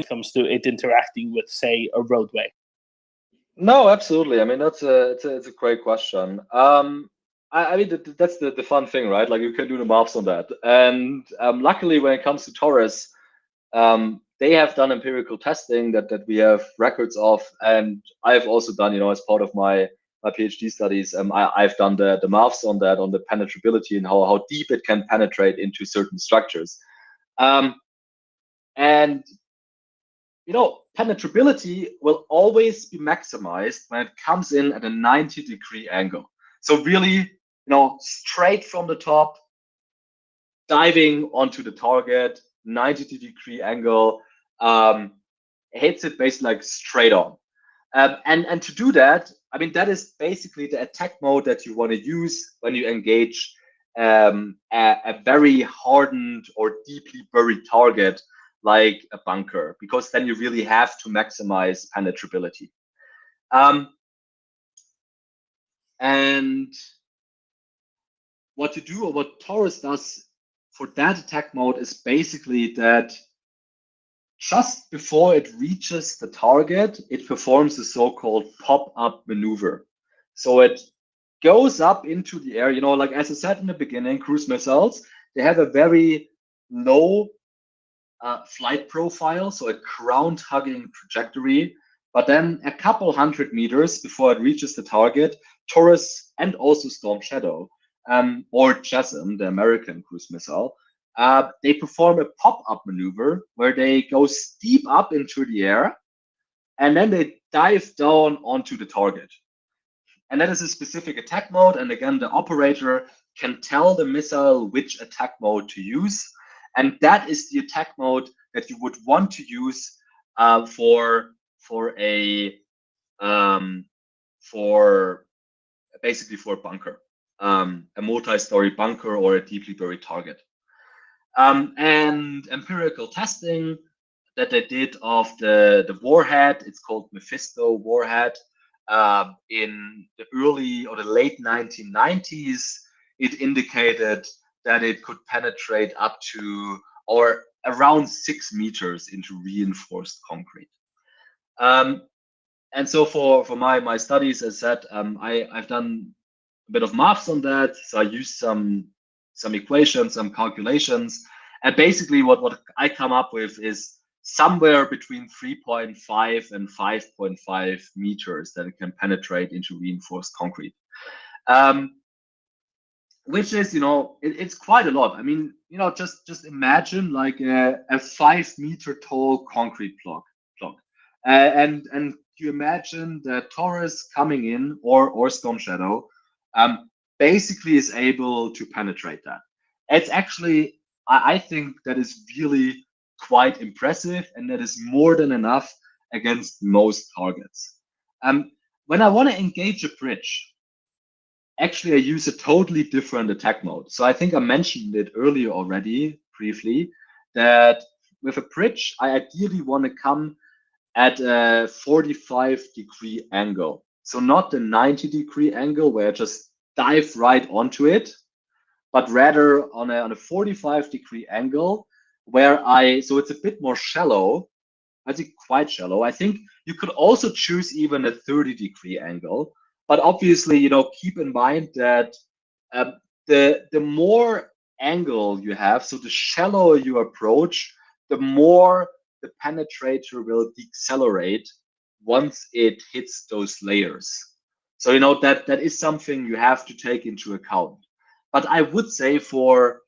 comes to it interacting with, say, a roadway? No, absolutely. I mean, it's a great question. I mean, that's the fun thing, right? Like you can do the maths on that. And luckily, when it comes to Taurus, they have done empirical testing that we have records of, and I've also done, as part of my PhD studies, I've done the maths on that, on the penetrability and how deep it can penetrate into certain structures. And penetrability will always be maximized when it comes in at a 90-degree angle. So really, straight from the top, diving onto the target, 90-degree angle, hits it basically like straight on. And to do that, I mean, that is basically the attack mode that you want to use when you engage a very hardened or deeply buried target like a bunker, because then you really have to maximize penetrability. And what you do, or what Taurus does for that attack mode, is basically that just before it reaches the target, it performs a so-called pop-up maneuver. So it goes up into the air, like as I said in the beginning, cruise missiles, they have a very low flight profile, so a ground-hugging trajectory. But then a couple hundred meters before it reaches the target, Taurus and also Storm Shadow, or JASSM, the American cruise missile, they perform a pop-up maneuver where they go steep up into the air and then they dive down onto the target. And that is a specific attack mode. And again, the operator can tell the missile which attack mode to use. And that is the attack mode that you would want to use for basically for a bunker, a multi-story bunker or a deeply buried target. And empirical testing that they did of the warhead, it's called Mephisto warhead, in the early or the late 1990s, it indicated that it could penetrate up to or around 6 meters into reinforced concrete. And so for my studies, as I said, I've done a bit of maths on that. So I used some equations, some calculations, and basically what I come up with is somewhere between 3.5 and 5.5 meters that it can penetrate into reinforced concrete. Which is, it's quite a lot. I mean, just imagine like a 5 meter tall concrete block. And you imagine that Taurus coming in or Storm Shadow basically is able to penetrate that. It's actually, I think that is really quite impressive, and that is more than enough against most targets. When I want to engage a bridge, actually I use a totally different attack mode. So I think I mentioned it earlier already briefly, that with a bridge, I ideally want to come at a 45-degree angle. So not the 90-degree angle where I just dive right onto it, but rather on a 45-degree angle where so it's a bit more shallow. I think quite shallow. I think you could also choose even a 30-degree angle, but obviously, keep in mind that the more angle you have, so the shallower you approach, the more the penetrator will decelerate once it hits those layers. So that is something you have to take into account. But I would say for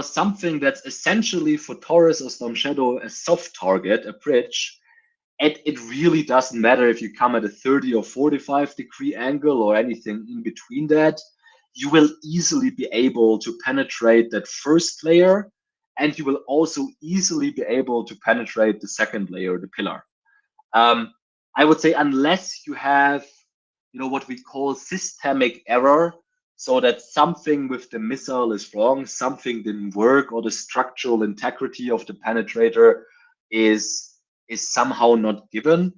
something that's essentially for Taurus or Storm Shadow a soft target, a bridge, it really doesn't matter if you come at a 30 or 45-degree angle or anything in between that. You will easily be able to penetrate that first layer, and you will also easily be able to penetrate the second layer, the pillar. I would say unless you have, what we call systemic error, so that something with the missile is wrong, something didn't work, or the structural integrity of the penetrator is somehow not given,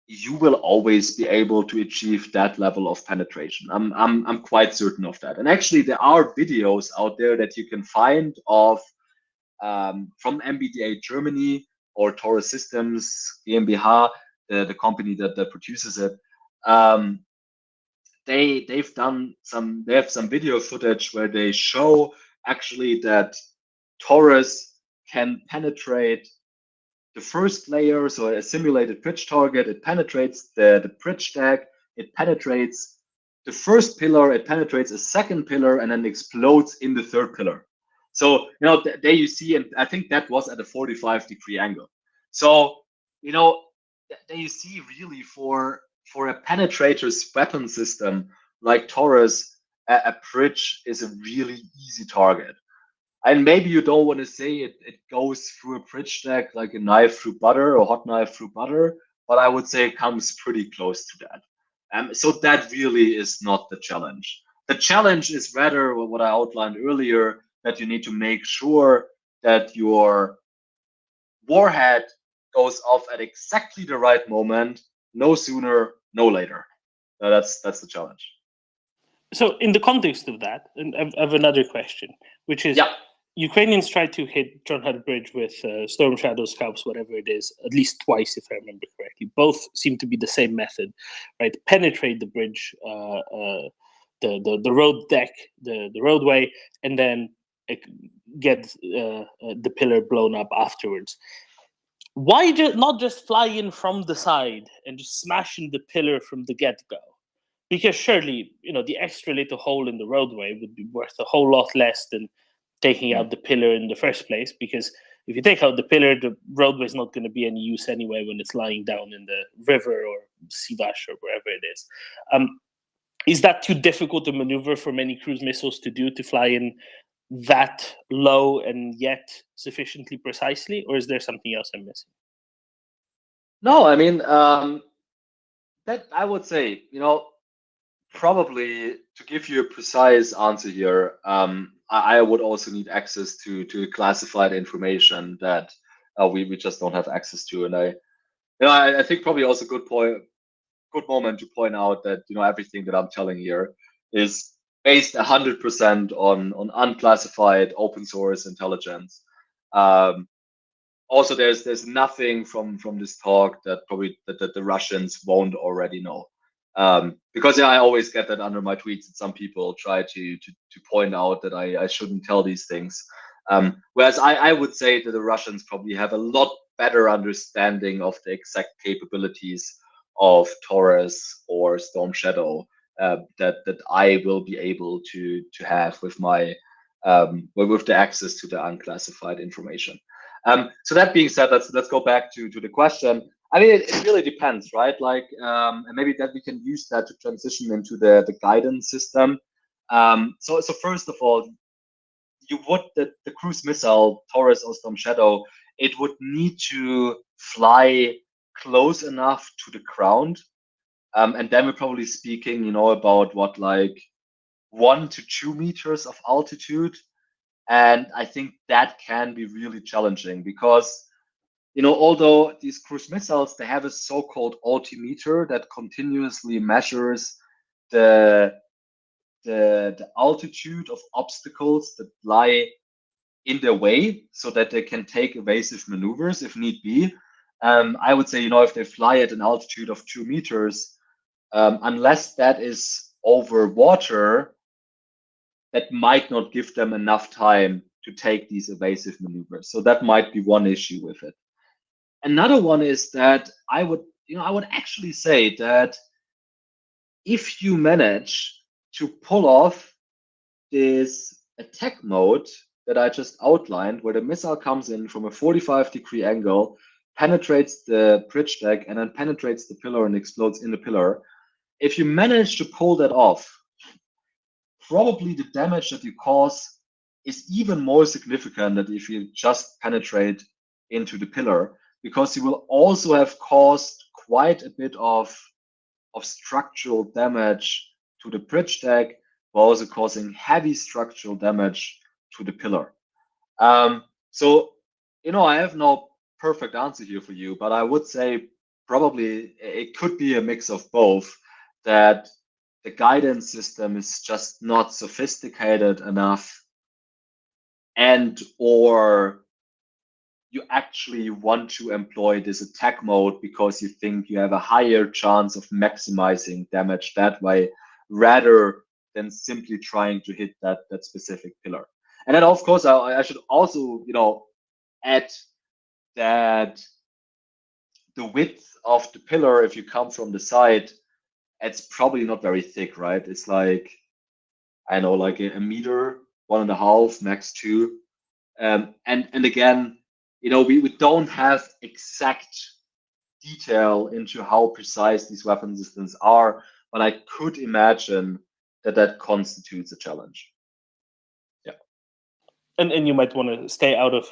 you will always be able to achieve that level of penetration. I'm quite certain of that. And actually, there are videos out there that you can find of from MBDA Germany or Taurus Systems GmbH, the company that produces it. They have some video footage where they show actually that Taurus can penetrate the first layer, so a simulated bridge target. It penetrates the bridge deck. It penetrates the first pillar. It penetrates a second pillar and then explodes in the third pillar. So there you see, and I think that was at a 45-degree angle. So there you see really for a penetrator's weapon system like Taurus, a bridge is a really easy target. And maybe you don't want to say it goes through a bridge deck like a knife through butter or hot knife through butter, but I would say it comes pretty close to that. So that really is not the challenge. The challenge is rather what I outlined earlier, that you need to make sure that your warhead goes off at exactly the right moment, no sooner, no later. That's the challenge. So in the context of that, and I have another question, which is, Ukrainians tried to hit John Hutt Bridge with Storm Shadow Scalps, whatever it is, at least twice, if I remember correctly. Both seem to be the same method, right? Penetrate the bridge, the road deck, the roadway, and then get the pillar blown up afterwards. Why not just fly in from the side and just smash in the pillar from the get-go? Because surely, the extra little hole in the roadway would be worth a whole lot less than taking out the pillar in the first place. Because if you take out the pillar, the roadway is not going to be any use anyway when it's lying down in the river or Sivash or wherever it is. Is that too difficult a maneuver for many cruise missiles to do, to fly in that low and yet sufficiently precisely? Or is there something else I'm missing? No, I mean, that I would say, probably to give you a precise answer here, I would also need access to classified information that we just don't have access to. And I think probably also good moment to point out that everything that I'm telling here is based 100% on unclassified open source intelligence. Also, there's nothing from this talk that probably that the Russians won't already know. Because I always get that under my tweets, and some people try to point out that I shouldn't tell these things. Whereas I would say that the Russians probably have a lot better understanding of the exact capabilities of Taurus or Storm Shadow that I will be able to have with my with the access to the unclassified information. So that being said, let's go back to the question. I mean, it really depends, right? Like, and maybe that we can use that to transition into the guidance system. So first of all, the cruise missile, Taurus or Storm Shadow, it would need to fly close enough to the ground. And then we're probably speaking, about what, like 1 to 2 meters of altitude. And I think that can be really challenging because, although these cruise missiles, they have a so-called altimeter that continuously measures the altitude of obstacles that lie in their way so that they can take evasive maneuvers if need be. I would say, if they fly at an altitude of 2 meters, unless that is over water, that might not give them enough time to take these evasive maneuvers. So that might be one issue with it. Another one is that I would actually say that if you manage to pull off this attack mode that I just outlined, where the missile comes in from a 45-degree angle, penetrates the bridge deck, and then penetrates the pillar and explodes in the pillar, if you manage to pull that off, probably the damage that you cause is even more significant than if you just penetrate into the pillar, because you will also have caused quite a bit of structural damage to the bridge deck, while also causing heavy structural damage to the pillar. So, I have no perfect answer here for you, but I would say probably it could be a mix of both, that the guidance system is just not sophisticated enough, and or you actually want to employ this attack mode because you think you have a higher chance of maximizing damage that way, rather than simply trying to hit that specific pillar. And then, of course, I should also, add that the width of the pillar, if you come from the side, it's probably not very thick, right? It's like, I know, like a meter, 1.5, max 2. And again, we don't have exact detail into how precise these weapon systems are, but I could imagine that constitutes a challenge. Yeah. And you might want to stay out of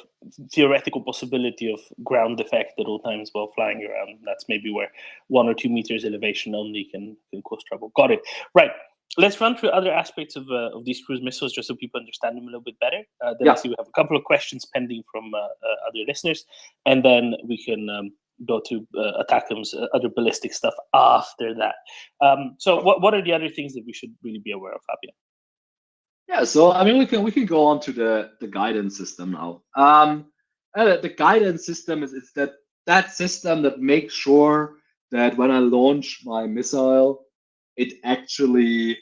theoretical possibility of ground effect at all times while flying around. That's maybe where 1 or 2 meters elevation only can cause trouble. Got it. Right. Let's run through other aspects of these cruise missiles just so people understand them a little bit better. Then I see we have a couple of questions pending from other listeners, and then we can go to ATACM's other ballistic stuff after that. So what are the other things that we should really be aware of, Fabian? Yeah, so I mean, we can go on to the guidance system now. The guidance system is that system that makes sure that when I launch my missile, it actually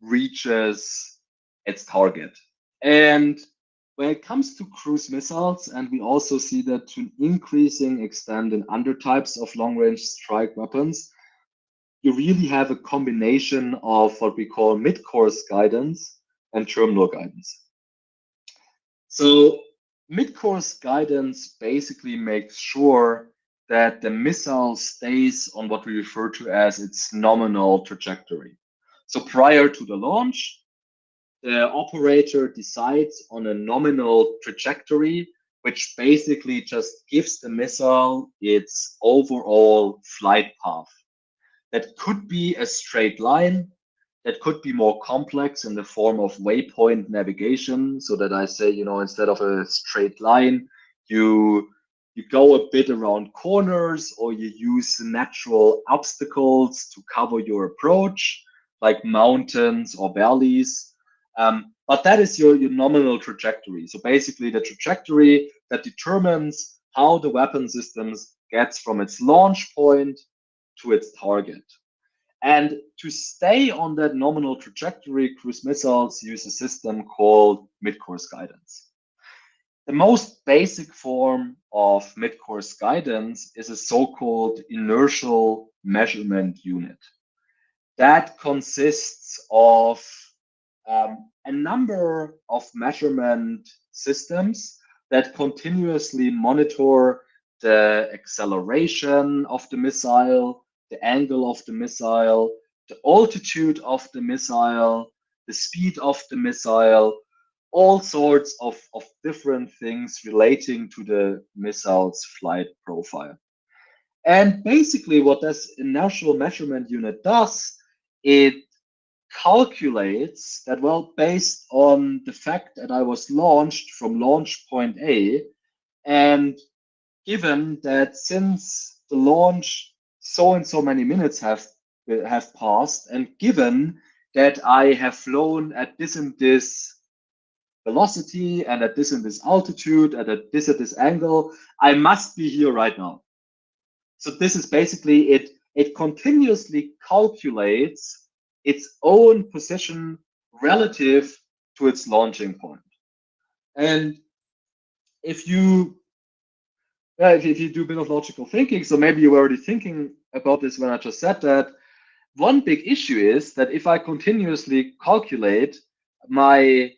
reaches its target. And when it comes to cruise missiles, and we also see that to an increasing extent in other types of long-range strike weapons, you really have a combination of what we call mid-course guidance and terminal guidance. So mid-course guidance basically makes sure that the missile stays on what we refer to as its nominal trajectory. So prior to the launch, the operator decides on a nominal trajectory, which basically just gives the missile its overall flight path. That could be a straight line, that could be more complex in the form of waypoint navigation, so that I say, instead of a straight line, you go a bit around corners, or you use natural obstacles to cover your approach, like mountains or valleys. But that is your nominal trajectory. So basically the trajectory that determines how the weapon systems gets from its launch point to its target. And to stay on that nominal trajectory, cruise missiles use a system called mid-course guidance. The most basic form of mid-course guidance is a so-called inertial measurement unit. That consists of a number of measurement systems that continuously monitor the acceleration of the missile, the angle of the missile, the altitude of the missile, the speed of the missile, all sorts of different things relating to the missile's flight profile. And basically what this inertial measurement unit does, it calculates that, well, based on the fact that I was launched from launch point A, and given that since the launch so and so many minutes have passed, and given that I have flown at this and this velocity and at this and this altitude and at this angle, I must be here right now. So this is basically it continuously calculates its own position relative to its launching point. And if you do a bit of logical thinking, so maybe you were already thinking about this when I just said that, one big issue is that if I continuously calculate my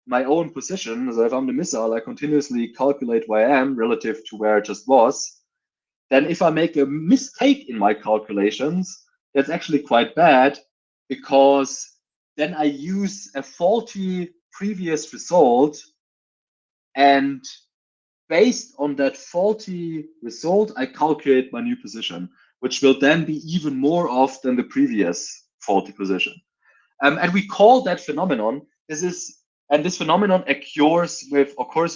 own position, so if I'm the missile, I continuously calculate where I am relative to where I just was, then if I make a mistake in my calculations, that's actually quite bad, because then I use a faulty previous result, and based on that faulty result, I calculate my new position, which will then be even more off than the previous faulty position. And we call that phenomenon, this phenomenon occurs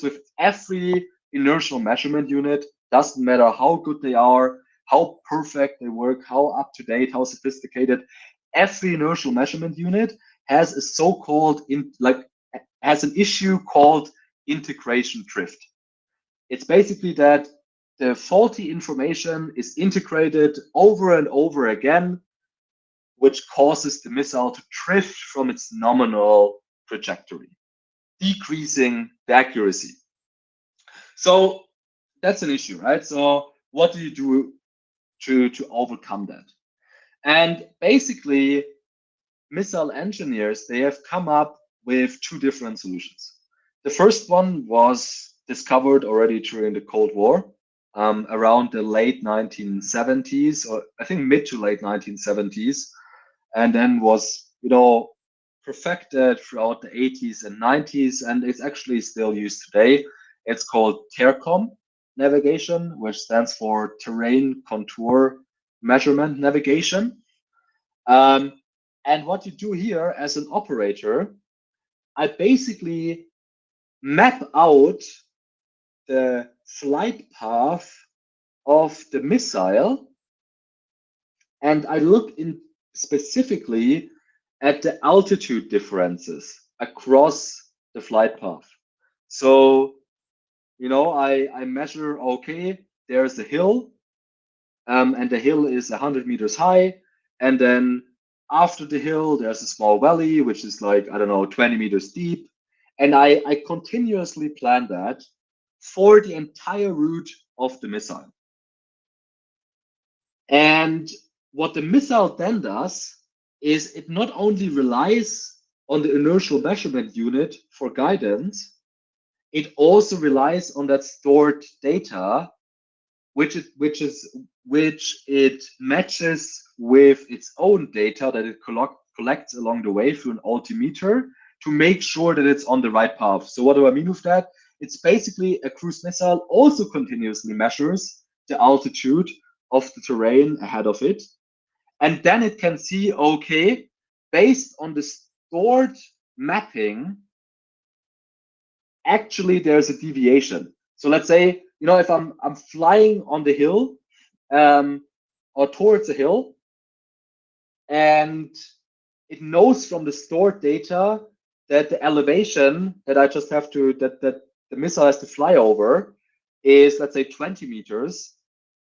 with every inertial measurement unit. Doesn't matter how good they are, how perfect they work, how up to date, how sophisticated. Every inertial measurement unit has a so-called has an issue called integration drift. It's basically that the faulty information is integrated over and over again, which causes the missile to drift from its nominal trajectory, decreasing the accuracy. So that's an issue, right? So what do you do to overcome that? And basically, missile engineers, they have come up with two different solutions. The first one was discovered already during the Cold War, around the late 1970s, or I think mid to late 1970s, and then was, perfected throughout the 80s and 90s, and it's actually still used today. It's called TERCOM navigation, which stands for Terrain Contour Measurement Navigation. And what you do here as an operator, I basically map out the flight path of the missile, and I look in specifically at the altitude differences across the flight path. So, I measure, okay, there's a hill, and the hill is 100 meters high, and then after the hill, there's a small valley, which is like, I don't know, 20 meters deep. And I continuously plan that for the entire route of the missile. And what the missile then does is it not only relies on the inertial measurement unit for guidance, it also relies on that stored data, which it matches with its own data that it collects along the way through an altimeter to make sure that it's on the right path. So what do I mean with that? It's basically a cruise missile also continuously measures the altitude of the terrain ahead of it. And then it can see, okay, based on the stored mapping, actually there's a deviation. So let's say, if I'm flying on the hill, or towards a hill, and it knows from the stored data that the elevation that I just have to, that the missile has to fly over is, let's say, 20 meters.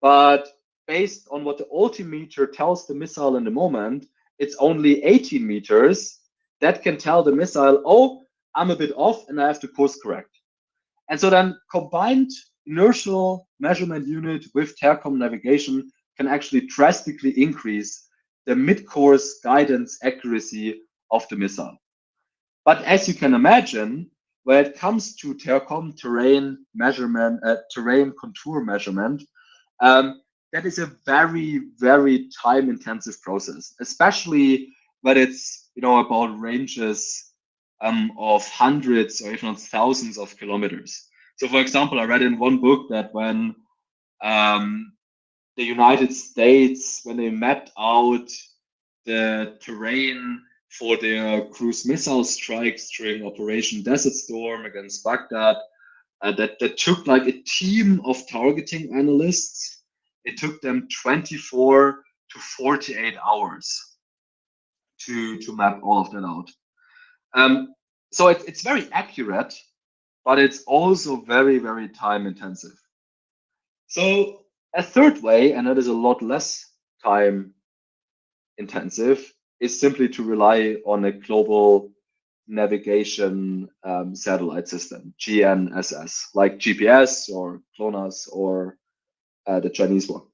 But based on what the altimeter tells the missile in the moment, it's only 18 meters. That can tell the missile, oh, I'm a bit off and I have to course correct. And so then combined inertial measurement unit with TERCOM navigation can actually drastically increase the mid-course guidance accuracy of the missile. But as you can imagine, when it comes to TERCOM terrain measurement, terrain contour measurement, that is a very, very time-intensive process, especially when it's about ranges of hundreds or if not thousands of kilometers. So, for example, I read in one book that when the United States, when they mapped out the terrain for their cruise missile strikes during Operation Desert Storm against Baghdad, that took like a team of targeting analysts. It took them 24 to 48 hours to map all of that out. So it's very accurate, but it's also very, very time intensive. So a third way, and that is a lot less time intensive, is simply to rely on a global navigation satellite system, GNSS, like GPS or GLONASS or the Chinese one.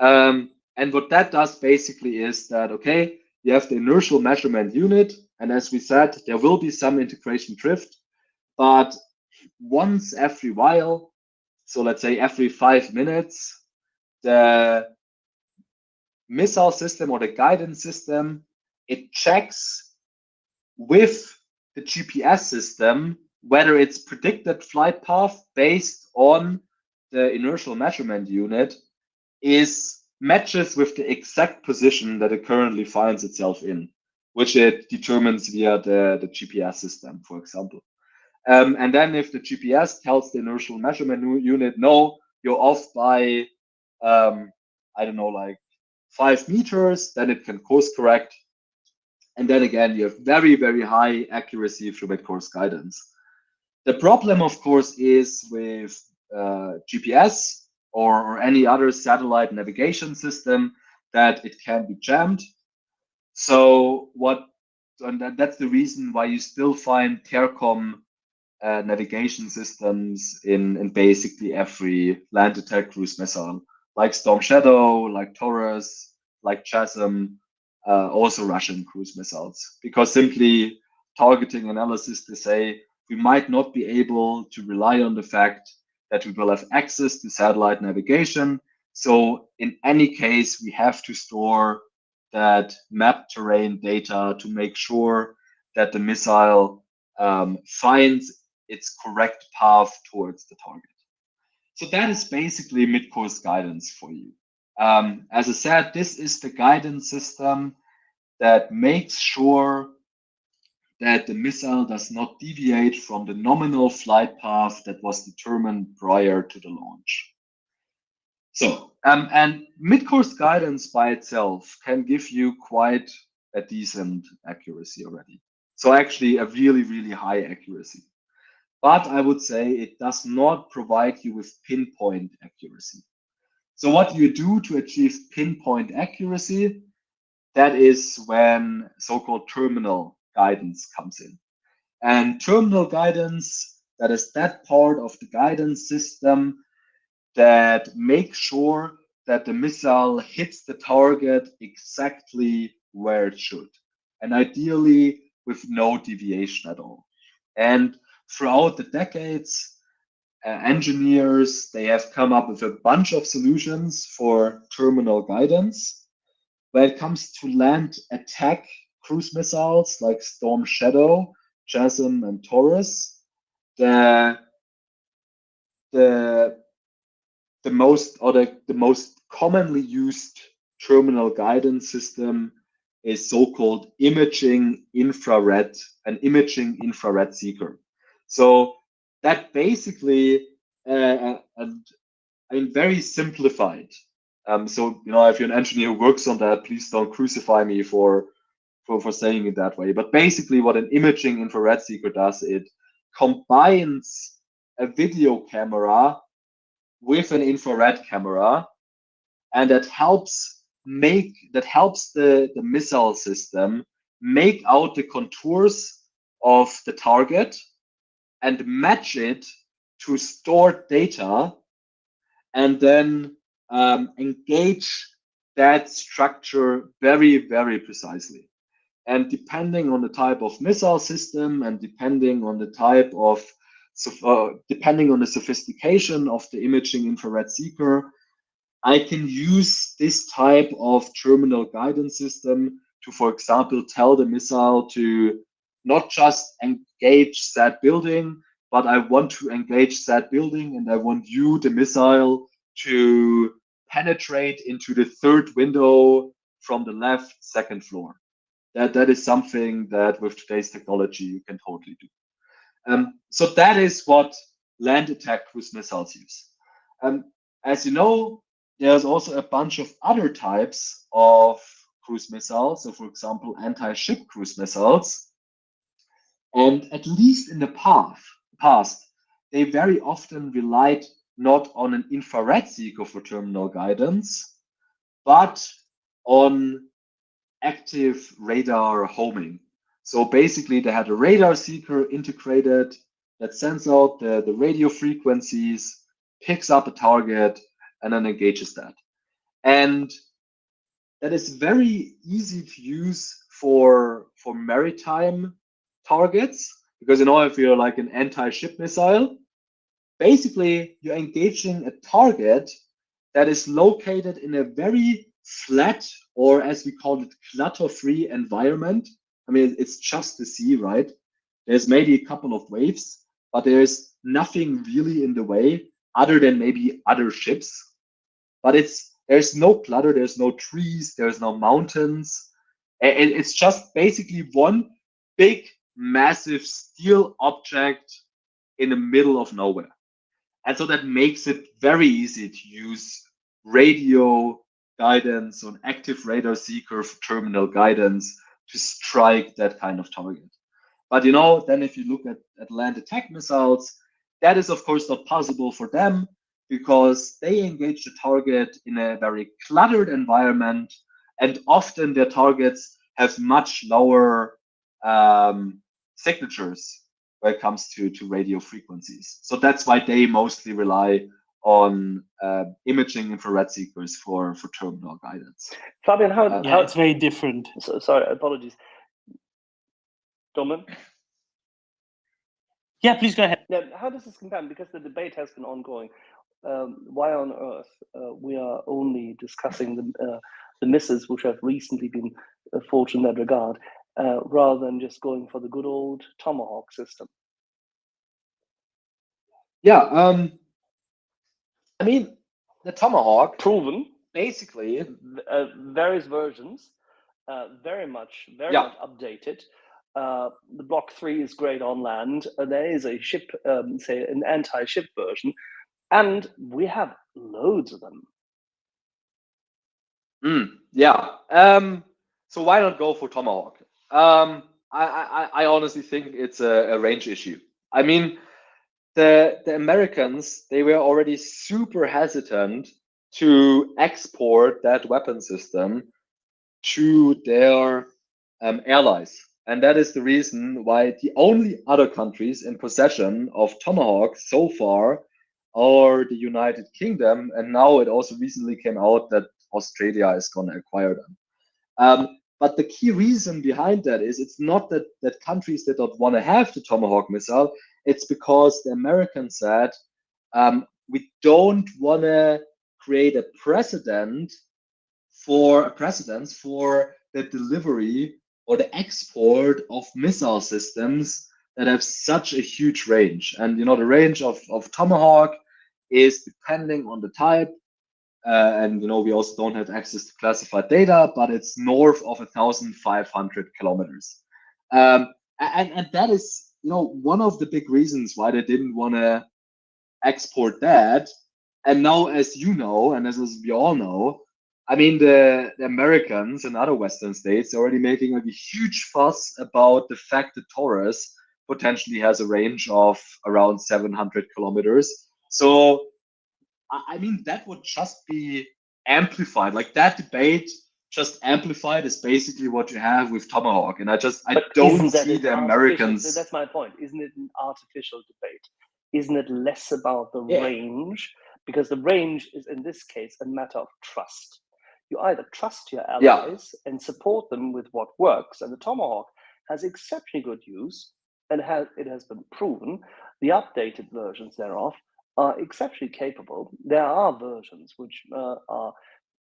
And what that does basically is that, okay, you have the inertial measurement unit, and as we said, there will be some integration drift, but once every while, so let's say every 5 minutes, the missile system or the guidance system, it checks with the GPS system whether its predicted flight path based on the inertial measurement unit matches with the exact position that it currently finds itself in, which it determines via the GPS system, for example. And then if the GPS tells the inertial measurement unit, no, you're off by, I don't know, like 5 meters, then it can course correct. And then again, you have very, very high accuracy through mid-course guidance. The problem, of course, is with GPS or any other satellite navigation system, that it can be jammed. So that's the reason why you still find Tercom navigation systems in basically every land attack cruise missile, like Storm Shadow, like Taurus, like Chasm, also Russian cruise missiles, because simply targeting analysis, they say we might not be able to rely on the fact that we will have access to satellite navigation. So in any case, we have to store that map terrain data to make sure that the missile finds its correct path towards the target. So that is basically mid-course guidance for you. As I said, this is the guidance system that makes sure that the missile does not deviate from the nominal flight path that was determined prior to the launch. So, and mid-course guidance by itself can give you quite a decent accuracy already. So actually a really, really high accuracy. But I would say it does not provide you with pinpoint accuracy. So what you do to achieve pinpoint accuracy, that is when so-called terminal guidance comes in. And terminal guidance, that is that part of the guidance system that makes sure that the missile hits the target exactly where it should, and ideally with no deviation at all. And throughout the decades, engineers, they have come up with a bunch of solutions for terminal guidance. When it comes to land attack cruise missiles like Storm Shadow, Chasm, and Taurus, the most commonly used terminal guidance system is so-called imaging infrared seeker. So that basically, and I mean, very simplified. So if you're an engineer who works on that, please don't crucify me for saying it that way. But basically, what an imaging infrared seeker does, it combines a video camera with an infrared camera, and that helps the missile system make out the contours of the target and match it to stored data, and then engage that structure very, very precisely. And depending on the type of missile system and depending on the type of depending on the sophistication of the imaging infrared seeker, I can use this type of terminal guidance system to, for example, tell the missile to not just engage that building, but I want to engage that building and I want you, the missile, to penetrate into the third window from the left second floor. That is something that with today's technology you can totally do. So that is what land attack cruise missiles use. As you know, there's also a bunch of other types of cruise missiles. So for example, anti-ship cruise missiles. And at least in the past, they very often relied not on an infrared seeker for terminal guidance, but on active radar homing. So basically they had a radar seeker integrated that sends out the radio frequencies, picks up a target, and then engages that. And that is very easy to use for maritime targets, because if you're like an anti-ship missile, basically you're engaging a target that is located in a very flat, or as we call it, clutter-free environment. I mean, it's just the sea, right? There's maybe a couple of waves, but there's nothing really in the way other than maybe other ships. But there's no clutter, there's no trees, there's no mountains. It's just basically one big, massive steel object in the middle of nowhere. And so that makes it very easy to use radio guidance on active radar seeker for terminal guidance to strike that kind of target. But then if you look at land attack missiles, that is, of course, not possible for them because they engage the target in a very cluttered environment, and often their targets have much lower signatures when it comes to radio frequencies. So that's why they mostly rely on imaging infrared seekers for terminal guidance. Fabian, how it's very different. Sorry, apologies. Domin? Yeah, please go ahead. Now, how does this compare? Because the debate has been ongoing. Why on earth we are only discussing the misses which have recently been forged in that regard, rather than just going for the good old Tomahawk system? Yeah, I mean, the Tomahawk, proven, basically, various versions, very much updated. The Block 3 is great on land. There is a ship, say an anti-ship version, and we have loads of them. So why not go for Tomahawk? I honestly think it's a range issue. I mean, the Americans, they were already super hesitant to export that weapon system to their allies. And that is the reason why the only other countries in possession of Tomahawk so far are the United Kingdom. And now it also recently came out that Australia is going to acquire them. But the key reason behind that is it's not that countries that don't want to have the Tomahawk missile. It's because the Americans said, we don't want to create a precedent for the delivery or the export of missile systems that have such a huge range. And the range of Tomahawk is depending on the type. And we also don't have access to classified data, but it's north of 1,500 kilometers. And that is one of the big reasons why they didn't want to export that. And now, as you know, and as we all know, I mean, the Americans and other Western states are already making a huge fuss about the fact that Taurus potentially has a range of around 700 kilometers. So, I mean, that would just be amplified. Like that debate just amplified is basically what you have with Tomahawk. And I don't see the Americans. That's my point. Isn't it an artificial debate? Isn't it less about the range? Because the range is, in this case, a matter of trust. You either trust your allies and support them with what works. And the Tomahawk has exceptionally good use, and it has been proven. The updated versions thereof are exceptionally capable. There are versions which are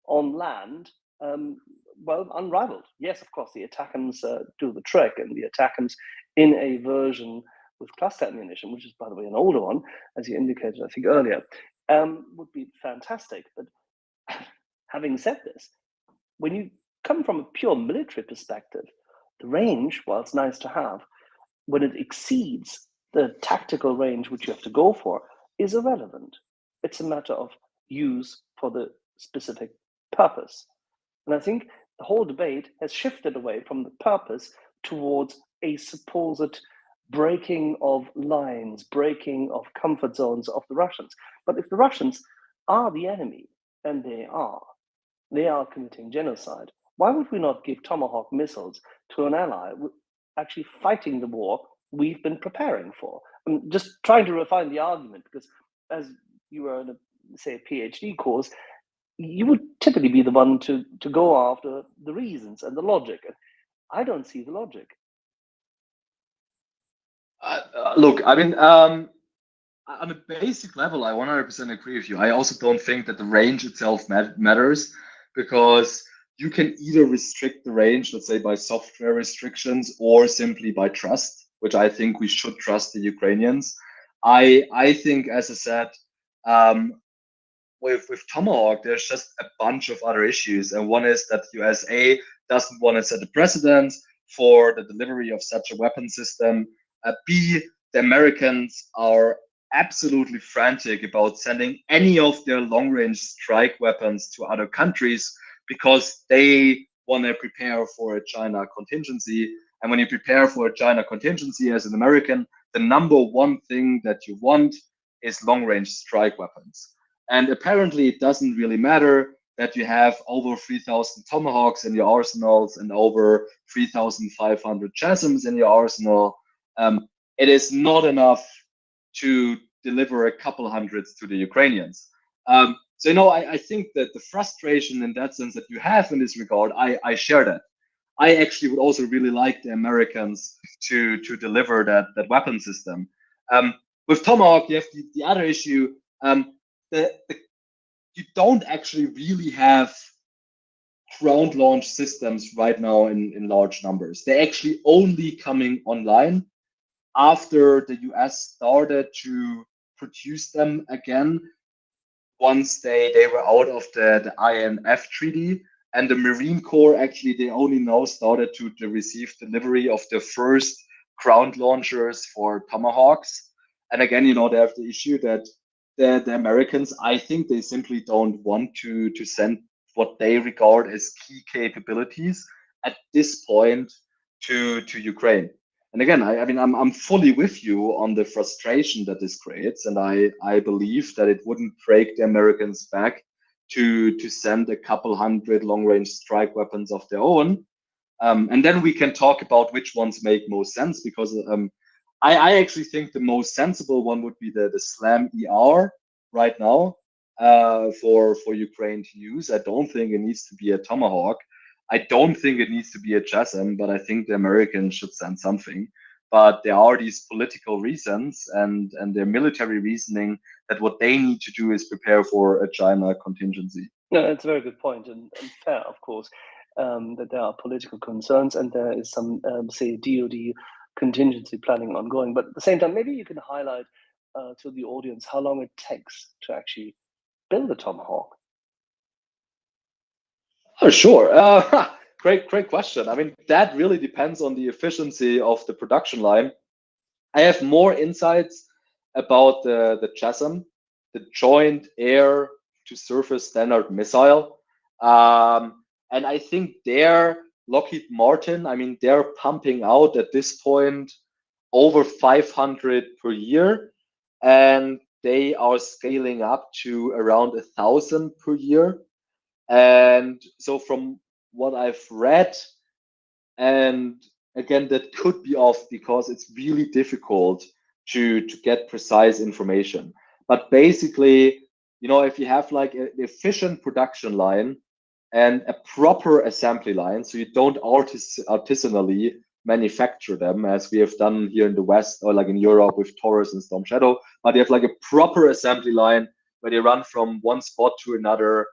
on land, unrivaled. Yes, of course, the ATACMS do the trick, and the ATACMS in a version with cluster ammunition, which is, by the way, an older one, as you indicated, I think, earlier, would be fantastic. But having said this, when you come from a pure military perspective, the range, while it's nice to have, when it exceeds the tactical range which you have to go for, is irrelevant. It's a matter of use for the specific purpose. And I think the whole debate has shifted away from the purpose towards a supposed breaking of lines, breaking of comfort zones of the Russians. But if the Russians are the enemy, and they are committing genocide, why would we not give Tomahawk missiles to an ally actually fighting the war we've been preparing for? I'm just trying to refine the argument, because as you were in a PhD course, you would typically be the one to go after the reasons and the logic. I don't see the logic. Look, I mean, on a basic level, I 100% agree with you. I also don't think that the range itself matters, because you can either restrict the range, let's say by software restrictions, or simply by trust, which I think we should trust the Ukrainians. I think, as I said, with Tomahawk, there's just a bunch of other issues. And one is that USA doesn't want to set a precedent for the delivery of such a weapon system. B, the Americans are absolutely frantic about sending any of their long-range strike weapons to other countries, because they want to prepare for a China contingency. And when you prepare for a China contingency as an American, the number one thing that you want is long-range strike weapons. And apparently it doesn't really matter that you have over 3,000 tomahawks in your arsenals and over 3,500 chasms in your arsenal. It is not enough to deliver a couple hundreds to the Ukrainians. So, you know, I think that the frustration in that sense that you have in this regard, I share that. I actually would also really like the Americans to deliver that weapon system. With Tomahawk, you have the other issue. You don't actually really have ground launch systems right now in large numbers. They're actually only coming online after the US started to produce them again once they were out of the INF treaty. And the Marine Corps, actually, they only now started to receive delivery of the first ground launchers for Tomahawks. And again, you know, they have the issue that the Americans, I think they simply don't want to send what they regard as key capabilities at this point to Ukraine. And again, I mean, I'm fully with you on the frustration that this creates, and I believe that it wouldn't break the Americans' back to send a couple hundred long-range strike weapons of their own, and then we can talk about which ones make most sense. Because I actually think the most sensible one would be the Slam ER right now for Ukraine to use. I don't think it needs to be a Tomahawk. I don't think it needs to be a JASM, but I think the Americans should send something. But there are these political reasons and their military reasoning that what they need to do is prepare for a China contingency. No, that's a very good point, and fair, of course, that there are political concerns and there is some, say, DoD contingency planning ongoing. But at the same time, maybe you can highlight to the audience how long it takes to actually build a Tomahawk. Oh, sure. Great question. I mean, that really depends on the efficiency of the production line. I have more insights about the JASM, the Joint Air to Surface Standard Missile. And I think Lockheed Martin, I mean, they're pumping out at this point over 500 per year, and they are scaling up to around 1,000 per year. And so from what I've read, and again, that could be off because it's really difficult to get precise information. But basically, you know, if you have like an efficient production line and a proper assembly line, so you don't artisanally manufacture them as we have done here in the West or like in Europe with Taurus and Storm Shadow, but you have like a proper assembly line where they run from one spot to another.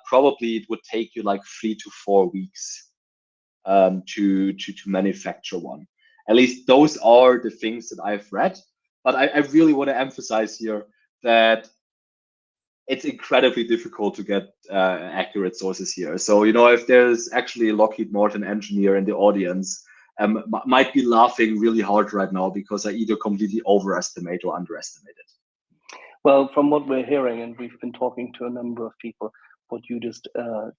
Probably it would take you like 3 to 4 weeks to manufacture one. At least those are the things that I've read. But I really want to emphasize here that it's incredibly difficult to get accurate sources here. So, you know, if there's actually a Lockheed Martin engineer in the audience, might be laughing really hard right now because I either completely overestimate or underestimate it. Well, from what we're hearing, and we've been talking to a number of people, what you just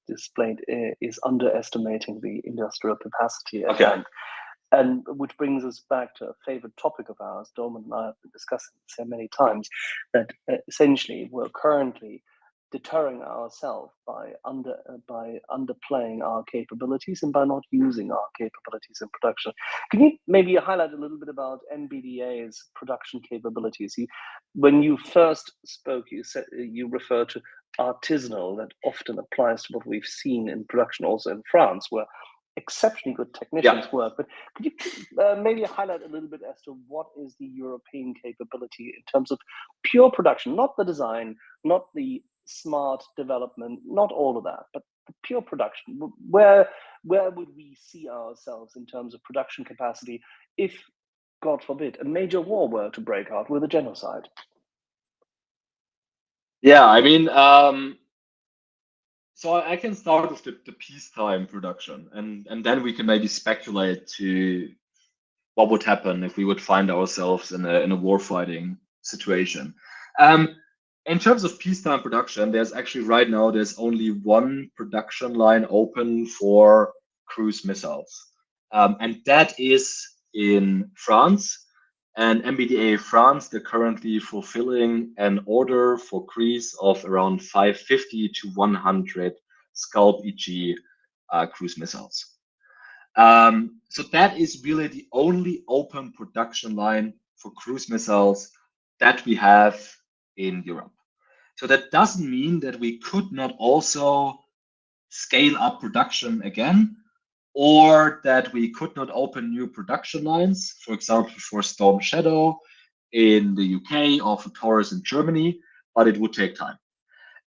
displayed is underestimating the industrial capacity at hand. And which brings us back to a favorite topic of ours. Doman and I have been discussing this so many times, that essentially we're currently deterring ourselves by underplaying our capabilities and by not using our capabilities in production. Can you maybe highlight a little bit about NBDA's production capabilities? When you first spoke, you referred to artisanal. That often applies to what we've seen in production also in France, where exceptionally good technicians work. But could you maybe highlight a little bit as to what is the European capability in terms of pure production, not the design, not the smart development, not all of that, but the pure production? Where would we see ourselves in terms of production capacity if, God forbid, a major war were to break out with a genocide? Yeah, I mean, so I can start with the peacetime production, and then we can maybe speculate to what would happen if we would find ourselves in a warfighting situation. In terms of peacetime production, there's actually right now there's only one production line open for cruise missiles, and that is in France. And MBDA France, they're currently fulfilling an order for Greece of around 550 to 100 Scalp EG cruise missiles. So that is really the only open production line for cruise missiles that we have in Europe. So that doesn't mean that we could not also scale up production again, or that we could not open new production lines, for example, for Storm Shadow in the UK or for Taurus in Germany, but it would take time.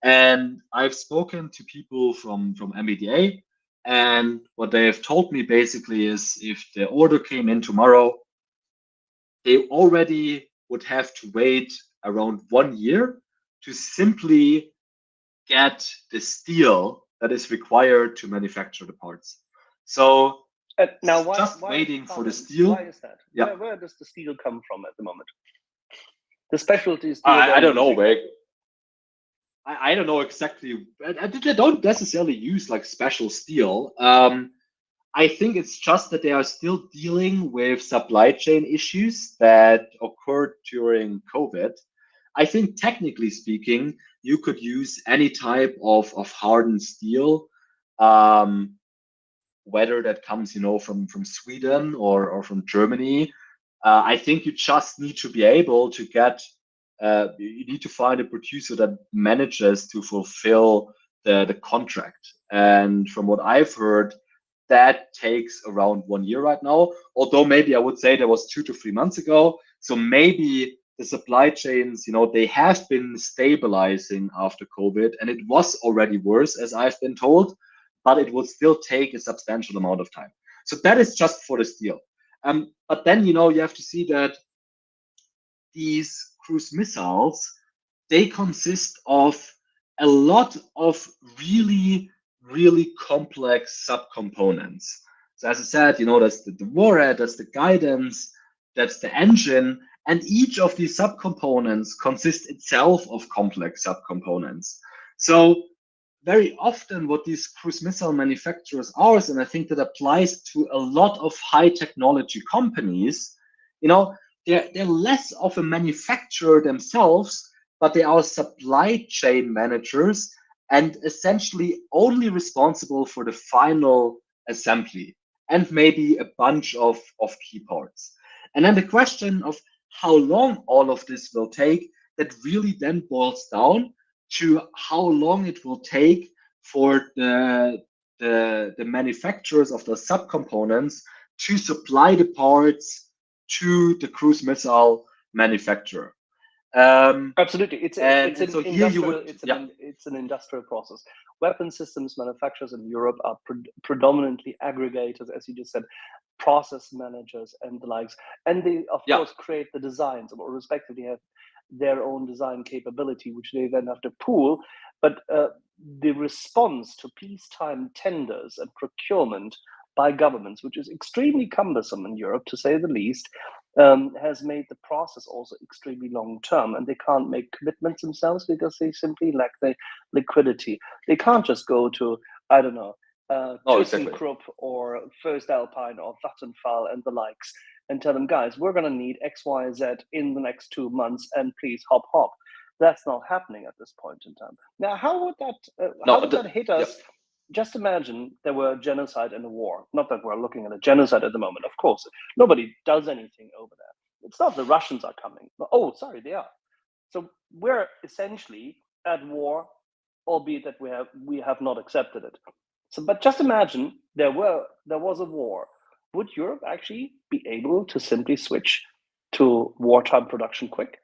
And I've spoken to people from MBDA, and what they have told me basically is if the order came in tomorrow, they already would have to wait around 1 year to simply get the steel that is required to manufacture the parts. So now, waiting for the steel. Why is that? Yeah. Where does the steel come from at the moment? The specialty steel. I don't know, Wig. I don't know exactly. They don't necessarily use like special steel. I think it's just that they are still dealing with supply chain issues that occurred during COVID. I think technically speaking, you could use any type of hardened steel, whether that comes, from Sweden or from Germany. I think you just need to be able to get. You need to find a producer that manages to fulfill the contract. And from what I've heard, that takes around 1 year right now. Although maybe I would say that was 2 to 3 months ago. So maybe the supply chains, they have been stabilizing after COVID, and it was already worse, as I've been told, but it would still take a substantial amount of time. So that is just for the steel. But then, you have to see that these cruise missiles, they consist of a lot of really, really complex subcomponents. So as I said, that's the warhead, that's the guidance, that's the engine, and each of these subcomponents consists itself of complex subcomponents. So very often what these cruise missile manufacturers are, and I think that applies to a lot of high technology companies, they're less of a manufacturer themselves, but they are supply chain managers and essentially only responsible for the final assembly and maybe a bunch of key parts. And then the question of how long all of this will take, that really then boils down to how long it will take for the manufacturers of the subcomponents to supply the parts to the cruise missile manufacturer. Absolutely, it's an industrial process. Weapon systems manufacturers in Europe are predominantly aggregators, as you just said, process managers and the likes, and they of course create the designs, or respectively have their own design capability, which they then have to pool. But the response to peacetime tenders and procurement by governments, which is extremely cumbersome in Europe, to say the least, has made the process also extremely long-term, and they can't make commitments themselves because they simply lack the liquidity. They can't just go to, I don't know, ThyssenKrupp or First Alpine or Vattenfall and the likes and tell them, guys, we're going to need X, Y, Z in the next 2 months, and please hop. That's not happening at this point in time. Now, how would that hit us? Just imagine there were genocide and a war. Not that we're looking at a genocide at the moment, of course. Nobody does anything over there. It's not the Russians are coming. They are. So we're essentially at war, albeit that we have not accepted it. So, but just imagine there was a war. Would Europe actually be able to simply switch to wartime production quick?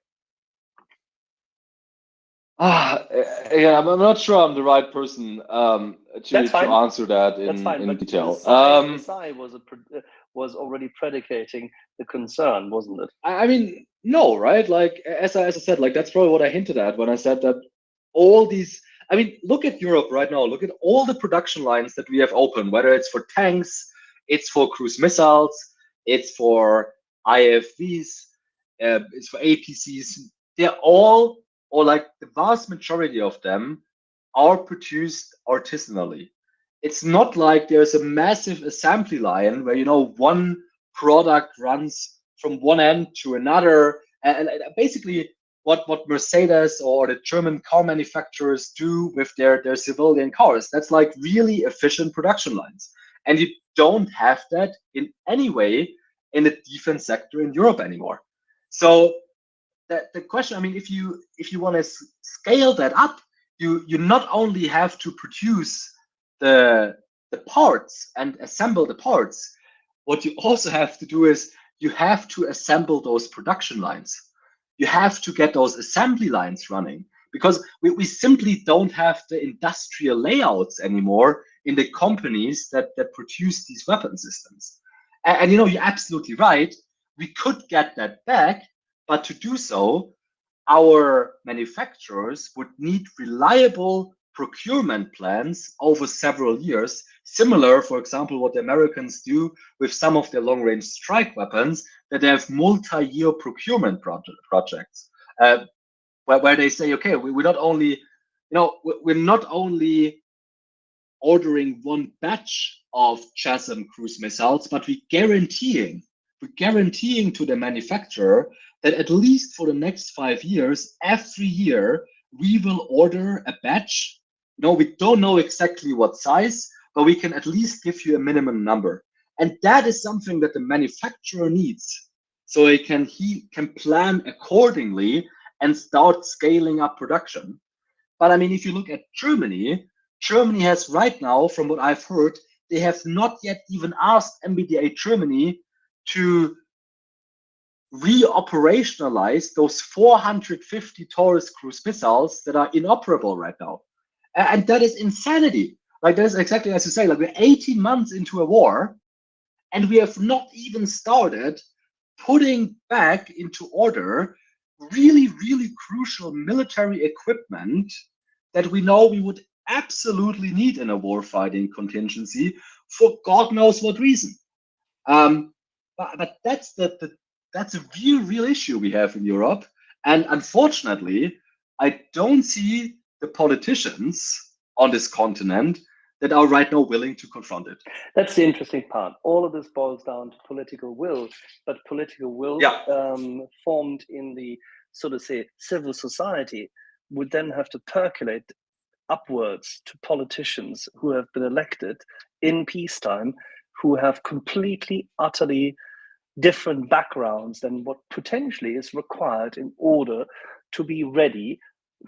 I'm not sure I'm the right person to answer that in detail. The SI was already predicating the concern, wasn't it? I mean, no, right? Like as I said, like that's probably what I hinted at when I said that all these. I mean, look at Europe right now. Look at all the production lines that we have open. Whether it's for tanks, it's for cruise missiles, it's for IFVs, it's for APCs. They're all, or like the vast majority of them, are produced artisanally. It's not like there's a massive assembly line where one product runs from one end to another. And basically, what Mercedes or the German car manufacturers do with their civilian cars, that's like really efficient production lines. And you don't have that in any way in the defense sector in Europe anymore. So the question, I mean, if you want to scale that up, you not only have to produce the parts and assemble the parts, what you also have to do is you have to assemble those production lines. You have to get those assembly lines running, because we simply don't have the industrial layouts anymore in the companies that produce these weapon systems. And you're absolutely right. We could get that back, but to do so, our manufacturers would need reliable procurement plans over several years, similar, for example, what the Americans do with some of their long-range strike weapons, that they have multi-year procurement projects, where they say, okay, we're not only, we're not only ordering one batch of JASSM cruise missiles, but we're guaranteeing to the manufacturer that at least for the next 5 years, every year, we will order a batch. We don't know exactly what size, but we can at least give you a minimum number. And that is something that the manufacturer needs, so he can plan accordingly and start scaling up production. But I mean, if you look at Germany has right now, from what I've heard, they have not yet even asked MBDA Germany to re-operationalize those 450 Taurus cruise missiles that are inoperable right now. And that is insanity. Like, that is exactly as you say, like, we're 18 months into a war, and we have not even started putting back into order really, really crucial military equipment that we know we would absolutely need in a warfighting contingency for God knows what reason. But that's that's a real issue we have in Europe. And unfortunately, I don't see the politicians on this continent that are right now willing to confront it. That's the interesting part. All of this boils down to political will, but political will formed in the, so to say, civil society would then have to percolate upwards to politicians who have been elected in peacetime, who have completely, utterly different backgrounds than what potentially is required in order to be ready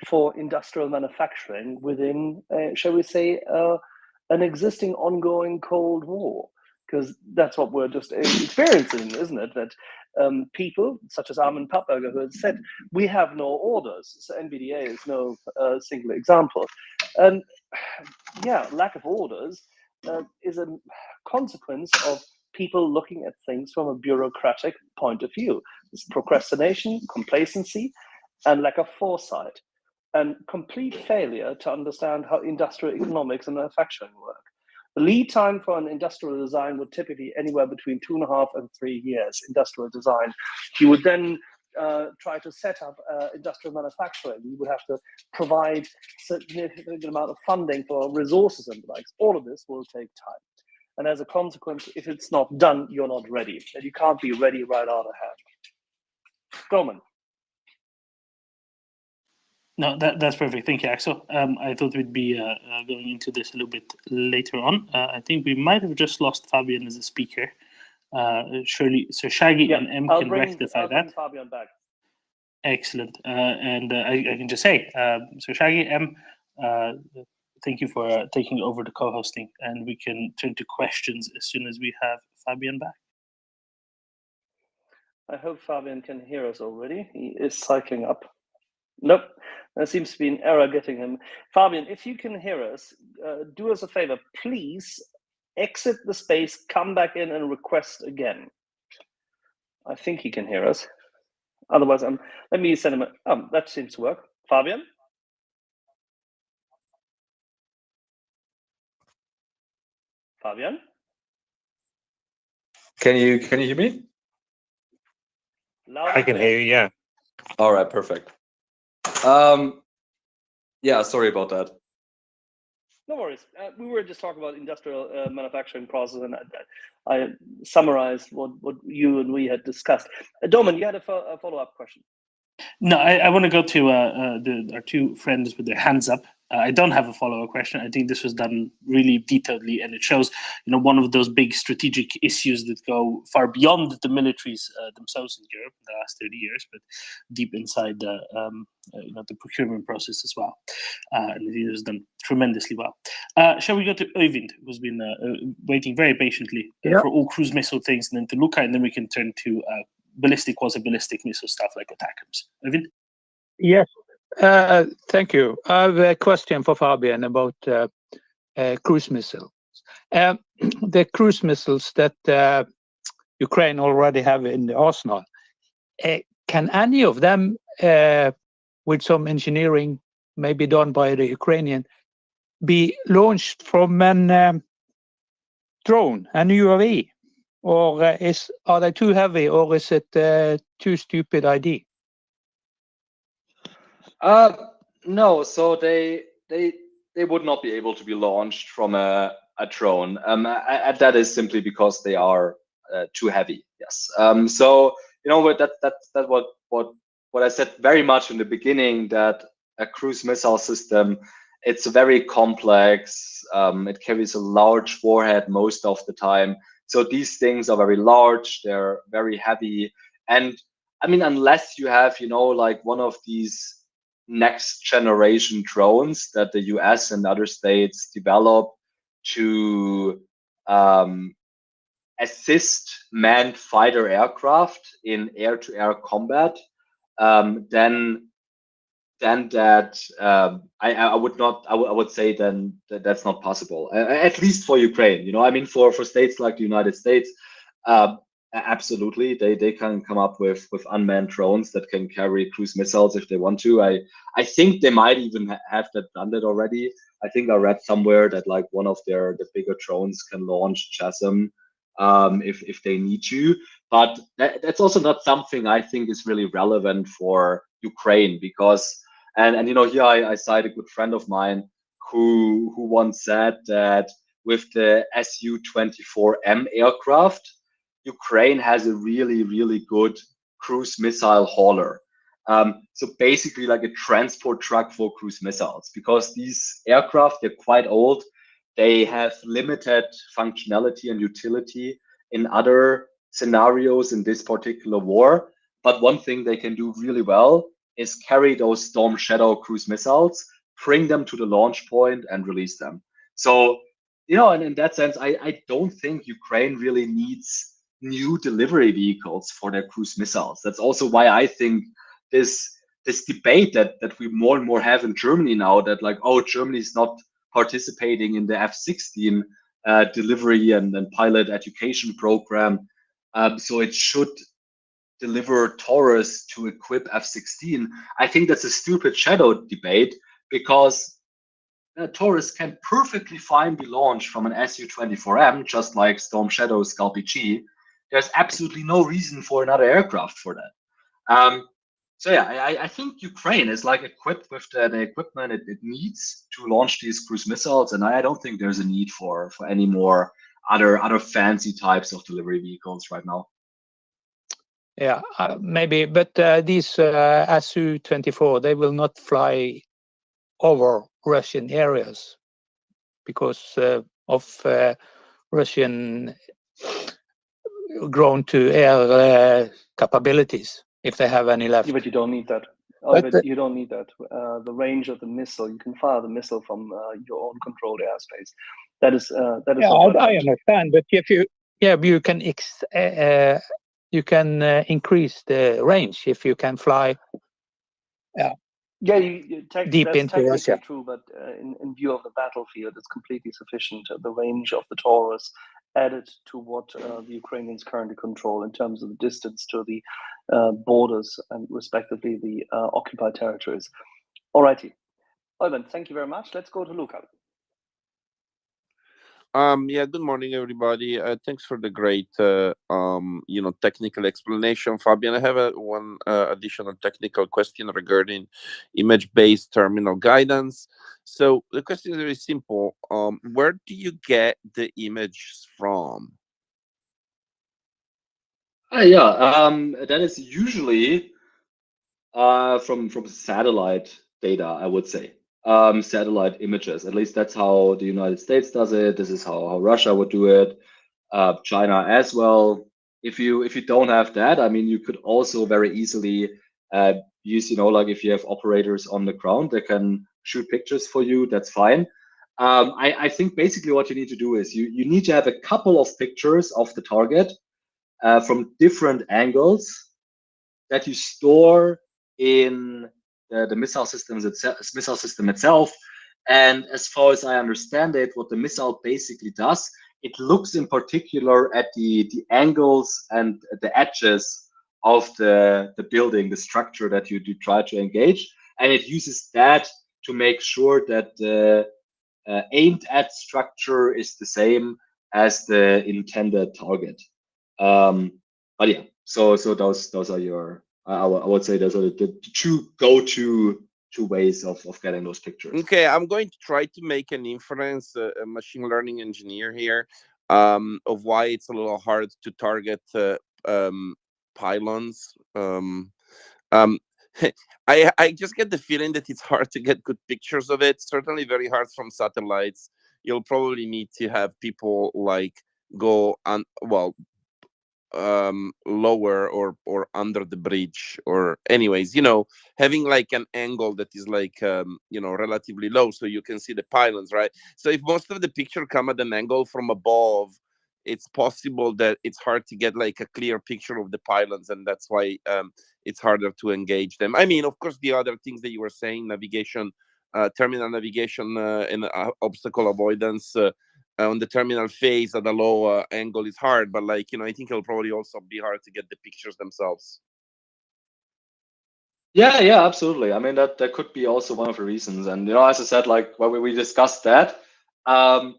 for industrial manufacturing within, shall we say, an existing ongoing Cold War. Because that's what we're just experiencing, isn't it? That people such as Armin Pappberger, who has said, we have no orders. So NBDA is no single example. And yeah, lack of orders is a consequence of people looking at things from a bureaucratic point of view. It's procrastination, complacency, and lack of foresight, and complete failure to understand how industrial economics and manufacturing work. The lead time for an industrial design would typically anywhere between 2.5 and 3 years, industrial design. You would then try to set up industrial manufacturing. You would have to provide a significant amount of funding for resources and the likes. All of this will take time. And as a consequence, if it's not done, you're not ready. And you can't be ready right out of hand. Goldman. No, that's perfect. Thank you, Axel. I thought we'd be going into this a little bit later on. I think we might have just lost Fabian as a speaker. Surely, so Shaggy and M can rectify that. Bring Fabian back. Excellent. And I can just say, so Shaggy, M, thank you for taking over the co-hosting, and we can turn to questions as soon as we have Fabian back. I hope Fabian can hear us already. He is cycling up. Nope, there seems to be an error getting him. Fabian, if you can hear us, do us a favor, please exit the space, come back in and request again. I think he can hear us. Otherwise, let me send him that seems to work. Fabian? Fabian? Can you hear me? Loud I can hear you, yeah. All right, perfect. Yeah, sorry about that. No worries. We were just talking about industrial manufacturing process, and I summarized what you and we had discussed. Doman, you had a follow-up question. No, I want to go to our two friends with their hands up. I don't have a follow-up question. I think this was done really detailedly, and it shows, one of those big strategic issues that go far beyond the militaries themselves in Europe in the last 30 years, but deep inside the procurement process as well. And it was done tremendously well. Shall we go to Øyvind, who's been waiting very patiently for all cruise missile things, and then to Luca, and then we can turn to ballistic, quasi-ballistic missile stuff like ATACMS. Øyvind? Yes, thank you. I have a question for Fabian about cruise missiles. The cruise missiles that Ukraine already have in the arsenal, can any of them, with some engineering maybe done by the Ukrainian, be launched from an drone, an UAV? Or are they too heavy, or is it too stupid idea? No, so they would not be able to be launched from a drone. That is simply because they are too heavy. Yes. So that's what I said very much in the beginning, that a cruise missile system, it's very complex. It carries a large warhead most of the time. So these things are very large, they're very heavy. And I mean, unless you have, like one of these next generation drones that the US and other states develop to assist manned fighter aircraft in air-to-air combat, then that I would say then that's not possible, at least for Ukraine. I mean, for states like the United States, absolutely they can come up with unmanned drones that can carry cruise missiles if they want to. I think they might even have done that already. I think I read somewhere that like one of the bigger drones can launch JASSM if they need to, but that's also not something I think is really relevant for Ukraine, because and here I cite a good friend of mine who once said that with the Su-24M aircraft, Ukraine has a really, really good cruise missile hauler. So basically like a transport truck for cruise missiles, because these aircraft, they're quite old. They have limited functionality and utility in other scenarios in this particular war. But one thing they can do really well is carry those Storm Shadow cruise missiles, bring them to the launch point and release them. So, and in that sense, I don't think Ukraine really needs new delivery vehicles for their cruise missiles. That's also why I think this debate that we more and more have in Germany now, that like, oh, Germany is not participating in the F-16 delivery and pilot education program, so it should deliver Taurus to equip F-16. I think that's a stupid shadow debate, because Taurus can perfectly fine be launched from an Su-24M, just like Storm Shadow Scalp-G. There's absolutely no reason for another aircraft for that. So yeah, I think Ukraine is like equipped with the equipment it needs to launch these cruise missiles, and I don't think there's a need for any more other fancy types of delivery vehicles right now. Yeah, maybe, but these Su-24, they will not fly over Russian areas because of Russian ground-to-air capabilities, if they have any left. Yeah, but you don't need that. But you don't need that. The range of the missile, you can fire the missile from your own controlled airspace. That is. I understand, but if you can increase the range if you can fly. Yeah, deep that's into Russia. True, but in view of the battlefield, it's completely sufficient. The range of the Taurus added to what the Ukrainians currently control in terms of the distance to the borders and respectively the occupied territories. Alrighty. Øyvind, thank you very much. Let's go to Luca. Yeah, good morning, everybody. Thanks for the great, technical explanation, Fabian. I have one additional technical question regarding image-based terminal guidance. So the question is very simple. Where do you get the images from? That is usually from satellite data, I would say. Satellite images. At least that's how the United States does it. This is how Russia would do it. China as well. If you don't have that, I mean, you could also very easily use, like if you have operators on the ground that can shoot pictures for you, that's fine. I think basically what you need to do is you need to have a couple of pictures of the target from different angles that you store in the missile system itself. And as far as I understand it, what the missile basically does, it looks in particular at the angles and the edges of the building, the structure that you try to engage, and it uses that to make sure that the aimed at structure is the same as the intended target. But yeah, so those are your I would say those are the two go-to ways of getting those pictures. Okay, I'm going to try to make an inference, a machine learning engineer here, of why it's a little hard to target pylons. I just get the feeling that it's hard to get good pictures of it. Certainly very hard from satellites. You'll probably need to have people like go on, lower or under the bridge, or anyways, having like an angle that is like relatively low so you can see the pylons, right? So if most of the picture come at an angle from above, it's possible that it's hard to get like a clear picture of the pylons, and that's why it's harder to engage them. I mean, of course, the other things that you were saying, navigation, terminal navigation, and obstacle avoidance on the terminal phase at a low angle is hard, but I think it'll probably also be hard to get the pictures themselves. Yeah, absolutely. I mean, that could be also one of the reasons. And as I said, like when we discussed that, I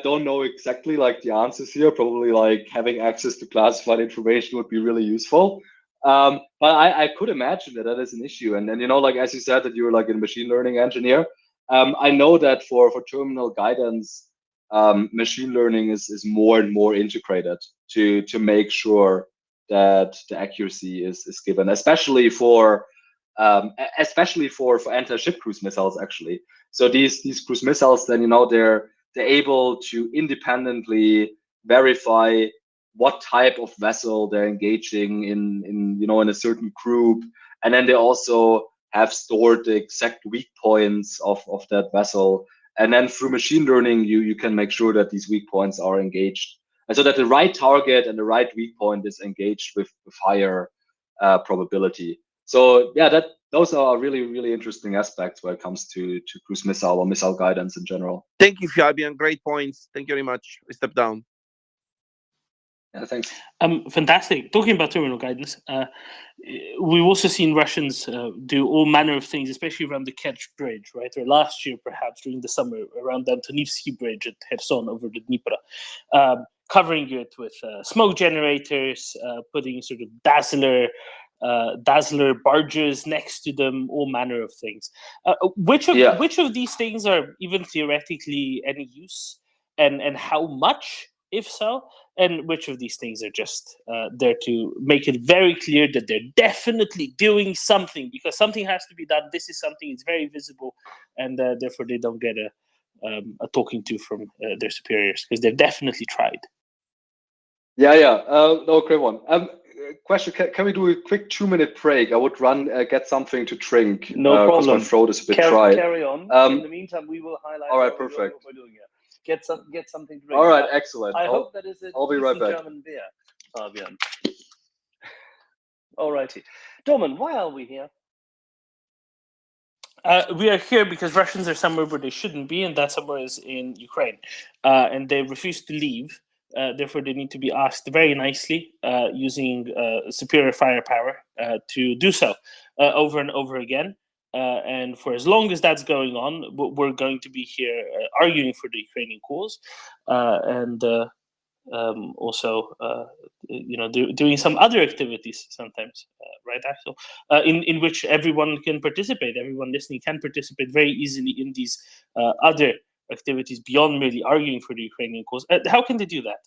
don't know exactly like the answers here. Probably like having access to classified information would be really useful. But I could imagine that is an issue. And then like as you said that you were like a machine learning engineer. I know that for terminal guidance, machine learning is more and more integrated to make sure that the accuracy is given, especially for anti-ship cruise missiles, actually. So these cruise missiles, then they're able to independently verify what type of vessel they're engaging in a certain group, and then they also have stored the exact weak points of that vessel, and then through machine learning you can make sure that these weak points are engaged, and so that the right target and the right weak point is engaged with higher probability. So yeah, those are really, really interesting aspects when it comes to cruise missile or missile guidance in general. Thank you, Fabian. Great points. Thank you very much. I step down. Yeah, thanks. Fantastic. Talking about terminal guidance, we've also seen Russians do all manner of things, especially around the Kerch Bridge, right? Or last year, perhaps during the summer, around the Antonivsky Bridge at Kherson over the Dnieper, covering it with smoke generators, putting sort of dazzler barges next to them, all manner of things. Which of these things are even theoretically any use, and how much, if so? And which of these things are just there to make it very clear that they're definitely doing something, because something has to be done. This is something, it's very visible, and therefore they don't get a talking to from their superiors, because they've definitely tried. No, great one. Question, can we do a quick 2-minute break? I would run, get something to drink. No problem. Because my throat is a bit dry. Carry on. In the meantime, we will highlight all right, perfect. what we're doing here. Get something to drink. All right, excellent. I hope that is a I'll be right back. German beer, Fabian. All righty. Doman, why are we here? We are here because Russians are somewhere where they shouldn't be, and that somewhere is in Ukraine. And they refuse to leave. Therefore, they need to be asked very nicely, using superior firepower, to do so over and over again. and for as long as that's going on, we're going to be here arguing for the Ukrainian cause, and also, doing some other activities sometimes, right, Axel? In which everyone can participate. Everyone listening can participate very easily in these other activities beyond merely arguing for the Ukrainian cause. How can they do that?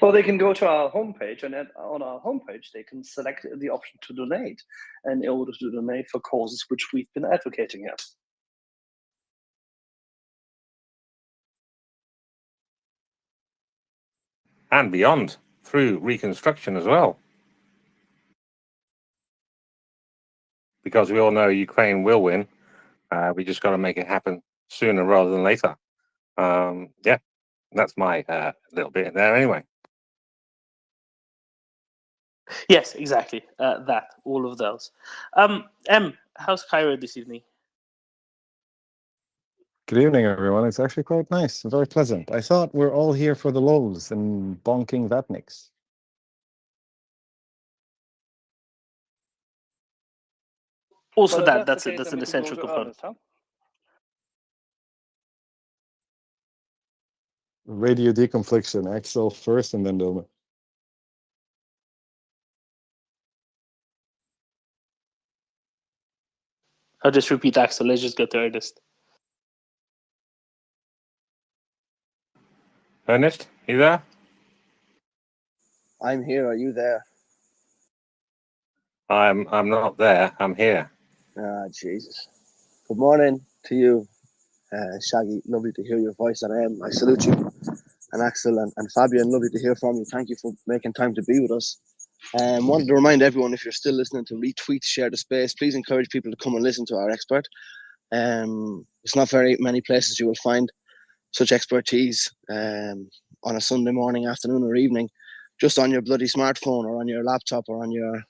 Well, they can go to our homepage, and on our homepage, they can select the option to donate, and in order to donate for causes which we've been advocating here. And beyond, through reconstruction as well. Because we all know Ukraine will win. We just got to make it happen sooner rather than later. Yeah, that's my little bit in there anyway. Yes, exactly. All of those. M, how's Cairo this evening? Good evening, everyone. It's actually quite nice and very pleasant. I thought we're all here for the lulz and bonking Vatniks. Also, Well, that's the case, an essential component. Huh? Radio deconfliction, Axel first and then Doma. I'll just repeat Axel. Let's just go to Ernest. Ernest, you there? I'm here. Are you there? I'm not there. I'm here. Ah, Jesus. Good morning to you, Shaggy. Lovely to hear your voice. And I salute you. And Axel and Fabian, lovely to hear from you. Thank you for making time to be with us. Wanted to remind everyone, if you're still listening, to retweet, share the space. Please encourage people to come and listen to our expert. It's not very many places you will find such expertise on a Sunday morning, afternoon, or evening, just on your bloody smartphone or on your laptop or on your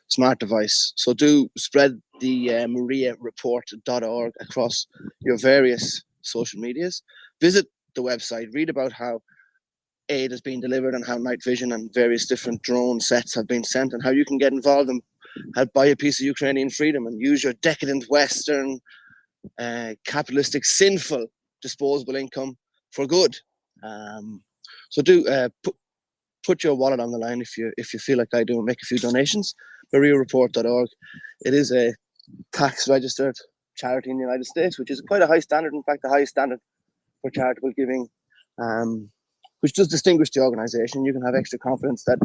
smart device. So do spread the MriyaReport.org across your various social medias. Visit the website, read about how aid has been delivered and how night vision and various different drone sets have been sent, and how you can get involved and help buy a piece of Ukrainian freedom and use your decadent Western capitalistic sinful disposable income for good. So do put your wallet on the line if you feel like I do, and make a few donations. MriyaReport.org. It is a tax registered charity in the United States, which is quite a high standard. In fact, the highest standard for charitable giving, which does distinguish the organization. You can have extra confidence that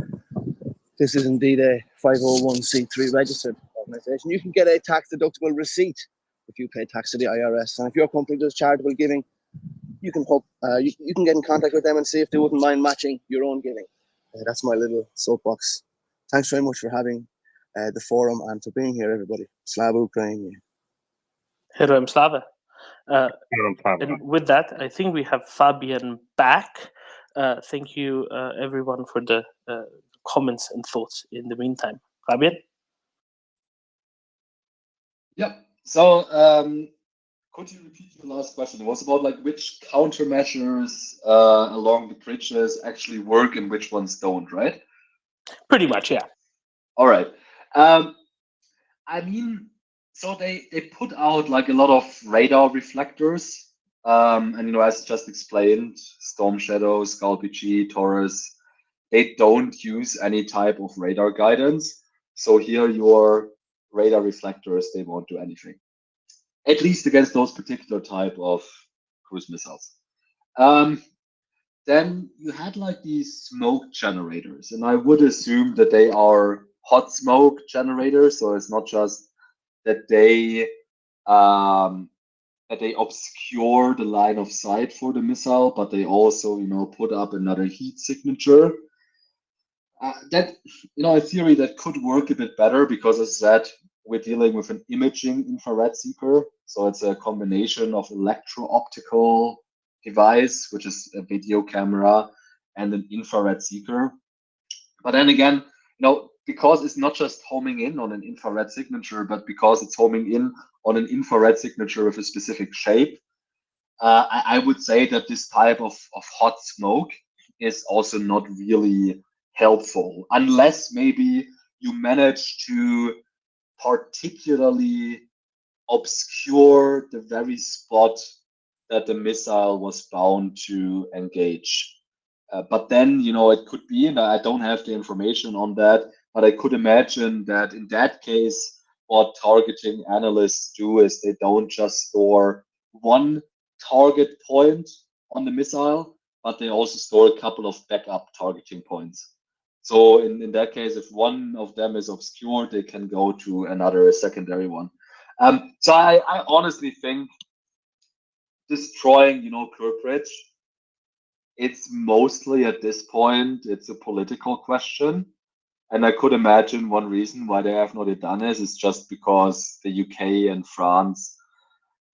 this is indeed a 501c3 registered organization. You can get a tax deductible receipt if you pay tax to the IRS. And if your company does charitable giving, you can hope you can get in contact with them and see if they wouldn't mind matching your own giving. That's my little soapbox. Thanks very much for having the forum and for being here, everybody. Slava Ukraine. Heroem Slava. And with that, I think we have Fabian back. Thank you, everyone, for the comments and thoughts in the meantime. Fabian? Yeah. So, could you repeat your last question? It was about which countermeasures along the bridges actually work and which ones don't, right? Pretty much, yeah. All right. I mean, so they put out a lot of radar reflectors, and as just explained, Storm Shadow, Skull-PG, Taurus, they don't use any type of radar guidance. So here your radar reflectors, they won't do anything, at least against those particular type of cruise missiles. Then you had these smoke generators, and I would assume that they are hot smoke generators. So it's not just that they obscure the line of sight for the missile, but they also put up another heat signature. That in theory that could work a bit better, because as I said, we're dealing with an imaging infrared seeker, so it's a combination of electro-optical device, which is a video camera, and an infrared seeker. But then again, because it's not just homing in on an infrared signature, but because it's homing in on an infrared signature with a specific shape, I would say that this type of hot smoke is also not really helpful, unless maybe you manage to particularly obscure the very spot that the missile was bound to engage. But then, it could be, and I don't have the information on that, but I could imagine that in that case, what targeting analysts do is they don't just store one target point on the missile, but they also store a couple of backup targeting points. So in that case, if one of them is obscured, they can go to another secondary one. So I honestly think destroying, Kirkbridge, it's mostly at this point, it's a political question. And I could imagine one reason why they have not done this is just because the UK and France,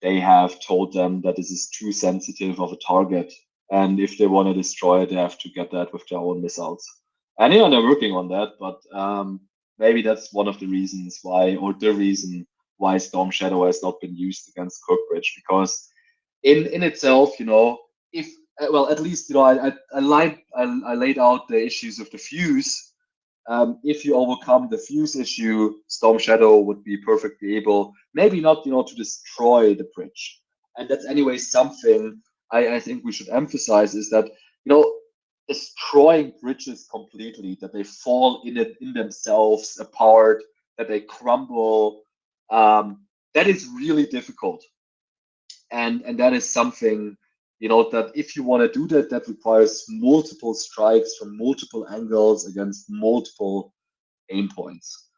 they have told them that this is too sensitive of a target. And if they want to destroy it, they have to get that with their own missiles. And they're working on that, but maybe that's one of the reasons why, or the reason why Storm Shadow has not been used against Kirkbridge, because in itself, if at least I laid out the issues of the fuse. If you overcome the fuse issue, Storm Shadow would be perfectly able, maybe not to destroy the bridge. And that's anyway something I think we should emphasize, is that destroying bridges completely, that they fall in themselves apart, that they crumble, that is really difficult. And that is something, that if you want to do that, that requires multiple strikes from multiple angles against multiple aim points.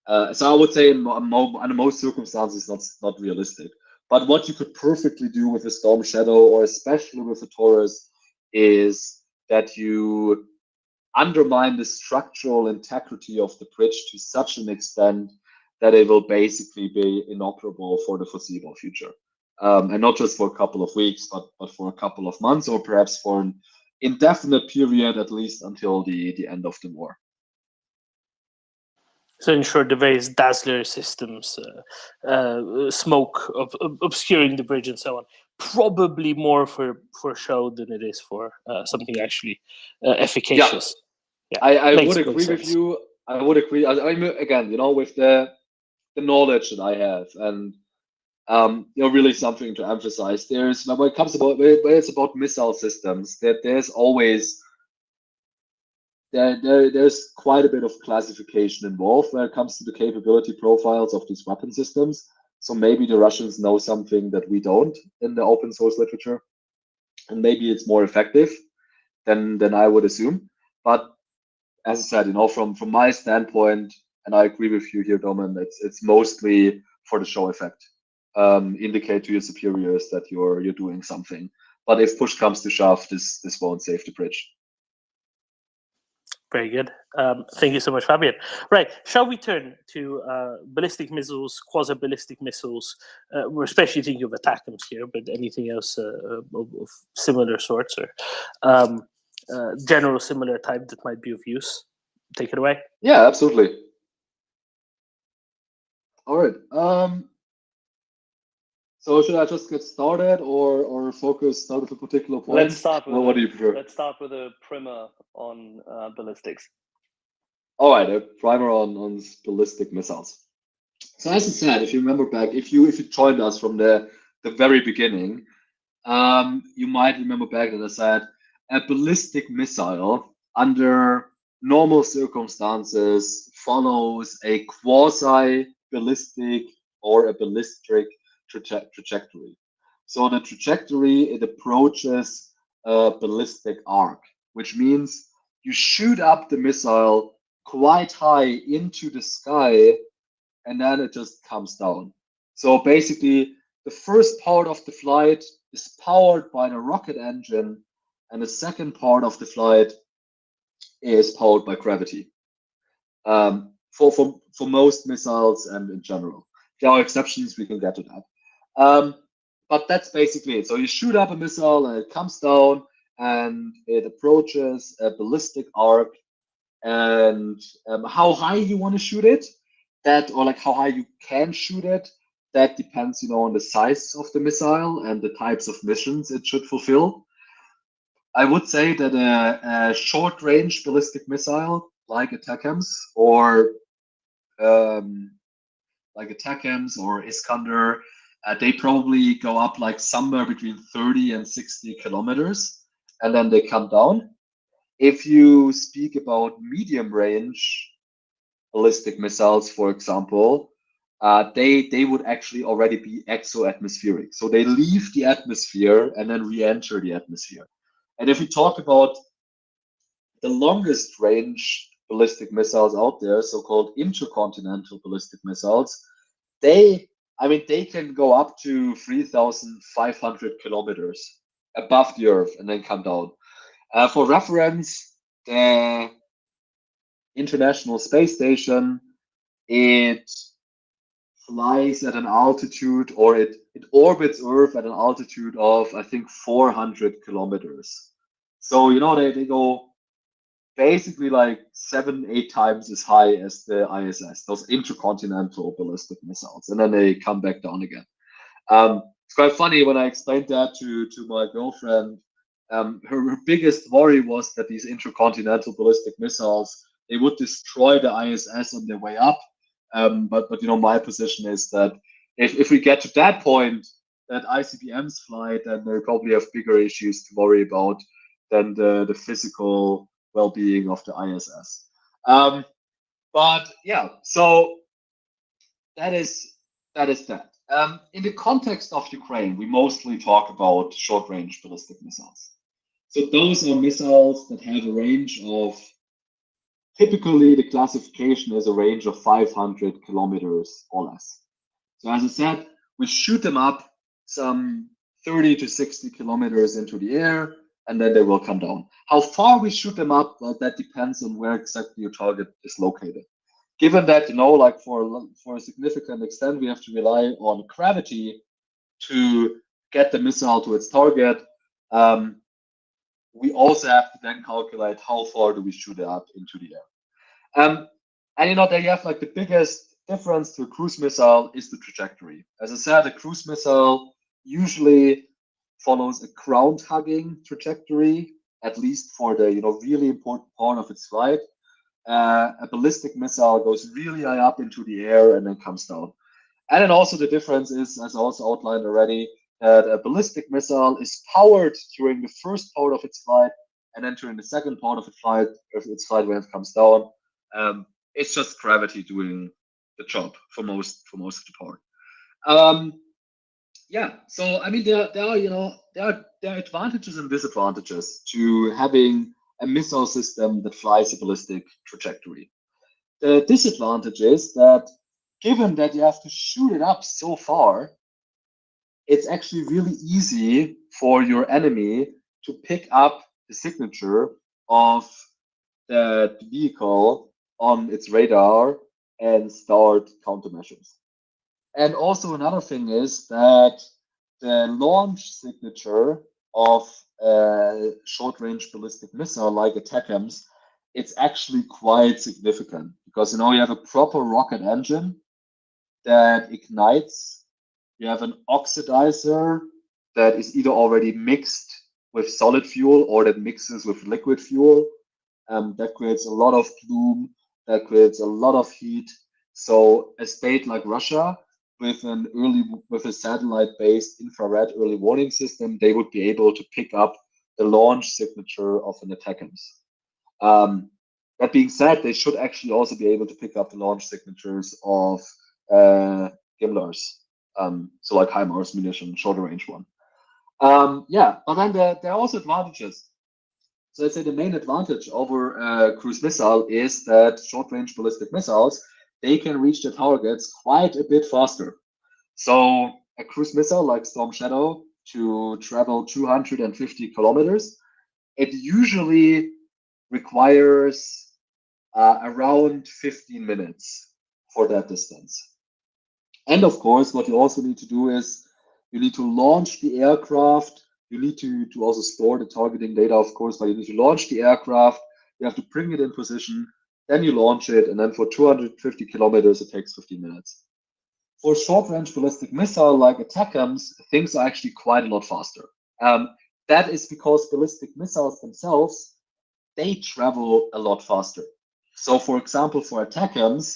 So I would say under most circumstances, that's not realistic. But what you could perfectly do with a Storm Shadow, or especially with a Taurus, is that you undermine the structural integrity of the bridge to such an extent that it will basically be inoperable for the foreseeable future. And not just for a couple of weeks, but for a couple of months, or perhaps for an indefinite period, at least until the end of the war. So in short, the various dazzler systems, smoke obscuring the bridge and so on, probably more for show than it is for something actually efficacious. Yeah. I would agree with you. I would agree. I mean, again, with the knowledge that I have, and really something to emphasize. There's, when it comes about, when it's about missile systems, that there's always there's quite a bit of classification involved when it comes to the capability profiles of these weapon systems. So maybe the Russians know something that we don't in the open source literature, and maybe it's more effective than I would assume. But as I said, from my standpoint, and I agree with you here, Domin, it's mostly for the show effect. Indicate to your superiors that you're doing something. But if push comes to shove, this won't save the bridge. Very good. Thank you so much, Fabian. Right, shall we turn to ballistic missiles, quasi-ballistic missiles? We're especially thinking of ATACMS here, but anything else of similar sorts, or general similar type that might be of use? Take it away. Yeah, absolutely. All right. So should I just get started, or start with a particular point? Let's start with what do you prefer? Let's start with a primer on ballistics. All right, a primer on ballistic missiles. So as I said, if you remember back, if you joined us from the very beginning, you might remember back that I said a ballistic missile under normal circumstances follows a quasi-ballistic or a ballistic trajectory. So the trajectory, it approaches a ballistic arc, which means you shoot up the missile quite high into the sky, and then it just comes down. So basically, the first part of the flight is powered by the rocket engine, and the second part of the flight is powered by gravity. For most missiles and in general. There are exceptions, we can get to that. But that's basically it. So you shoot up a missile and it comes down and it approaches a ballistic arc, and how high you want to shoot it, or like how high you can shoot it, that depends, on the size of the missile and the types of missions it should fulfill. I would say that a short-range ballistic missile like ATACMS, or like ATACMS or Iskander, they probably go up like somewhere between 30 and 60 kilometers, and then they come down. If you speak about medium range ballistic missiles, for example, they would actually already be exo-atmospheric. So they leave the atmosphere and then re-enter the atmosphere. And if we talk about the longest range ballistic missiles out there, so-called intercontinental ballistic missiles, they can go up to 3,500 kilometers above the Earth and then come down. For reference, the International Space Station, it flies at an altitude, or it orbits Earth at an altitude of, I think, 400 kilometers. So, they go basically like 7-8 times as high as the ISS, those intercontinental ballistic missiles, and then they come back down again. It's quite funny when I explained that to my girlfriend. Her biggest worry was that these intercontinental ballistic missiles, they would destroy the ISS on their way up. But my position is that if we get to that point, that ICBMs fly, then they probably have bigger issues to worry about than the physical well-being of the ISS. But yeah, so that is that. In the context of Ukraine, we mostly talk about short-range ballistic missiles. So those are missiles that have a range of, typically the classification is a range of 500 kilometers or less. So as I said, we shoot them up some 30 to 60 kilometers into the air, and then they will come down. How far we shoot them up, well, that depends on where exactly your target is located. Given that, like for a significant extent, we have to rely on gravity to get the missile to its target, we also have to then calculate how far do we shoot it up into the air. And there you have like the biggest difference to a cruise missile is the trajectory. As I said, a cruise missile usually follows a ground-hugging trajectory, at least for the really important part of its flight. A ballistic missile goes really high up into the air and then comes down. And then also the difference is, as I also outlined already, that a ballistic missile is powered during the first part of its flight, and then during the second part of its flight when it comes down, it's just gravity doing the job for most of the part. Yeah, so there are advantages and disadvantages to having a missile system that flies a ballistic trajectory. The disadvantage is that given that you have to shoot it up so far, it's actually really easy for your enemy to pick up the signature of the vehicle on its radar and start countermeasures. And also another thing is that the launch signature of a short-range ballistic missile like ATACMS, it's actually quite significant because you have a proper rocket engine that ignites. You have an oxidizer that is either already mixed with solid fuel or that mixes with liquid fuel. That creates a lot of plume, that creates a lot of heat. So a state like Russia, with a satellite-based infrared early warning system, they would be able to pick up the launch signature of an ATACMS. That being said, they should actually also be able to pick up the launch signatures of GMLRS, so like HIMARS munition, shorter range one. Yeah, but then there are also advantages. So let's say the main advantage over a cruise missile is that short-range ballistic missiles, they can reach the targets quite a bit faster. So a cruise missile like Storm Shadow, to travel 250 kilometers, it usually requires around 15 minutes for that distance. And of course, what you also need to do is you need to launch the aircraft. You need to also store the targeting data, of course, but you need to launch the aircraft. You have to bring it in position. Then you launch it, and then for 250 kilometers, it takes 15 minutes. For short-range ballistic missile like ATACMS, things are actually quite a lot faster. That is because ballistic missiles themselves, they travel a lot faster. So, for example, for ATACMS,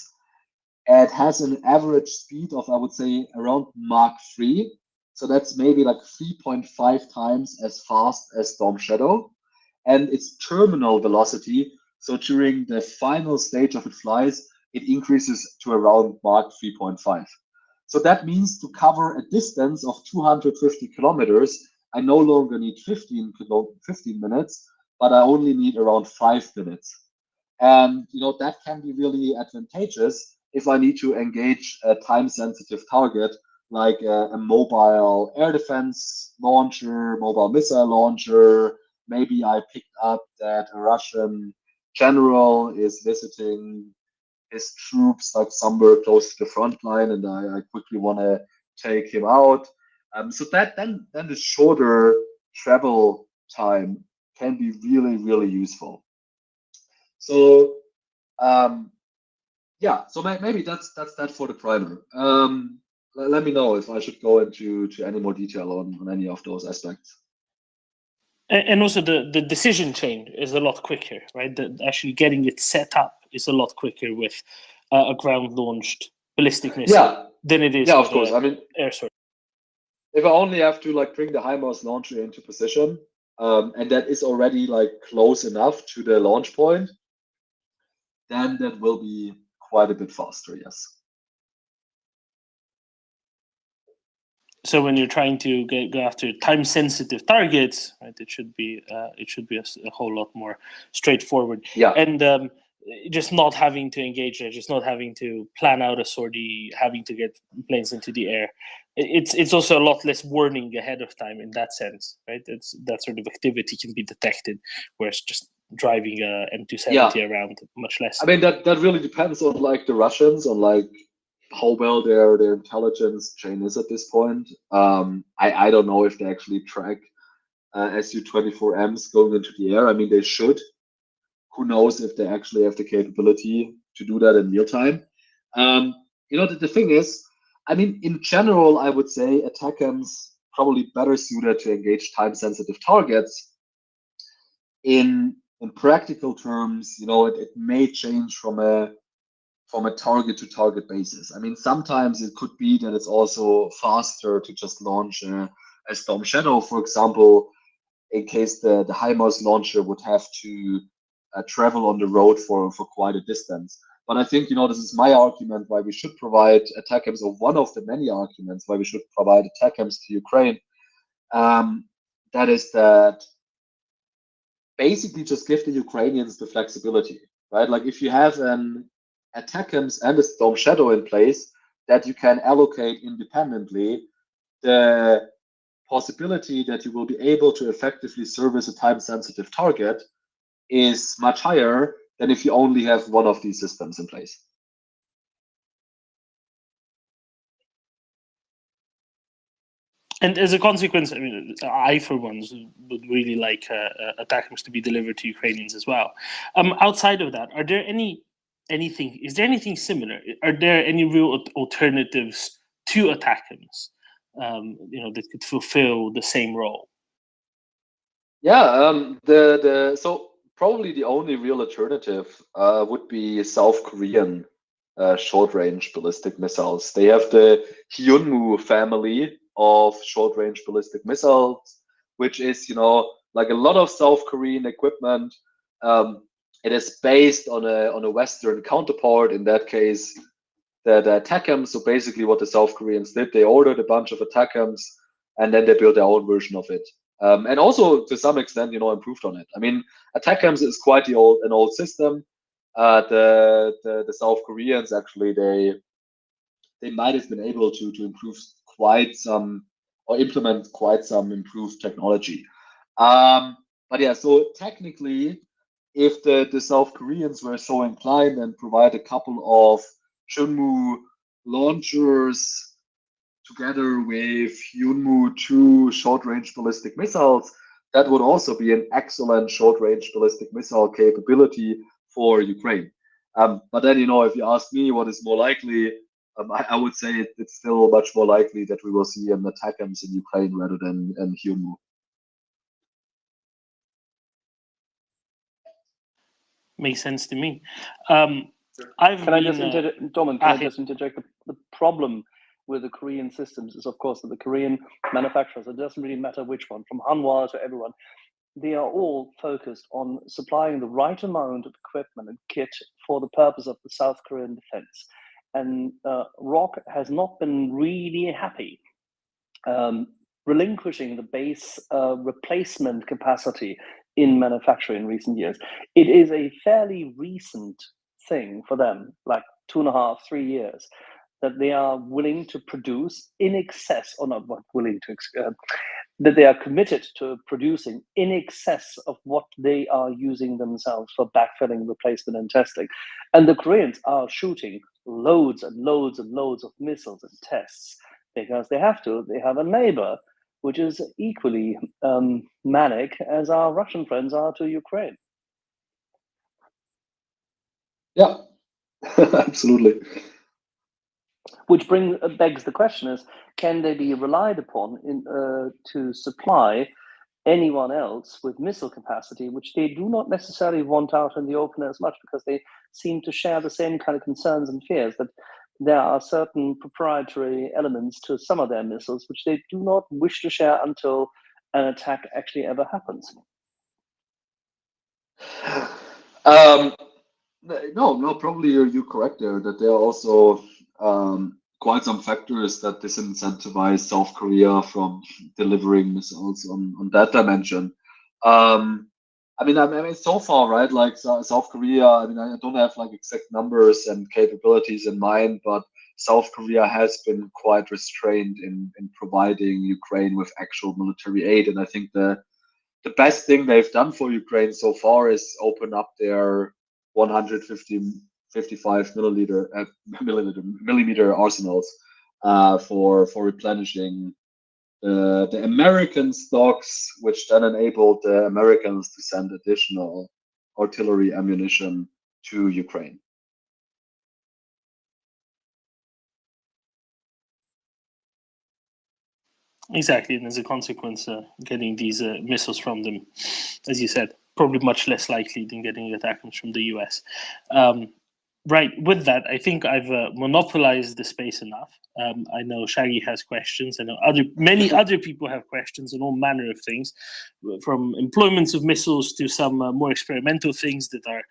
It has an average speed of, I would say, around Mach 3. So that's maybe like 3.5 times as fast as Storm Shadow. And its terminal velocity, so during the final stage of its flies, it increases to around Mach 3.5. So that means to cover a distance of 250 kilometers, I no longer need 15 minutes, but I only need around 5 minutes. And that can be really advantageous if I need to engage a time-sensitive target like a mobile air defense launcher, mobile missile launcher. Maybe I picked up that a Russian general is visiting his troops like somewhere close to the front line, and I quickly want to take him out. So that then the shorter travel time can be really, really useful. So yeah, so maybe that's that for the primer. Let me know if I should go into any more detail on any of those aspects. And also the decision chain is a lot quicker, right? Actually getting it set up is a lot quicker with a ground-launched ballistic missile than it is. Yeah, of course. I mean, air source. If I only have to like bring the HIMARS launcher into position, and that is already like close enough to the launch point, then that will be quite a bit faster. Yes. So when you're trying to go after time-sensitive targets, right, it should be a whole lot more straightforward. Yeah. And just not having to engage there, just not having to plan out a sortie, having to get planes into the air. It's also a lot less warning ahead of time in that sense, right? It's that sort of activity can be detected, whereas just driving a M270 around much less. I mean that really depends on like the Russians, on like how well their intelligence chain is at this point. I don't know if they actually track Su-24Ms going into the air. I mean, they should. Who knows if they actually have the capability to do that in real time? The thing is, I mean, in general, I would say ATACMS probably better suited to engage time-sensitive targets. In practical terms, it may change from a target to target basis. I mean, sometimes it could be that it's also faster to just launch a Storm Shadow, for example, in case the HIMARS launcher would have to travel on the road for quite a distance. But I think, this is my argument why we should provide ATACMS, or one of the many arguments why we should provide ATACMS to Ukraine. That is that basically just give the Ukrainians the flexibility, right? Like if you have an ATACMS and a Storm Shadow in place that you can allocate independently, the possibility that you will be able to effectively service a time-sensitive target is much higher than if you only have one of these systems in place. And as a consequence, I mean, I for one would really like ATACMS to be delivered to Ukrainians as well. Outside of that, is there anything similar? Are there any real alternatives to ATACMS, that could fulfill the same role? Yeah, so probably the only real alternative would be South Korean short-range ballistic missiles. They have the Hyunmoo family of short-range ballistic missiles, which is, like a lot of South Korean equipment. It is based on a Western counterpart. In that case, the ATACMS. So basically, what the South Koreans did, they ordered a bunch of ATACMS, and then they built their own version of it. And also, to some extent, improved on it. I mean, ATACMS is quite an old system. The South Koreans actually they might have been able to improve quite some, or implement quite some improved technology. But yeah, so technically, if the South Koreans were so inclined and provide a couple of Hyunmoo launchers together with Hyunmoo 2 short-range ballistic missiles, that would also be an excellent short-range ballistic missile capability for Ukraine. But then, if you ask me what is more likely, I would say it's still much more likely that we will see an ATACMS in Ukraine rather than Hyunmoo. Makes sense to me. Can I just interject? The problem with the Korean systems is, of course, that the Korean manufacturers, it doesn't really matter which one, from Hanwha to everyone, they are all focused on supplying the right amount of equipment and kit for the purpose of the South Korean defense. And ROC has not been really happy relinquishing the base replacement capacity in manufacturing in recent years. It is a fairly recent thing for them, like 2.5, 3 years, that they are willing to produce in excess, or not willing to, that they are committed to producing in excess of what they are using themselves for backfilling, replacement, and testing. And the Koreans are shooting loads and loads and loads of missiles and tests because they have to. They have a neighbor which is equally manic as our Russian friends are to Ukraine. Yeah, absolutely. Which begs the question is, can they be relied upon to supply anyone else with missile capacity, which they do not necessarily want out in the open as much, because they seem to share the same kind of concerns and fears that there are certain proprietary elements to some of their missiles which they do not wish to share until an attack actually ever happens. No, probably you're correct there, that there are also quite some factors that disincentivize South Korea from delivering missiles on that dimension. I mean, so far, right? Like South Korea. I mean, I don't have like exact numbers and capabilities in mind, but South Korea has been quite restrained in providing Ukraine with actual military aid, and I think the best thing they've done for Ukraine so far is open up their 155 millimeter arsenals for replenishing the American stocks, which then enabled the Americans to send additional artillery ammunition to Ukraine. Exactly, and as a consequence, getting these missiles from them, as you said, probably much less likely than getting attacks from the US. Right, with that, I think I've monopolized the space enough. I know Shaggy has questions. I know many other people have questions on all manner of things, from employments of missiles to some more experimental things that are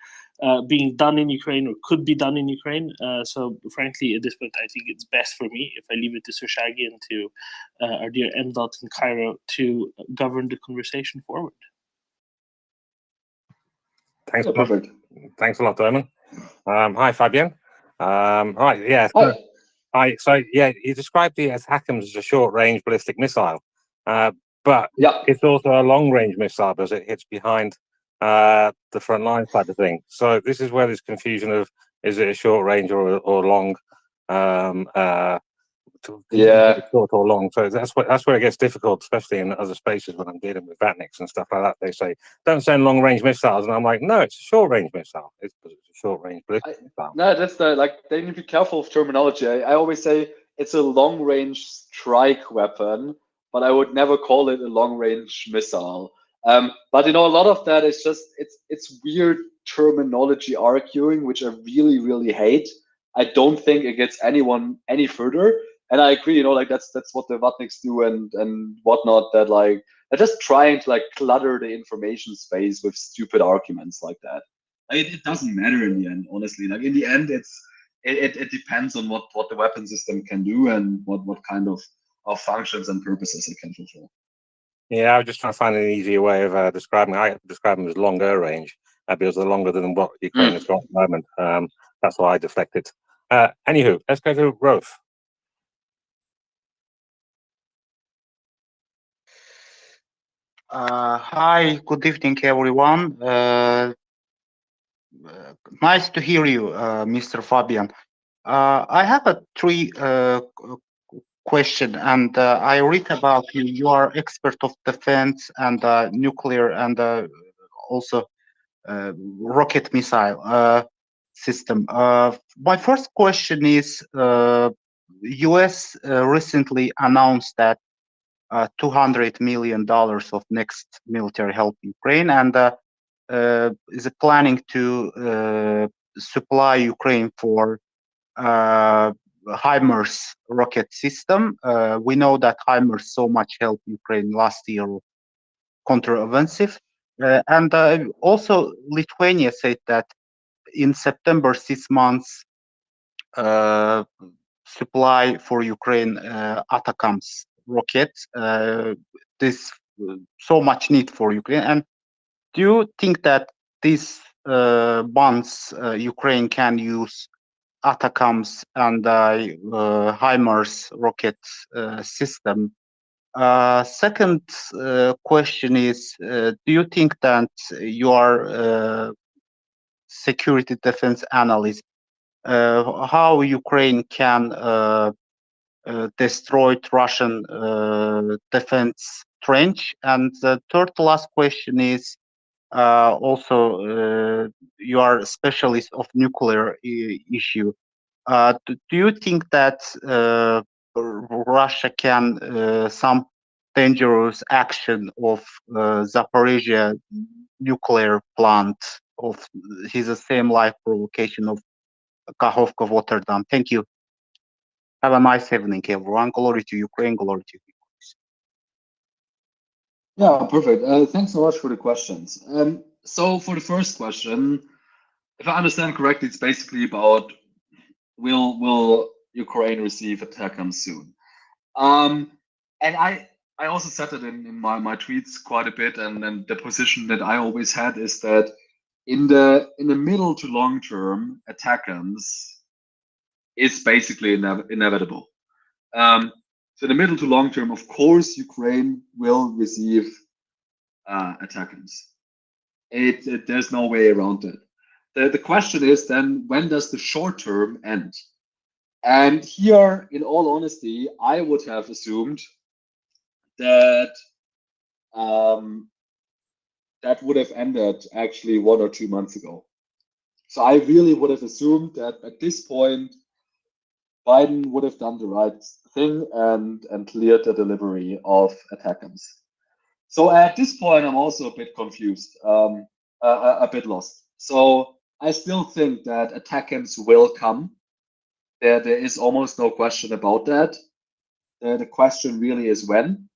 being done in Ukraine or could be done in Ukraine. So frankly, at this point, I think it's best for me if I leave it to Sir Shaggy and to our dear M. Dot and Cairo to govern the conversation forward. Thanks, perfect. Thanks a lot, Dermot. Hi, Fabian. Right, yeah. Hi. So yeah, you described the ATACMS as a short-range ballistic missile, but it's also a long-range missile because it hits behind the front line type of thing. So this is where there's confusion of, is it a short-range or long? Short or long. So that's where it gets difficult, especially in other spaces when I'm dealing with VATNICs and stuff like that. They say, don't send long range missiles, and I'm like, no, it's a short range missile. It's a short range missile. No, that's they need to be careful of terminology. I always say it's a long range strike weapon, but I would never call it a long range missile. But a lot of that is just it's weird terminology arguing, which I really, really hate. I don't think it gets anyone any further. And I agree, that's what the VATNICs do and whatnot, that they're just trying to clutter the information space with stupid arguments like that. It doesn't matter in the end, honestly. In the end, it depends on what the weapon system can do and what kind of functions and purposes it can fulfill. Yeah, I was just trying to find an easier way of describing. I describe them as longer range because they're longer than what Ukraine has got at the moment. That's why I deflected. Anywho, let's go to Rolf. Hi, good evening, everyone. Nice to hear you, Mr. Fabian. I have three question, and I read about you. You are expert of defense and nuclear and also rocket missile system. My first question is, U.S. Recently announced that $200 million of next military help Ukraine, and is planning to supply Ukraine for HIMARS rocket system. We know that HIMARS so much helped Ukraine last year counteroffensive. And also Lithuania said that in September, 6 months supply for Ukraine ATACMS rockets. This so much need for Ukraine. And do you think that these months Ukraine can use ATACMS and HIMARS rocket system? Second question is, do you think that you are security defense analyst, how Ukraine can destroy Russian defense trench? And the third last question is, also you are a specialist of nuclear issue. Do you think that Russia can some dangerous action of Zaporizhia nuclear plant of his same life provocation of Kakhovka water dam? Thank you. Have a nice evening, everyone. Glory to Ukraine, glory to you. Yeah, perfect. Thanks so much for the questions. So for the first question, if I understand correctly, it's basically about will Ukraine receive ATACMS soon? And I also said it in my tweets quite a bit, and the position that I always had is that in the middle to long term, ATACMS is basically inevitable. So in the middle to long term, of course, Ukraine will receive ATACMS. There's no way around it. The question is then, when does the short term end? And here, in all honesty, I would have assumed that that would have ended actually 1 or 2 months ago. So I really would have assumed that at this point, Biden would have done the right thing and cleared the delivery of ATACMS. So at this point, I'm also a bit confused, a bit lost. So I still think that ATACMS will come. There is almost no question about that. The question really is when.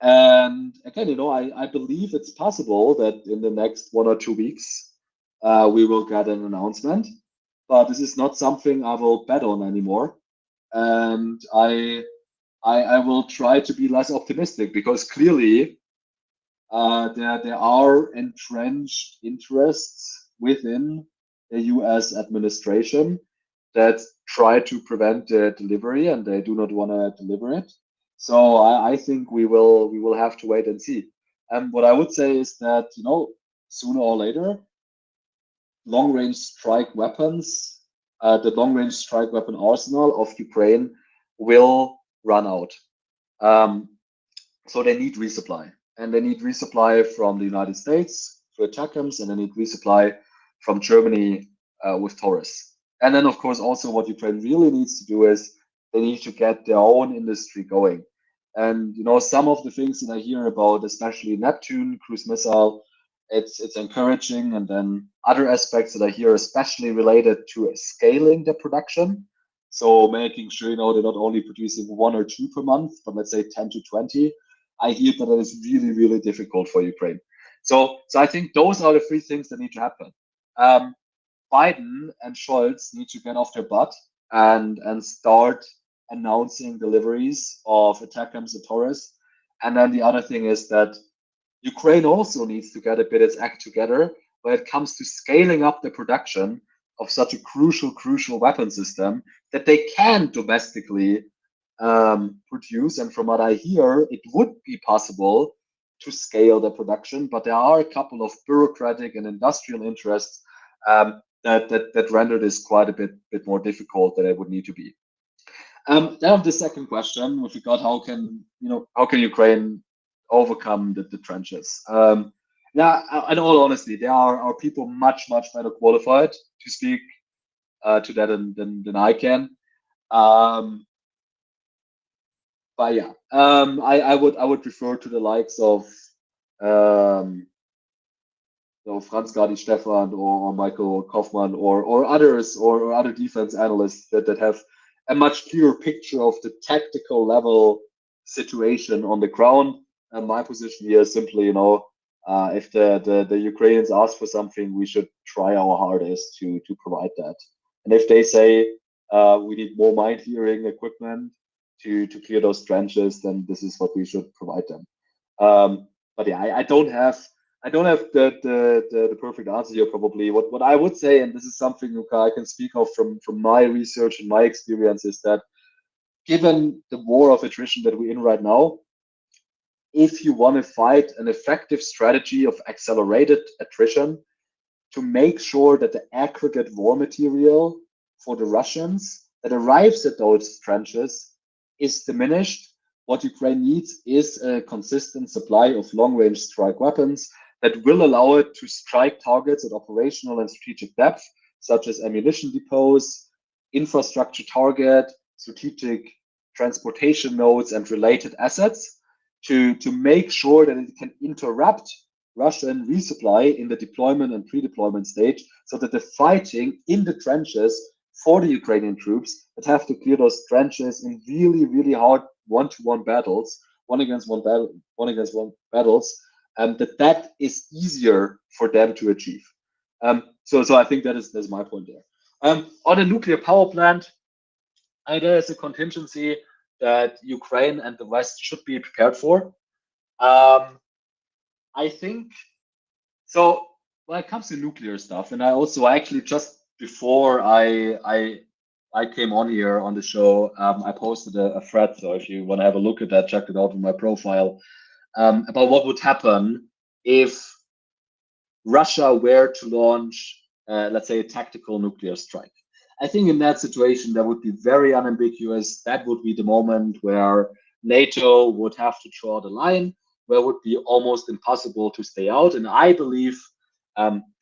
And again, I believe it's possible that in the next 1 or 2 weeks, we will get an announcement. But this is not something I will bet on anymore. And I will try to be less optimistic, because clearly there are entrenched interests within the US administration that try to prevent the delivery, and they do not want to deliver it. So I think we will have to wait and see. And what I would say is that, sooner or later, long-range strike weapons, the long-range strike weapon arsenal of Ukraine will run out. So they need resupply, and they need resupply from the United States for ATACMS, and they need resupply from Germany with Taurus. And then, of course, also what Ukraine really needs to do is they need to get their own industry going. And some of the things that I hear about, especially Neptune cruise missile, it's encouraging. And then other aspects that I hear, especially related to scaling the production, so making sure they're not only producing 1 or 2 per month, but let's say 10 to 20. I hear that it is really, really difficult for Ukraine. So I think those are the 3 things that need to happen. Biden and Scholz need to get off their butt and start announcing deliveries of ATACMS and Taurus. And then the other thing is that Ukraine also needs to get a bit its act together when it comes to scaling up the production of such a crucial weapon system that they can domestically produce. And from what I hear, it would be possible to scale the production, but there are a couple of bureaucratic and industrial interests that render this quite a bit more difficult than it would need to be. Then on the second question, with regard how can Ukraine overcome the trenches? Yeah, in all honesty, there are people much better qualified to speak to that than I can. But yeah, I would refer to the likes of Franz Gadi Stefan or Michael Kaufmann or others or other defense analysts that have a much clearer picture of the tactical level situation on the ground. And my position here is simply, if the Ukrainians ask for something, we should try our hardest to provide that. And if they say we need more mine clearing equipment to clear those trenches, then this is what we should provide them. But yeah, I don't have the perfect answer here. Probably what I would say, and this is something I can speak of from my research and my experience, is that given the war of attrition that we're in right now, if you want to fight an effective strategy of accelerated attrition to make sure that the aggregate war material for the Russians that arrives at those trenches is diminished, what Ukraine needs is a consistent supply of long-range strike weapons that will allow it to strike targets at operational and strategic depth, such as ammunition depots, infrastructure target, strategic transportation nodes, and related assets, to make sure that it can interrupt Russian resupply in the deployment and pre-deployment stage, so that the fighting in the trenches for the Ukrainian troops that have to clear those trenches in really, really hard one-to-one battles, one against one battles, that is easier for them to achieve. So I think that's my point there. On the nuclear power plant, there is a contingency that Ukraine and the West should be prepared for. I think so. When it comes to nuclear stuff, and I also actually just before I came on here on the show, I posted a thread. So if you want to have a look at that, check it out on my profile, about what would happen if Russia were to launch, let's say, a tactical nuclear strike. I think in that situation, that would be very unambiguous. That would be the moment where NATO would have to draw the line, where it would be almost impossible to stay out. And I believe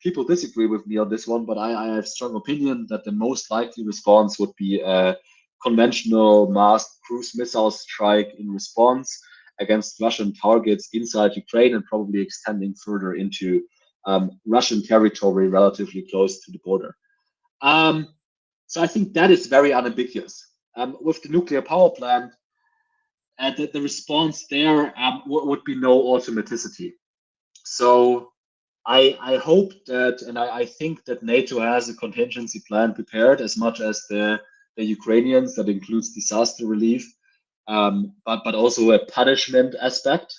people disagree with me on this one, but I have strong opinion that the most likely response would be a conventional massed cruise missile strike in response against Russian targets inside Ukraine and probably extending further into Russian territory relatively close to the border. So I think that is very unambiguous. With the nuclear power plant, the response there would be no automaticity. So I hope that, and I think that NATO has a contingency plan prepared as much as the Ukrainians. That includes disaster relief, but also a punishment aspect.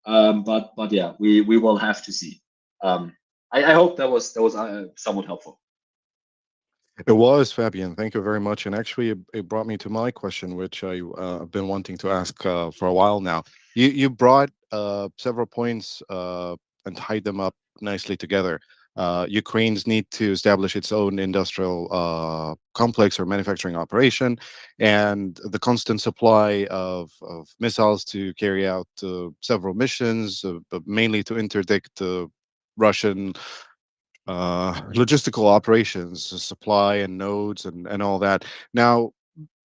But yeah, we will have to see. I hope that was somewhat helpful. It was, Fabian. Thank you very much. And actually, it brought me to my question, which I've been wanting to ask for a while now. You brought several points and tied them up nicely together. Ukraine's need to establish its own industrial complex or manufacturing operation, and the constant supply of missiles to carry out several missions, but mainly to interdict Russian logistical operations, supply and nodes and all that. Now,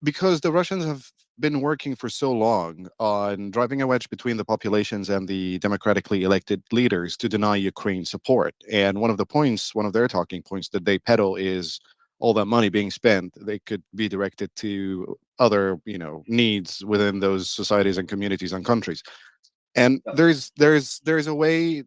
because the Russians have been working for so long on driving a wedge between the populations and the democratically elected leaders to deny Ukraine support. And one of their talking points that they peddle is all that money being spent, they could be directed to other, needs within those societies and communities and countries. And there's a way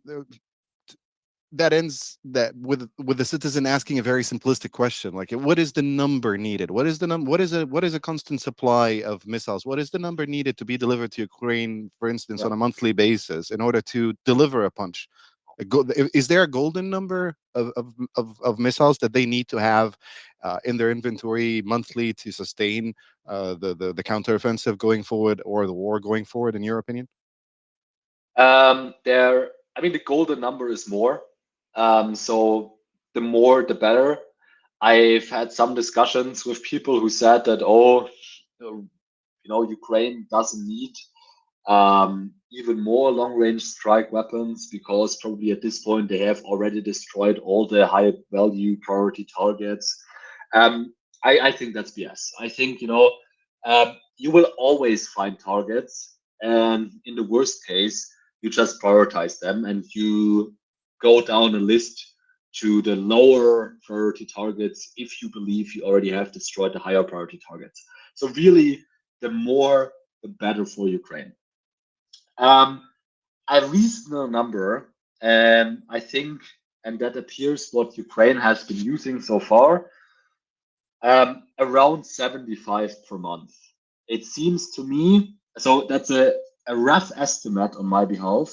that ends that with the citizen asking a very simplistic question, like, what is the number needed? What is a constant supply of missiles? What is the number needed to be delivered to Ukraine, for instance, on a monthly basis in order to deliver a punch? Is there a golden number of missiles that they need to have in their inventory monthly to sustain the counteroffensive going forward, or the war going forward, in your opinion? The golden number is more. So the more, the better. I've had some discussions with people who said that, Ukraine doesn't need even more long-range strike weapons because probably at this point they have already destroyed all the high-value priority targets. I think that's BS. I think, you will always find targets, and in the worst case, you just prioritize them and you go down a list to the lower priority targets if you believe you already have destroyed the higher priority targets. So really, the more, the better for Ukraine. A reasonable number, I think, and that appears what Ukraine has been using so far, around 75 per month. It seems to me, so that's a rough estimate on my behalf,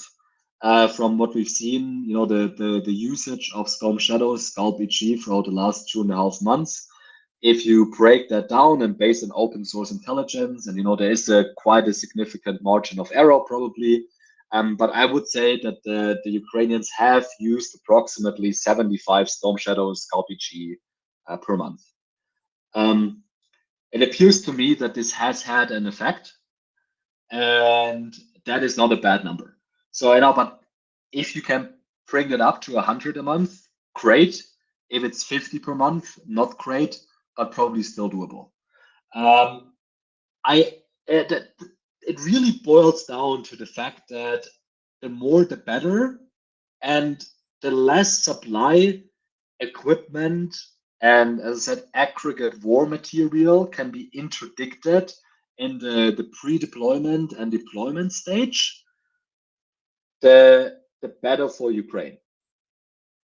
from what we've seen, you know, the usage of Storm Shadow, Scalp EG throughout the last 2.5 months. If you break that down and based on open source intelligence, and you know, there is quite a significant margin of error probably, but I would say that the Ukrainians have used approximately 75 Storm Shadows Scalp EG per month. It appears to me that this has had an effect, and that is not a bad number. So I know, but if you can bring it up to 100 a month, great. If it's 50 per month, not great, but probably still doable. It really boils down to the fact that the more the better, and the less supply, equipment, and as I said, aggregate war material can be interdicted in the pre-deployment and deployment stage, the better for Ukraine.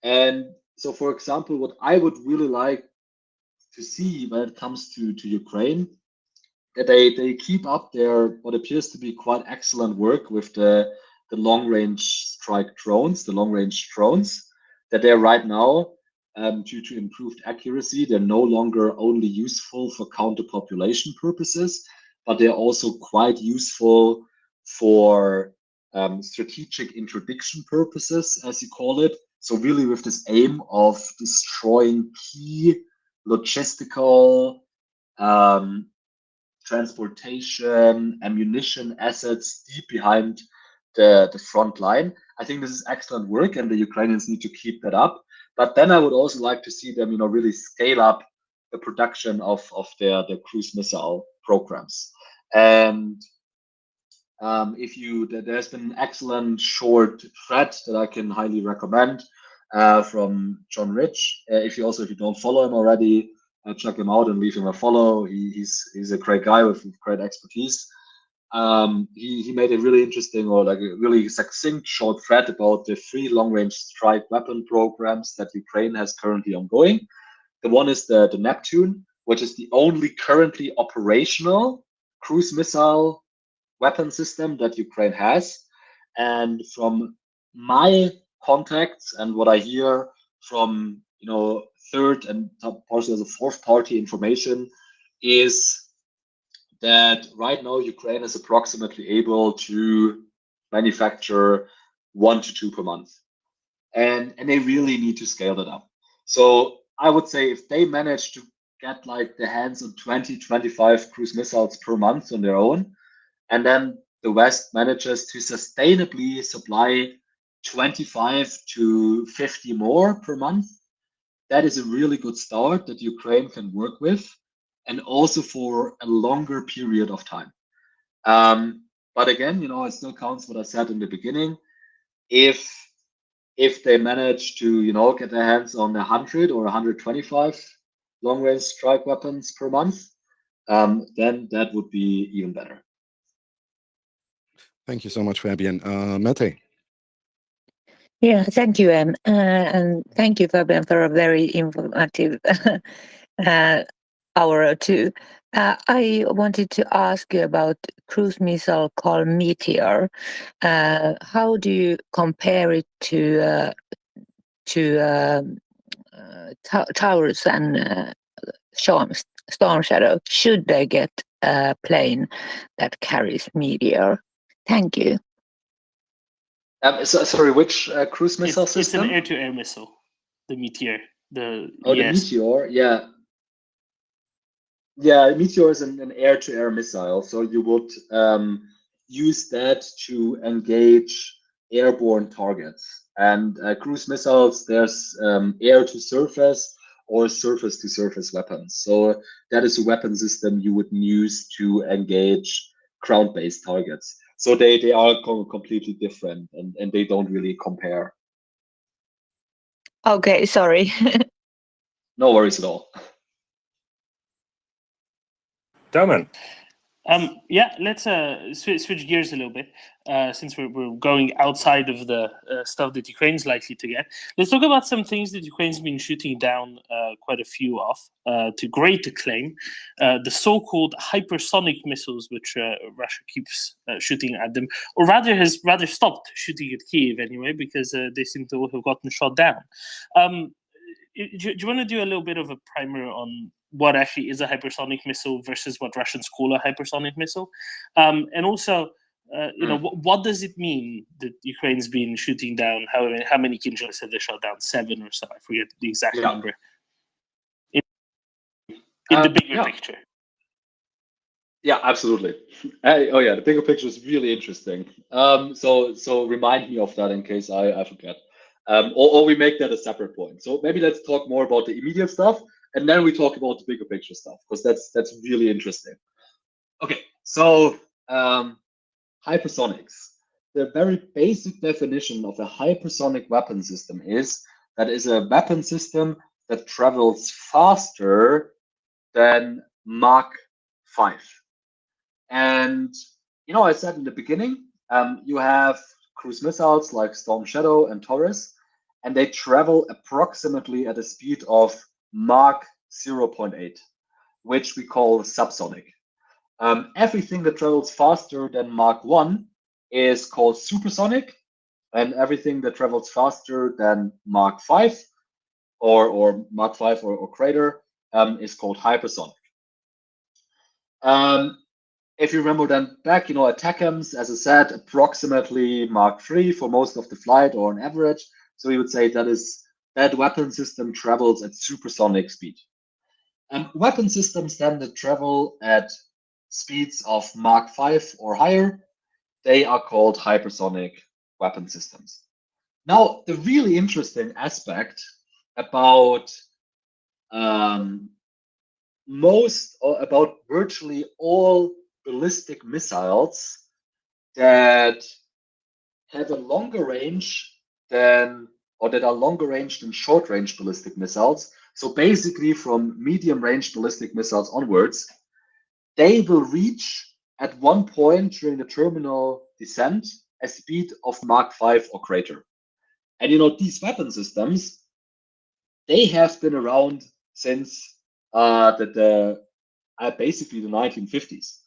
And so, for example, what I would really like to see when it comes to Ukraine, that they keep up their what appears to be quite excellent work with the long-range strike drones, the long-range drones, that they're right now, due to improved accuracy, they're no longer only useful for counter-population purposes, but they're also quite useful for strategic interdiction purposes, as you call it. So really with this aim of destroying key logistical, transportation, ammunition assets deep behind the front line. I think this is excellent work, and the Ukrainians need to keep that up. But then I would also like to see them, you know, really scale up the production of their cruise missile programs. And there's been an excellent short thread that I can highly recommend from John Rich. If you don't follow him already, check him out and leave him a follow. He's a great guy with great expertise. He made a really interesting, or like a really succinct short thread about the 3 long-range strike weapon programs that Ukraine has currently ongoing. The one is the Neptune, which is the only currently operational cruise missile weapon system that Ukraine has. And from my contacts and what I hear from, you know, third and partially as a fourth party information, is that right now Ukraine is approximately able to manufacture 1 to 2 per month, and they really need to scale that up. So I would say if they manage to get like the hands on 20-25 cruise missiles per month on their own, and then the West manages to sustainably supply 25 to 50 more per month, that is a really good start that Ukraine can work with, and also for a longer period of time. But again, you know, it still counts what I said in the beginning. If they manage to, you know, get their hands on 100 or 125 long-range strike weapons per month, then that would be even better. Thank you so much, Fabian. Mette. Yeah, thank you, and thank you, Fabian, for a very informative hour or two. I wanted to ask you about cruise missile called Meteor. How do you compare it to Taurus and Storm Shadow? Should they get a plane that carries Meteor? Thank you. Sorry, which cruise missile system? It's an air-to-air missile, the Meteor. The Meteor, yeah. Yeah, Meteor is an air-to-air missile, so you would use that to engage airborne targets. And cruise missiles, there's air-to-surface or surface-to-surface weapons. So that is a weapon system you would use to engage ground-based targets. So they are completely different, and they don't really compare. Okay, sorry. No worries at all. Doman. Yeah, let's switch gears a little bit, since we're going outside of the stuff that Ukraine's likely to get. Let's talk about some things that Ukraine's been shooting down quite a few of, to great acclaim. The so-called hypersonic missiles, which Russia keeps shooting at them, or has stopped shooting at Kyiv anyway, because they seem to have gotten shot down. Do you want to do a little bit of a primer on what actually is a hypersonic missile versus what Russians call a hypersonic missile? And also, what does it mean that Ukraine's been shooting down? How many Kinzhals have they shot down? 7 or so. I forget the exact number. In the bigger picture. Yeah, absolutely. Oh yeah, the bigger picture is really interesting. So remind me of that in case I forget. Or we make that a separate point. So maybe let's talk more about the immediate stuff, and then we talk about the bigger picture stuff, because that's really interesting. Okay, so hypersonics. The very basic definition of a hypersonic weapon system is that is a weapon system that travels faster than Mach 5. And I said in the beginning, you have cruise missiles like Storm Shadow and Taurus, and they travel approximately at a speed of Mach 0.8, which we call subsonic. Everything that travels faster than Mach 1 is called supersonic, and everything that travels faster than Mach 5 or Mach 5 or greater is called hypersonic. If you remember then back, ATACMS, as I said, approximately Mach 3 for most of the flight, or on average. So we would say that weapon system travels at supersonic speed. Weapon systems then that travel at speeds of Mach 5 or higher, they are called hypersonic weapon systems. Now, the really interesting aspect about virtually all ballistic missiles that have a longer range that are longer range than short range ballistic missiles. So basically from medium range ballistic missiles onwards, they will reach at one point during the terminal descent a speed of Mach 5 or greater. And these weapon systems, they have been around since basically the 1950s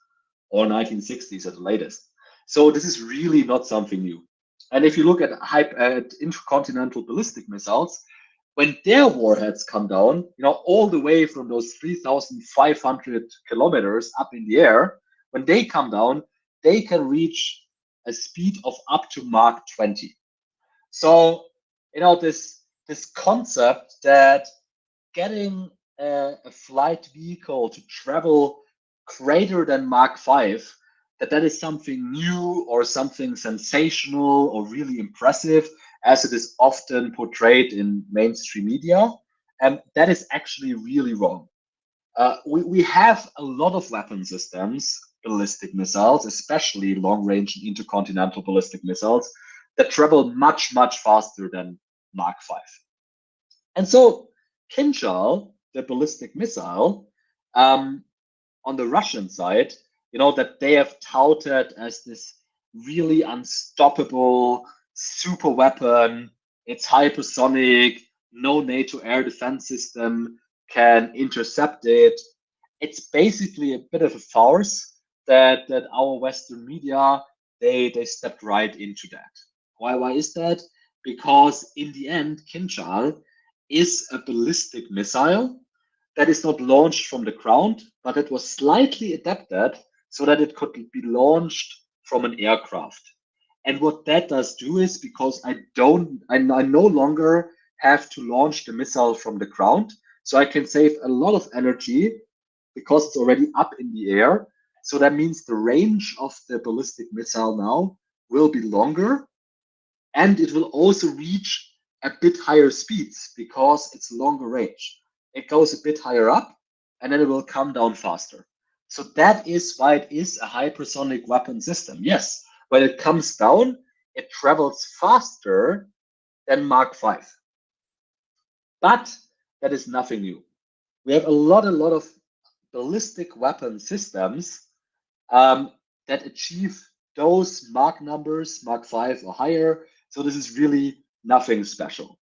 or 1960s at the latest. So this is really not something new. And if you look at intercontinental ballistic missiles, when their warheads come down, all the way from those 3,500 kilometers up in the air, when they come down, they can reach a speed of up to Mach 20. So, this concept that getting a flight vehicle to travel greater than Mach 5, that is something new or something sensational or really impressive, as it is often portrayed in mainstream media, and that is actually really wrong. We have a lot of weapon systems, ballistic missiles, especially long-range and intercontinental ballistic missiles, that travel much, much faster than Mach 5. And so Kinzhal, the ballistic missile, on the Russian side, that they have touted as this really unstoppable super weapon. It's hypersonic, no NATO air defense system can intercept it. It's basically a bit of a farce that our Western media, they stepped right into that. Why is that? Because in the end, Kinzhal is a ballistic missile that is not launched from the ground, but it was slightly adapted so that it could be launched from an aircraft. And what that does do is, because I no longer have to launch the missile from the ground, so I can save a lot of energy because it's already up in the air. So that means the range of the ballistic missile now will be longer, and it will also reach a bit higher speeds because it's longer range. It goes a bit higher up, and then it will come down faster. So that is why it is a hypersonic weapon system. Yes, when it comes down, it travels faster than Mach 5. But that is nothing new. We have a lot of ballistic weapon systems that achieve those Mach numbers, Mach 5 or higher. So this is really nothing special.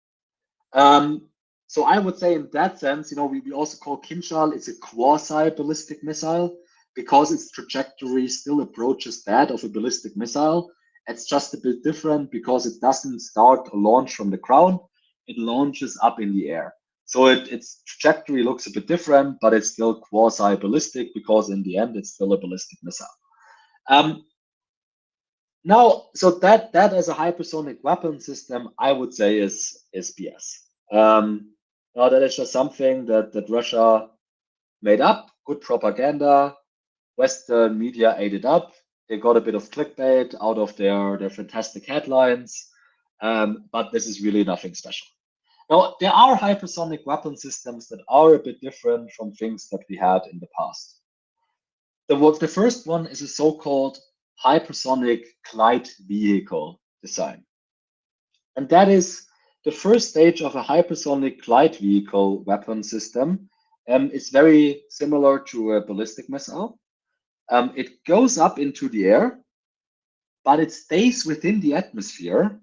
So I would say in that sense, we also call Kinjal, it's a quasi-ballistic missile because its trajectory still approaches that of a ballistic missile. It's just a bit different because it doesn't start or launch from the ground. It launches up in the air. So its trajectory looks a bit different, but it's still quasi-ballistic because in the end, it's still a ballistic missile. Now, so that as a hypersonic weapon system, I would say is BS. Now that is just something that Russia made up, good propaganda. Western media ate it up. They got a bit of clickbait out of their fantastic headlines, but this is really nothing special. Now, there are hypersonic weapon systems that are a bit different from things that we had in the past. The first one is a so-called hypersonic glide vehicle design. And that is the first stage of a hypersonic glide vehicle weapon system. It's very similar to a ballistic missile. It goes up into the air, but it stays within the atmosphere.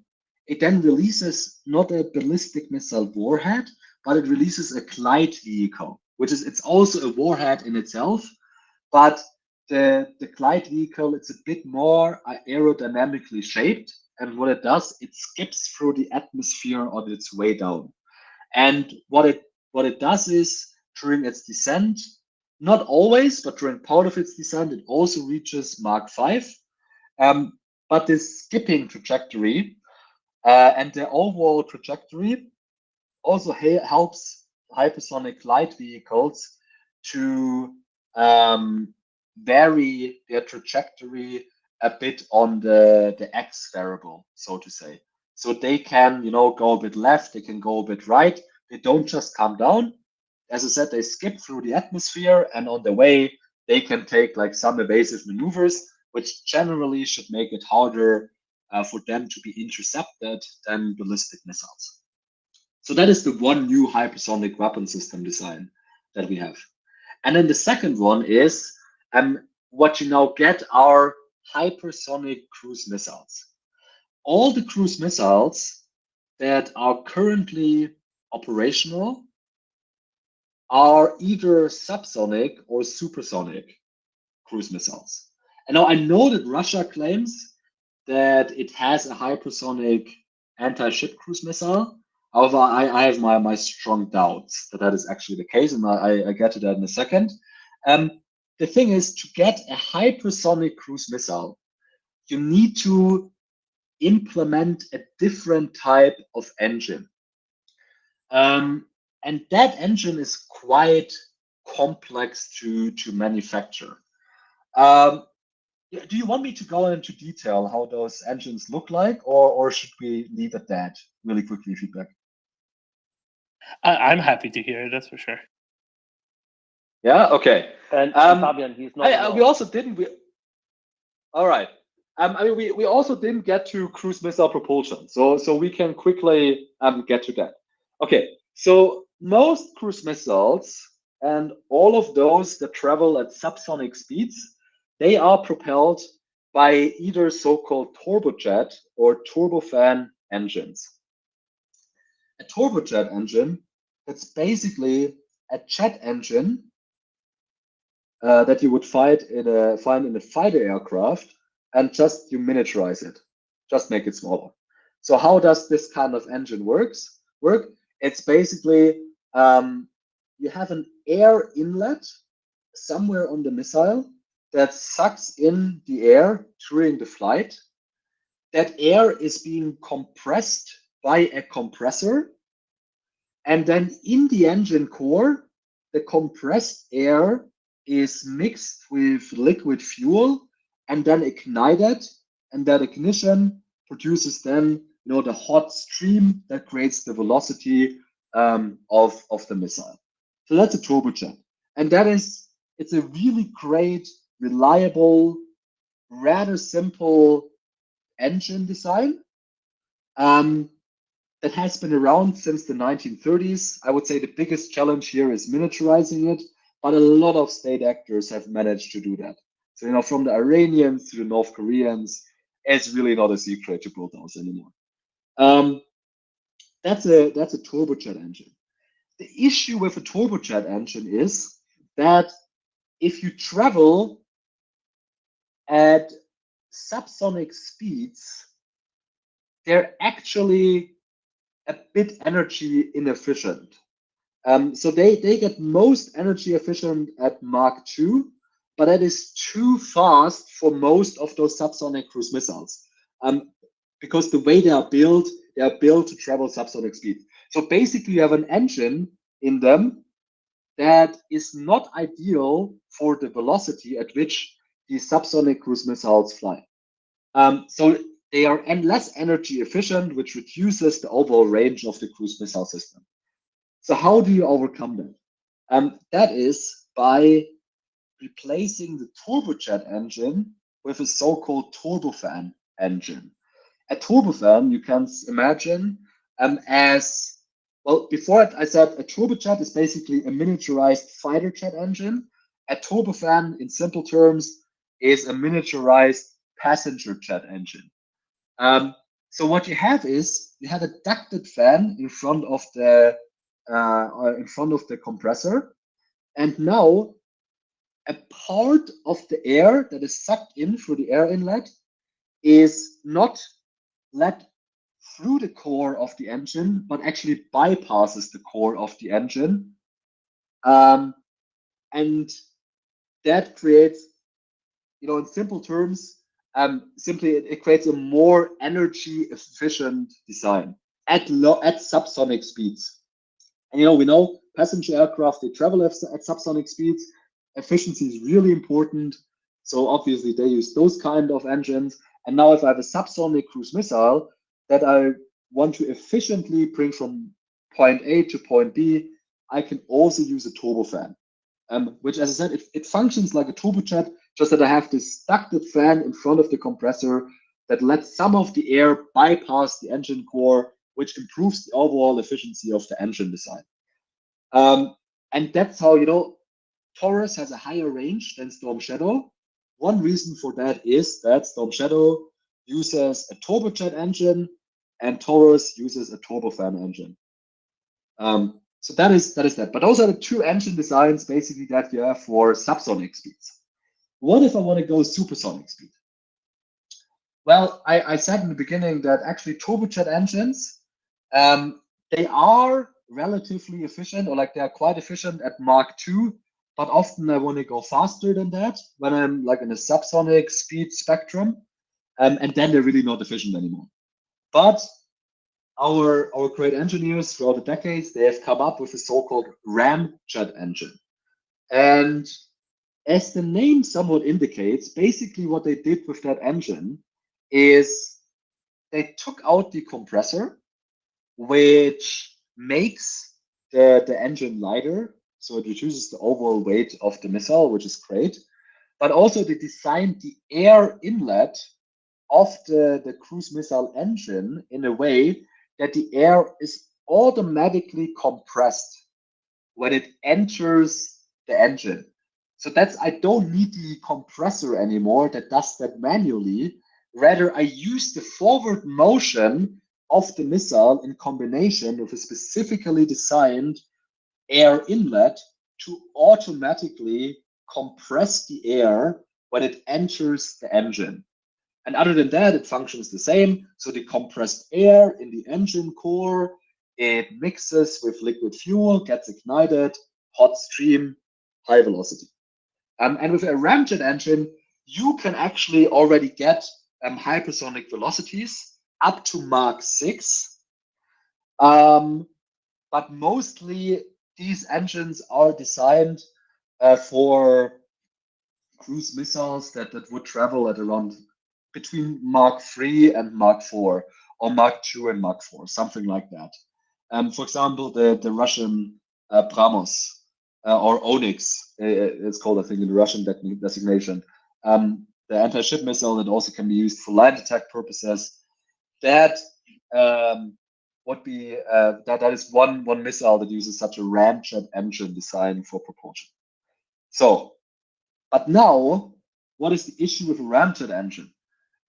It then releases not a ballistic missile warhead, but it releases a glide vehicle, it's also a warhead in itself, but the glide vehicle, it's a bit more aerodynamically shaped. And what it does, it skips through the atmosphere on its way down. And what it does is during its descent, not always, but during part of its descent, it also reaches Mach 5. But this skipping trajectory and the overall trajectory also helps hypersonic glide vehicles to vary their trajectory a bit on the X variable, so to say. So they can, go a bit left, they can go a bit right. They don't just come down. As I said, they skip through the atmosphere, and on the way, they can take like some evasive maneuvers, which generally should make it harder for them to be intercepted than ballistic missiles. So that is the one new hypersonic weapon system design that we have. And then the second one is what you now get are hypersonic cruise missiles. All the cruise missiles that are currently operational are either subsonic or supersonic cruise missiles. And now I know that Russia claims that it has a hypersonic anti-ship cruise missile. However, I have my strong doubts that is actually the case, and I get to that in a second. The thing is, to get a hypersonic cruise missile, you need to implement a different type of engine. And that engine is quite complex to manufacture. Do you want me to go into detail how those engines look like, or should we leave at that really quickly, feedback? I'm happy to hear it, that's for sure. Yeah, okay. And Fabian, he's not. We also didn't. All right. We also didn't get to cruise missile propulsion, so we can quickly get to that. Okay, so most cruise missiles and all of those that travel at subsonic speeds, they are propelled by either so-called turbojet or turbofan engines. A turbojet engine, that's basically a jet engine that you would find in a fighter aircraft, and just you miniaturize it, just make it smaller. So how does this kind of engine work? It's basically you have an air inlet somewhere on the missile that sucks in the air during the flight. That air is being compressed by a compressor, and then in the engine core, the compressed air is mixed with liquid fuel and then ignited, and that ignition produces then the hot stream that creates the velocity of the missile. So that's a turbojet, and it's a really great, reliable, rather simple engine design. that has been around since the 1930s. I would say the biggest challenge here is miniaturizing it, but a lot of state actors have managed to do that. So, you know, from the Iranians to the North Koreans, it's really not a secret to build those anymore. That's a turbojet engine. The issue with a turbojet engine is that if you travel at subsonic speeds, they're actually a bit energy inefficient. So they get most energy efficient at Mach 2, but that is too fast for most of those subsonic cruise missiles. Because the way they are built to travel subsonic speed. So basically you have an engine in them that is not ideal for the velocity at which these subsonic cruise missiles fly. So they are less energy efficient, which reduces the overall range of the cruise missile system. So how do you overcome that? That is by replacing the turbojet engine with a so-called turbofan engine. A turbofan, you can imagine as, well, before I said a turbojet is basically a miniaturized fighter jet engine. A turbofan, in simple terms, is a miniaturized passenger jet engine. So what you have is you have a ducted fan in front of the compressor, and now a part of the air that is sucked in through the air inlet is not let through the core of the engine, but actually bypasses the core of the engine. And that creates, you know, in simple terms, simply it creates a more energy efficient design at subsonic speeds. And, you know, we know passenger aircraft, they travel at subsonic speeds. Efficiency is really important. So obviously they use those kind of engines. And now if I have a subsonic cruise missile that I want to efficiently bring from point A to point B, I can also use a turbofan, which, as I said, it functions like a turbojet, just that I have this ducted fan in front of the compressor that lets some of the air bypass the engine core, which improves the overall efficiency of the engine design. And that's how, you know, Taurus has a higher range than Storm Shadow. One reason for that is that Storm Shadow uses a turbojet engine and Taurus uses a turbofan engine. So that is that. But those are the two engine designs basically that you have for subsonic speeds. What if I want to go supersonic speed? Well, I said in the beginning that actually turbojet engines, they are relatively efficient, or like they are quite efficient at Mach 2, but often I want to go faster than that when I'm like in a subsonic speed spectrum, and then they're really not efficient anymore. But our great engineers throughout the decades, they have come up with a so-called ramjet engine. And as the name somewhat indicates, basically what they did with that engine is they took out the compressor, which makes the engine lighter, so it reduces the overall weight of the missile, which is great. But also they designed the air inlet of the cruise missile engine in a way that the air is automatically compressed when it enters the engine. So that's, I don't need the compressor anymore that does that manually. Rather, I use the forward motion of the missile in combination with a specifically designed air inlet to automatically compress the air when it enters the engine. And other than that, it functions the same. So the compressed air in the engine core, it mixes with liquid fuel, gets ignited, hot stream, high velocity. And with a ramjet engine, you can actually already get hypersonic velocities up to Mach 6. But mostly these engines are designed for cruise missiles that would travel at around between Mach 3 and Mach 4, or Mach 2 and Mach 4, something like that. For example, the Russian Brahmos or Onyx, it's called, I think, in the Russian designation. The anti-ship missile that also can be used for line attack purposes. That would be that is one missile that uses such a ramjet engine design for propulsion. So, but now, what is the issue with a ramjet engine?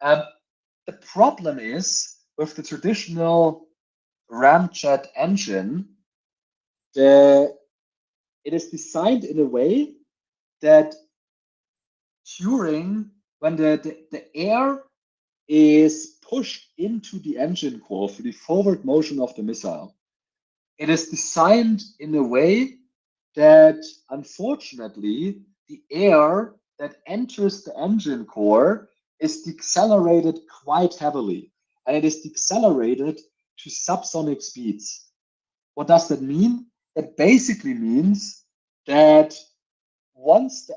The problem is with the traditional ramjet engine, it is designed in a way that when the air is pushed into the engine core for the forward motion of the missile, it is designed in a way that, unfortunately, the air that enters the engine core is decelerated quite heavily, and it is decelerated to subsonic speeds. What does that mean? That basically means that once the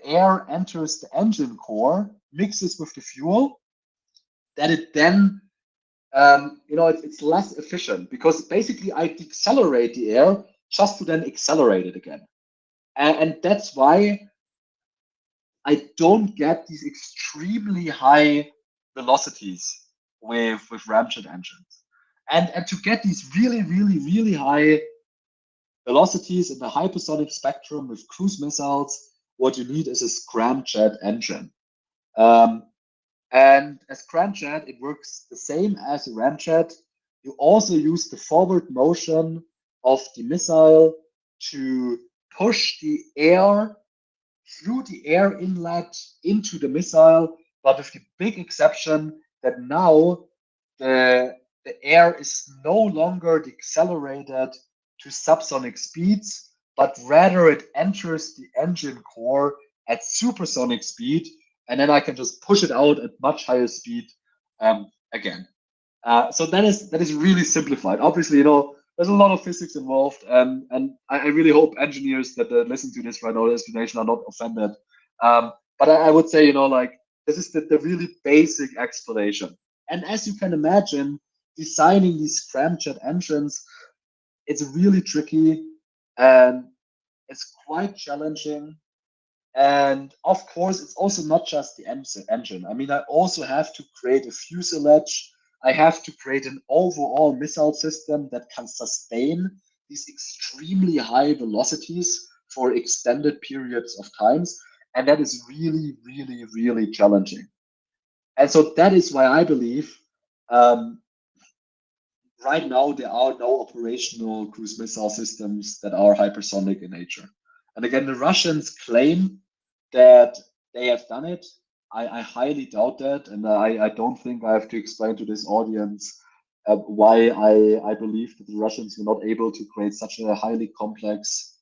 air enters the engine core, mixes with the fuel, that it then it's less efficient, because basically I decelerate the air just to then accelerate it again. And that's why I don't get these extremely high velocities with ramjet engines. And to get these really, really, really high velocities in the hypersonic spectrum with cruise missiles, what you need is a scramjet engine. And a scramjet, it works the same as a ramjet. You also use the forward motion of the missile to push the air through the air inlet into the missile, but with the big exception that now the air is no longer decelerated to subsonic speeds, but rather it enters the engine core at supersonic speed, and then I can just push it out at much higher speed again. So that is really simplified. Obviously, there's a lot of physics involved, and I really hope engineers that listen to this right now, the explanation, are not offended. But I would say, this is the really basic explanation. And as you can imagine, designing these scramjet engines, it's really tricky, and it's quite challenging. And of course, it's also not just the engine. I mean, I also have to create a fuselage. I have to create an overall missile system that can sustain these extremely high velocities for extended periods of times. And that is really, really, really challenging. And so that is why I believe right now there are no operational cruise missile systems that are hypersonic in nature. And again, the Russians claim that they have done it. I highly doubt that, and I don't think I have to explain to this audience why I believe that the Russians were not able to create such a highly complex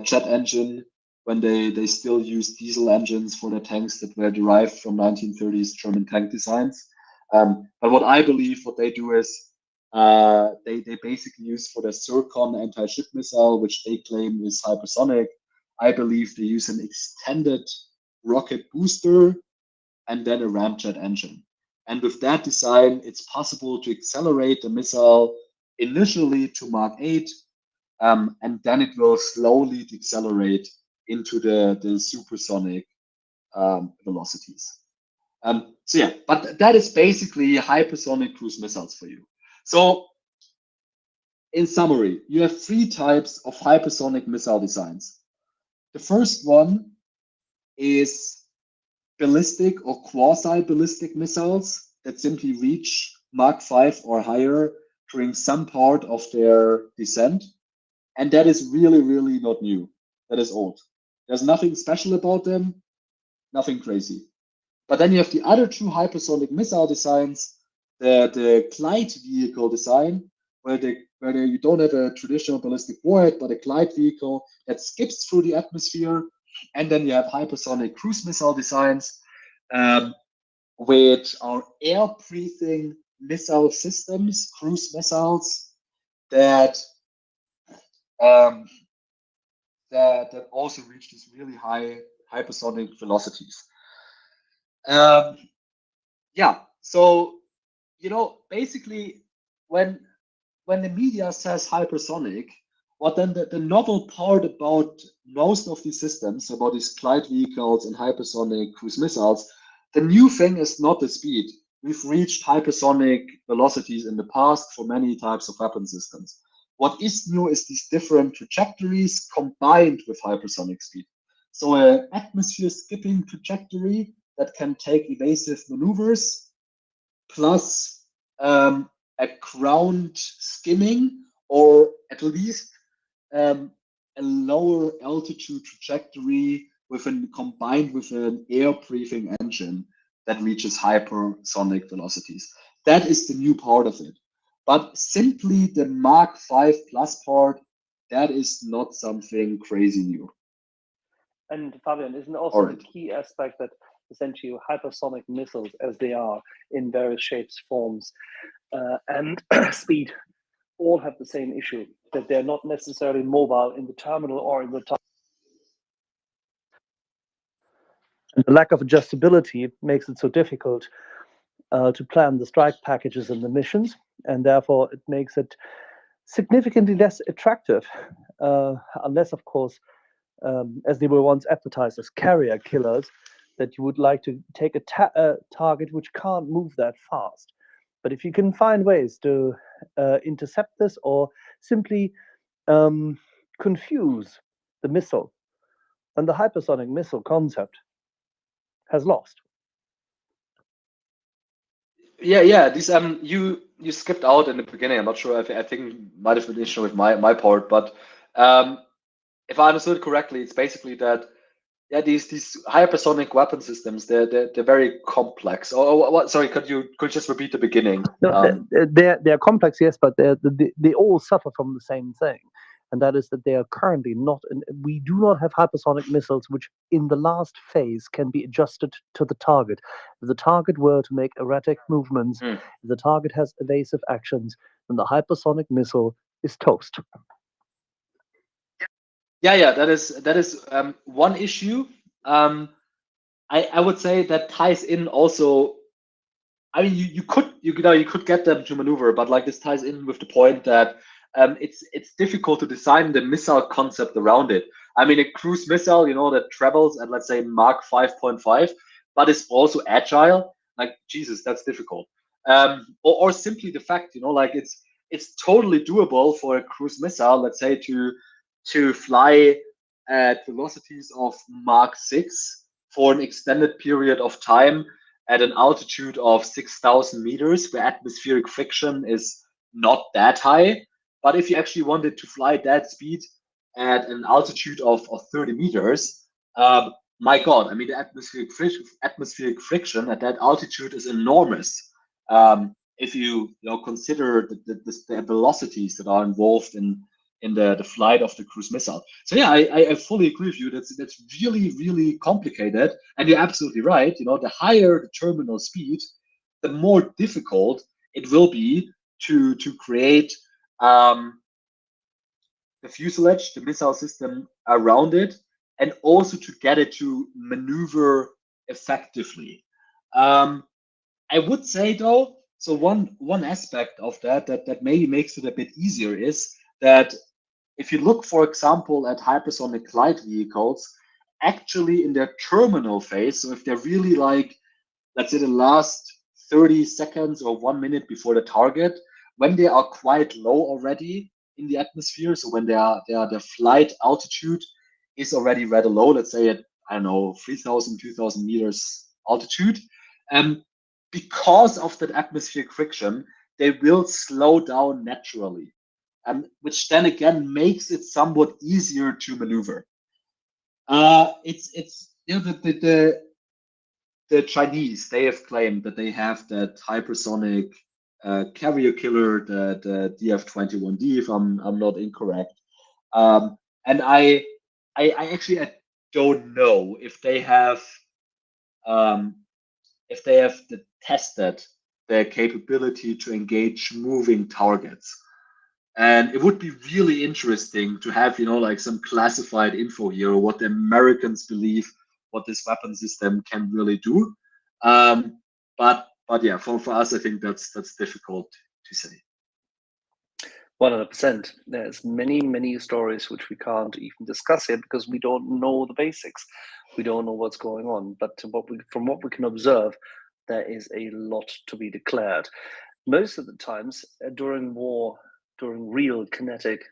jet engine when they still use diesel engines for their tanks that were derived from 1930s German tank designs. But what I believe what they do is they basically use for their Zircon anti-ship missile, which they claim is hypersonic. I believe they use an extended rocket booster and then a ramjet engine. And with that design, it's possible to accelerate the missile initially to Mach 8, and then it will slowly decelerate into the supersonic velocities. So yeah, but that is basically hypersonic cruise missiles for you. So in summary, you have 3 types of hypersonic missile designs. The first one is ballistic or quasi-ballistic missiles that simply reach Mach 5 or higher during some part of their descent. And that is really, really not new. That is old. There's nothing special about them, nothing crazy. But then you have the other 2 hypersonic missile designs, the glide vehicle design, where you don't have a traditional ballistic warhead, but a glide vehicle that skips through the atmosphere. And then you have hypersonic cruise missile designs, which are air-breathing missile systems, cruise missiles that also reach these really high hypersonic velocities. Yeah, so basically when the media says hypersonic, what then the novel part about most of these systems, about these glide vehicles and hypersonic cruise missiles, the new thing is not the speed. we've reached hypersonic velocities in the past for many types of weapon systems. What is new is these different trajectories combined with hypersonic speed. So an atmosphere skipping trajectory that can take evasive maneuvers, plus a ground skimming, or at least a lower altitude trajectory combined with an air breathing engine that reaches hypersonic velocities. That is the new part of it. But simply the Mach 5 plus part, that is not something crazy new. And Fabian, isn't also the key aspect that essentially hypersonic missiles, as they are in various shapes, forms, and speed, all have the same issue, that they're not necessarily mobile in the terminal or in the target. And the lack of adjustability makes it so difficult to plan the strike packages and the missions, and therefore it makes it significantly less attractive, unless, of course, as they were once advertised as carrier killers, that you would like to take a target which can't move that fast. But if you can find ways to intercept this or simply confuse the missile, then the hypersonic missile concept has lost. Yeah. These you skipped out in the beginning. I'm not sure. I think might have been an issue with my part, but if I understood correctly, it's basically that these hypersonic weapon systems, they're very complex. What? Sorry, could you just repeat the beginning? No, they're complex, yes, but they all suffer from the same thing, and that is that they are currently not. We do not have hypersonic missiles which, in the last phase, can be adjusted to the target. If the target were to make erratic movements, if the target has evasive actions, then the hypersonic missile is toast. Yeah, that is one issue. I would say that ties in also. I mean, you could get them to maneuver, but like this ties in with the point that it's difficult to design the missile concept around it. I mean, a cruise missile, that travels at, let's say, Mach 5.5, but is also agile. Like, Jesus, that's difficult. Or simply the fact, like it's totally doable for a cruise missile, let's say, to fly at velocities of Mach 6 for an extended period of time at an altitude of 6,000 meters, where atmospheric friction is not that high. But if you actually wanted to fly that speed at an altitude of 30 meters, my God, I mean, the atmospheric friction at that altitude is enormous. If you consider the velocities that are involved in the flight of the cruise missile. So yeah, I fully agree with you. That's really, really complicated. And you're absolutely right. The higher the terminal speed, the more difficult it will be to create the fuselage, the missile system around it, and also to get it to maneuver effectively. I would say, though, so one aspect of that maybe makes it a bit easier is that if you look, for example, at hypersonic glide vehicles, actually in their terminal phase, so if they're really like, let's say, the last 30 seconds or 1 minute before the target, when they are quite low already in the atmosphere, so when their flight altitude is already rather low, let's say at, I don't know, 3,000, 2,000 meters altitude, because of that atmospheric friction, they will slow down naturally. Which then again makes it somewhat easier to maneuver. It's the Chinese, they have claimed that they have that hypersonic carrier killer, the DF-21D, if I'm not incorrect. And I actually don't know if they have tested their capability to engage moving targets. And it would be really interesting to have, like some classified info here, or what the Americans believe what this weapon system can really do. But yeah, for us, I think that's difficult to say. 100%. There's many stories which we can't even discuss here because we don't know the basics. We don't know what's going on. But from what we can observe, there is a lot to be declared. Most of the times during war, during real kinetic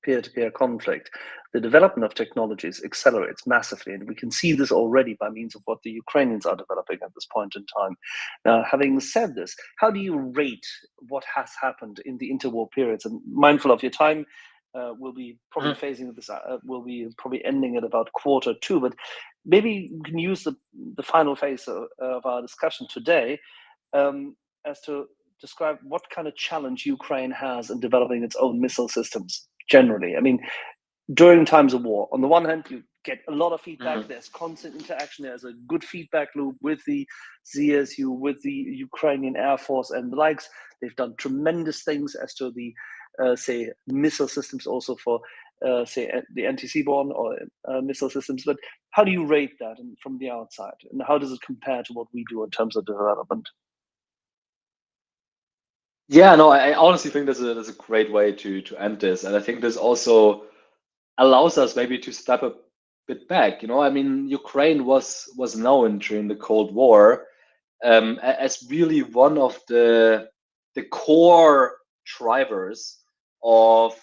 peer-to-peer conflict, the development of technologies accelerates massively, and we can see this already by means of what the Ukrainians are developing at this point in time. Now, having said this, how do you rate what has happened in the interwar periods? And mindful of your time, we'll be probably phasing this. We'll be probably ending at about Q2, but maybe we can use the final phase of our discussion today as to describe what kind of challenge Ukraine has in developing its own missile systems generally. I mean, during times of war, on the one hand, you get a lot of feedback. There's constant interaction. There's a good feedback loop with the ZSU, with the Ukrainian Air Force and the likes. They've done tremendous things as to the, say, missile systems also for, say, the anti-seaborne or missile systems. But how do you rate that from the outside? And how does it compare to what we do in terms of development? Yeah, no, I honestly think that's a great way to end this, and I think this also allows us maybe to step a bit back. I mean, Ukraine was known during the Cold War as really one of the core drivers of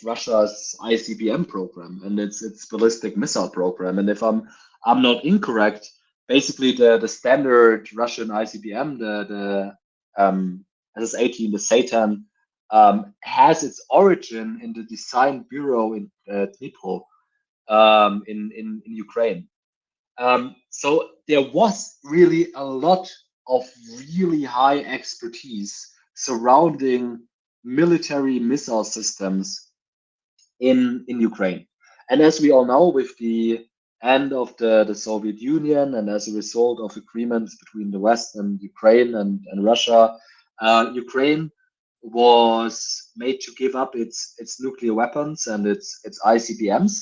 Russia's ICBM program and its ballistic missile program. And if I'm not incorrect, basically the standard Russian ICBM, the SS-18, the Satan, has its origin in the design bureau in Dnipro, in Ukraine. So there was really a lot of really high expertise surrounding military missile systems in Ukraine. And as we all know, with the end of the Soviet Union and as a result of agreements between the West and Ukraine and Russia, Ukraine was made to give up its nuclear weapons and its ICBMs,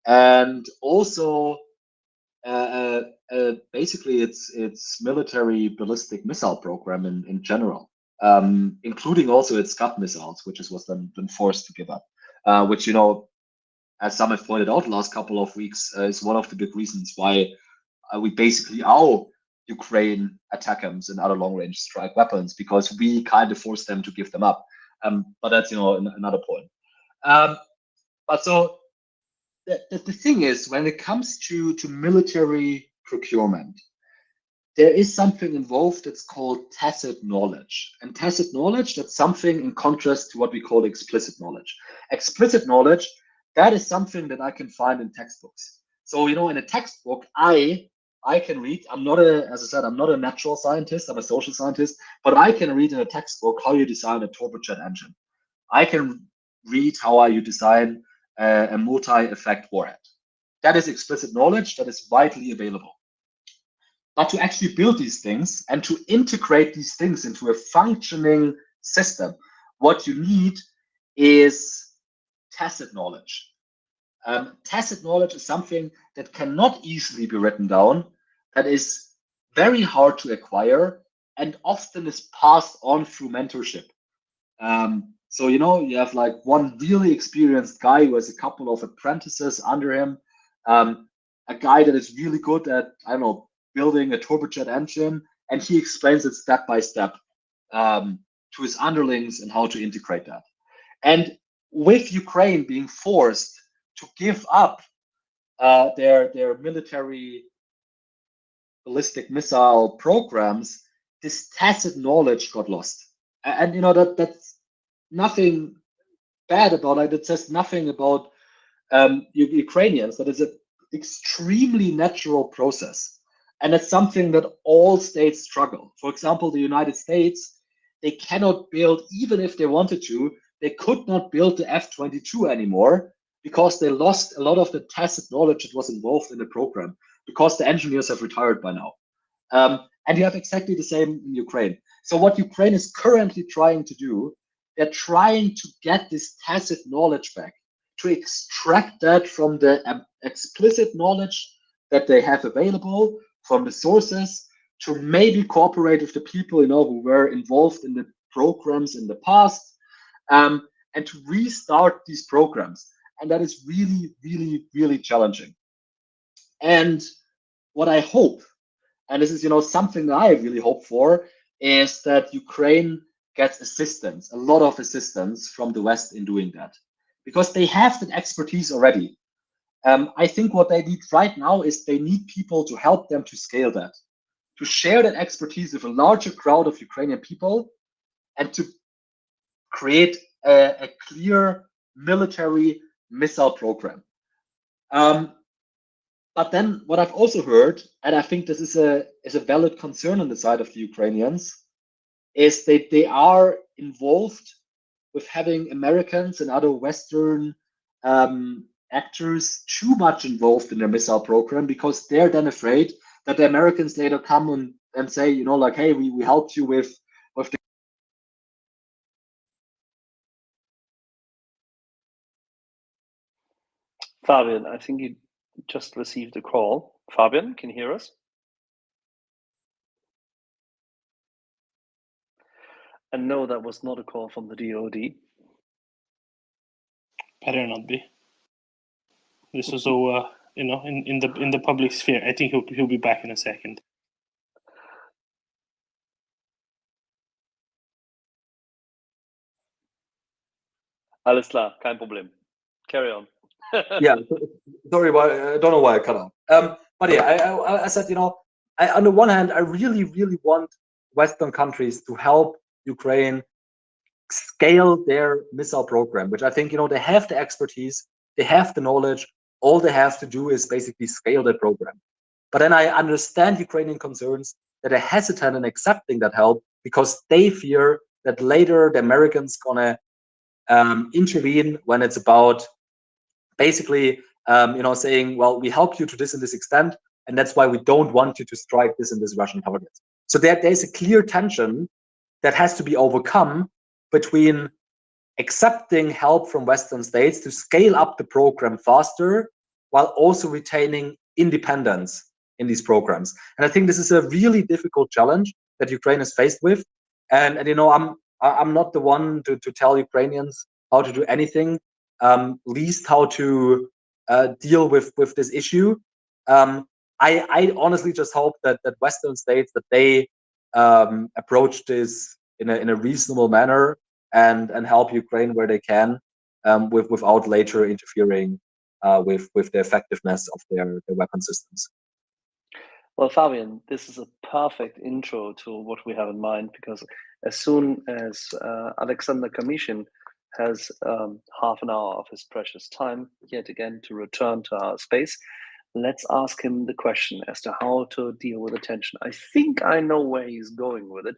and also basically its military ballistic missile program in general, including also its Scud missiles, which was then been forced to give up, which, as some have pointed out the last couple of weeks, is one of the big reasons why we basically owe Ukraine ATACMS and other long-range strike weapons, because we kind of forced them to give them up. But that's another point. But so the thing is, when it comes to military procurement, there is something involved that's called tacit knowledge. And tacit knowledge, that's something in contrast to what we call explicit knowledge. Explicit knowledge, that is something that I can find in textbooks. So, in a textbook, I can read, as I said, I'm not a natural scientist, I'm a social scientist, but I can read in a textbook how you design a turbojet engine. I can read how you design a multi-effect warhead. That is explicit knowledge that is widely available. But to actually build these things and to integrate these things into a functioning system, what you need is tacit knowledge. Tacit knowledge is something that cannot easily be written down, that is very hard to acquire, and often is passed on through mentorship. So, you have like one really experienced guy who has a couple of apprentices under him, a guy that is really good at, building a turbojet engine, and he explains it step by step to his underlings and how to integrate that. And with Ukraine being forced to give up their military ballistic missile programs, this tacit knowledge got lost. And that's nothing bad about it. It says nothing about Ukrainians. That is an extremely natural process. And it's something that all states struggle. For example, the United States, they cannot build, even if they wanted to, they could not build the F-22 anymore because they lost a lot of the tacit knowledge that was involved in the program, because the engineers have retired by now. And you have exactly the same in Ukraine. So what Ukraine is currently trying to do, they're trying to get this tacit knowledge back, to extract that from the explicit knowledge that they have available from the sources, to maybe cooperate with the people who were involved in the programs in the past, and to restart these programs. And that is really, really, really challenging. And what I hope, and this is, you know, something that I really hope for, is that Ukraine gets assistance, a lot of assistance from the West in doing that, because they have that expertise already. I think what they need right now is they need people to help them to scale that, to share that expertise with a larger crowd of Ukrainian people, and to create a clear military missile program. But then what I've also heard, and I think this is a valid concern on the side of the Ukrainians, is that they are involved with having Americans and other Western actors too much involved in their missile program, because they're then afraid that the Americans later come and say, you know, like, hey, we helped you with the. Fabian, I think you just received a call. Fabian, can you hear us? And no, that was not a call from the DoD. Better not be. This was all, you know, in the public sphere. I think he'll be back in a second. Alles klar, kein Problem. Carry on. Yeah, sorry, I don't know why I cut off. But yeah, I said, you know, on the one hand, I really, really want Western countries to help Ukraine scale their missile program, which I think, you know, they have the expertise, they have the knowledge. All they have to do is basically scale their program. But then I understand Ukrainian concerns that are hesitant in accepting that help, because they fear that later the Americans gonna intervene when it's about basically, you know, saying, well, we helped you to this and this extent, and that's why we don't want you to strike this and this Russian targets. So there's a clear tension that has to be overcome between accepting help from Western states to scale up the program faster, while also retaining independence in these programs. And I think this is a really difficult challenge that Ukraine is faced with. And you know, I'm not the one to tell Ukrainians how to do anything, least how to deal with this issue. I honestly just hope that Western states, that they approach this in a reasonable manner and help Ukraine where they can, without later interfering with the effectiveness of their weapon systems. Well, Fabian, this is a perfect intro to what we have in mind, because as soon as Alexander Kamishin has half an hour of his precious time yet again to return to our space, let's ask him the question as to how to deal with the tension. I think I know where he's going with it,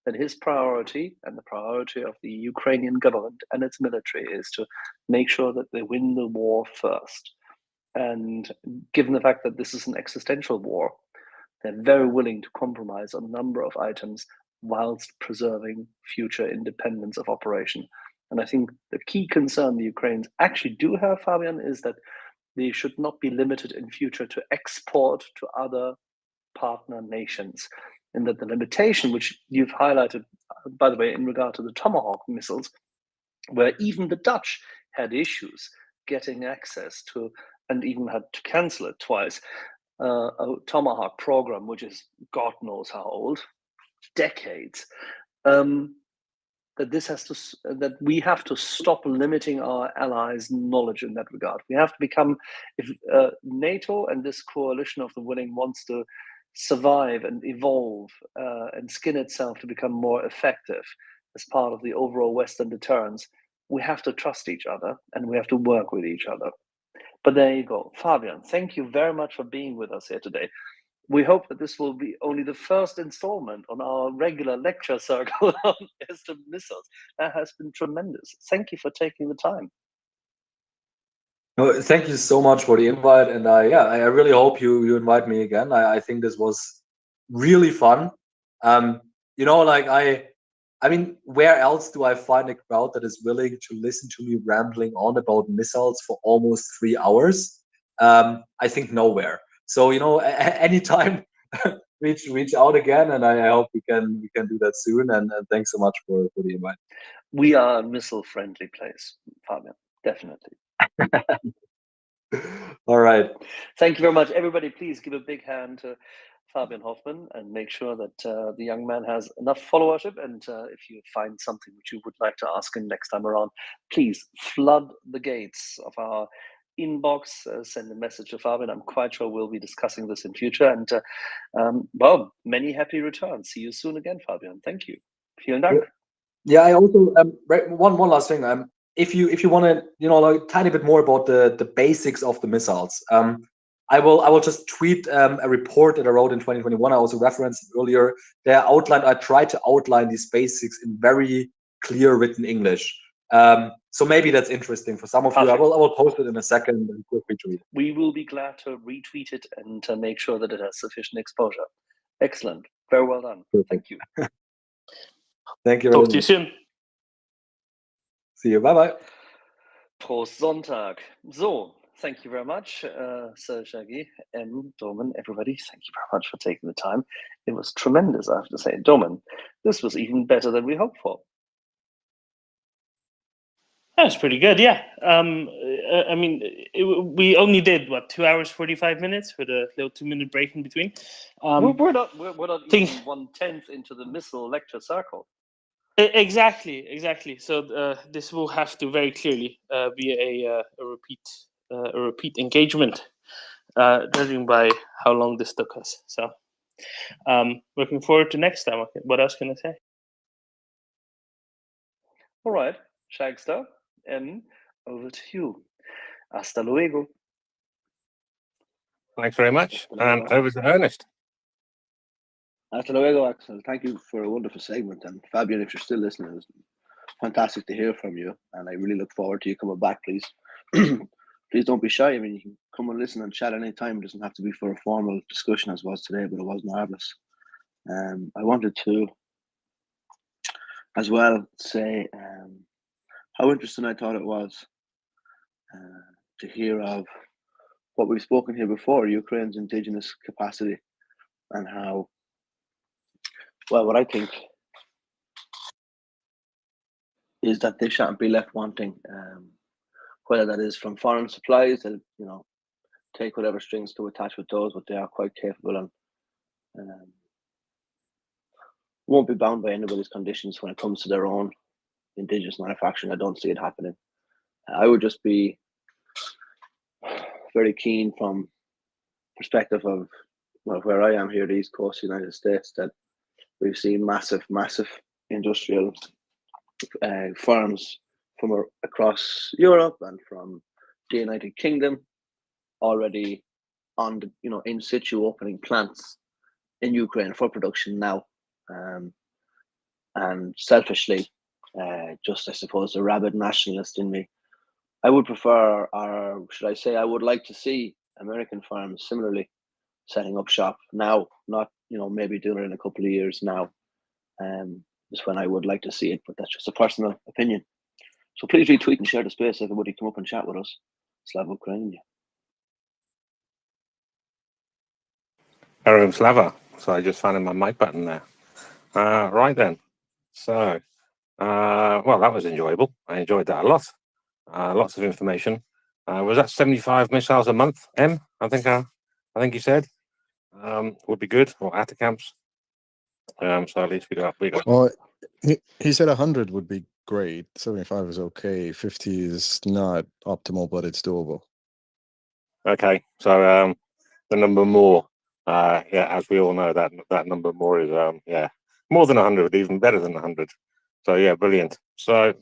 that his priority and the priority of the Ukrainian government and its military is to make sure that they win the war first. And given the fact that this is an existential war, they're very willing to compromise on a number of items whilst preserving future independence of operation. And I think the key concern the Ukrainians actually do have, Fabian, is that they should not be limited in future to export to other partner nations. And that the limitation, which you've highlighted, by the way, in regard to the Tomahawk missiles, where even the Dutch had issues getting access to, and even had to cancel it twice, a Tomahawk program, which is God knows how old, decades, that we have to stop limiting our allies' knowledge in that regard. We have to become, if NATO and this coalition of the willing wants to survive and evolve and skin itself to become more effective as part of the overall Western deterrence, we have to trust each other and we have to work with each other. But there you go. Fabian, thank you very much for being with us here today. We hope that this will be only the first installment on our regular lecture circle on SEP missiles. That has been tremendous. Thank you for taking the time. No, thank you so much for the invite, and I really hope you invite me again. I think this was really fun. You know, like I mean, where else do I find a crowd that is willing to listen to me rambling on about missiles for almost 3 hours? I think nowhere. So, you know, anytime, reach out again, and I hope we can do that soon. And thanks so much for the invite. We are a missile-friendly place, Fabian. Definitely. All right. Thank you very much, everybody. Please give a big hand to Fabian Hoffmann and make sure that the young man has enough followership. And if you find something which you would like to ask him next time around, please flood the gates of our inbox, send a message to Fabian. I'm quite sure we'll be discussing this in future. And well, many happy returns. See you soon again, Fabian. Thank you. Vielen Dank. Yeah, I also one last thing. If you want to, like a tiny bit more about the basics of the missiles, I will just tweet a report that I wrote in 2021. I also referenced earlier. I tried to outline these basics in very clear written English. So maybe that's interesting for some of you. I will post it in a second and feel free to read it. We will be glad to retweet it and to make sure that it has sufficient exposure. Excellent. Very well done. Thank you. Thank you. Talk to you soon. See you. Bye-bye. Prost Sonntag. So, thank you very much, Sir Shaggy, Doman, everybody. Thank you very much for taking the time. It was tremendous, I have to say. Doman, this was even better than we hoped for. That was pretty good, yeah. I mean, we only did, what, 2 hours, 45 minutes with a little 2-minute break in between. We're not even 1/10 into the missile lecture circle. Exactly. So this will have to very clearly be a repeat engagement, judging by how long this took us. So looking forward to next time. Okay, what else can I say? All right, Shagster, over to you. Hasta luego. Thanks very much. And over to Ernest. Hasta luego, Axel. Thank you for a wonderful segment. And Fabian, if you're still listening, it's fantastic to hear from you. And I really look forward to you coming back, please. Please don't be shy. I mean, you can come and listen and chat anytime. It doesn't have to be for a formal discussion as was today, but it was marvelous. I wanted to, as well, say how interesting I thought it was to hear of what we've spoken here before, Ukraine's indigenous capacity, and how, well, what I think is that they shan't be left wanting, whether that is from foreign supplies, that, take whatever strings to attach with those, but they are quite capable and won't be bound by anybody's conditions when it comes to their own indigenous manufacturing. I don't see it happening. I would just be very keen from perspective of, well, where I am here, the East Coast of the United States, that we've seen massive industrial firms from across Europe and from the United Kingdom already on the, in situ opening plants in Ukraine for production now. And selfishly, just I suppose the rabid nationalist in me, I would prefer, or should I say, I would like to see American firms similarly setting up shop now, not maybe doing it in a couple of years now. Is when I would like to see it, but that's just a personal opinion. So please retweet and share the space. Everybody come up and chat with us. Slava Ukraine. Heroin Slava. So I just found my mic button there. Right then. So, well, that was enjoyable. I enjoyed that a lot. Lots of information. Was that 75 missiles a month, M? I think you said would be good, or ATACMS. So at least we got. Well, he said 100 would be great. 75 is okay. 50 is not optimal, but it's doable. Okay, so the number more, yeah, as we all know, that number more is more than 100, even better than 100. So yeah, brilliant. So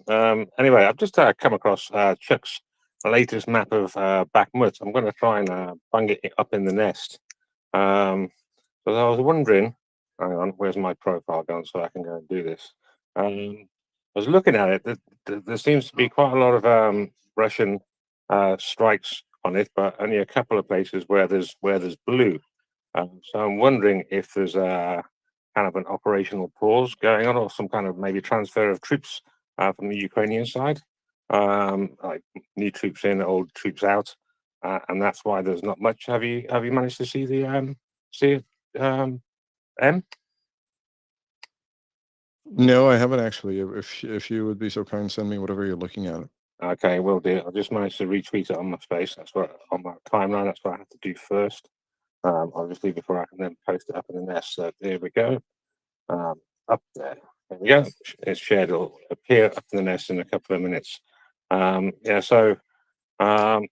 anyway, I've just come across Chuck's latest map of Bakhmut. I'm going to try and bung it up in the nest. So I was wondering, hang on, where's my profile gone so I can go and do this? I was looking at it. There seems to be quite a lot of Russian strikes on it, but only a couple of places where there's blue. So I'm wondering if there's a kind of an operational pause going on, or some kind of maybe transfer of troops from the Ukrainian side, like new troops in, old troops out, and that's why there's not much. Have you managed to see the M? No, I haven't actually. If you would be so kind, send me whatever you're looking at. Okay, will do. I just managed to retweet it on my space. That's what on my timeline. That's what I have to do first. Obviously, before I can then post it up in the nest. So there we go. Up there. There we go. It's shared. It'll appear up in the nest in a couple of minutes. Yeah. So looking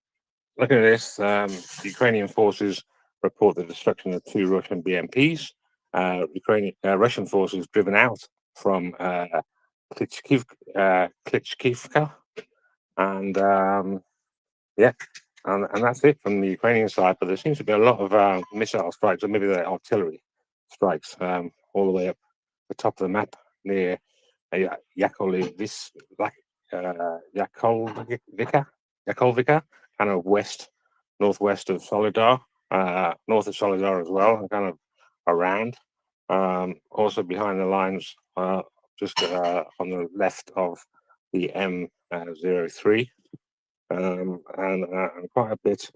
at this, the Ukrainian forces report the destruction of 2 Russian BMPs. Russian forces driven out from Klitschkivka. And yeah, and that's it from the Ukrainian side. But there seems to be a lot of missile strikes, or maybe they're artillery strikes, all the way up the top of the map near Yakovlivka, kind of northwest of Solidar, north of Solidar as well, and kind of around. Also behind the lines, just on the left of the M03, and quite a bit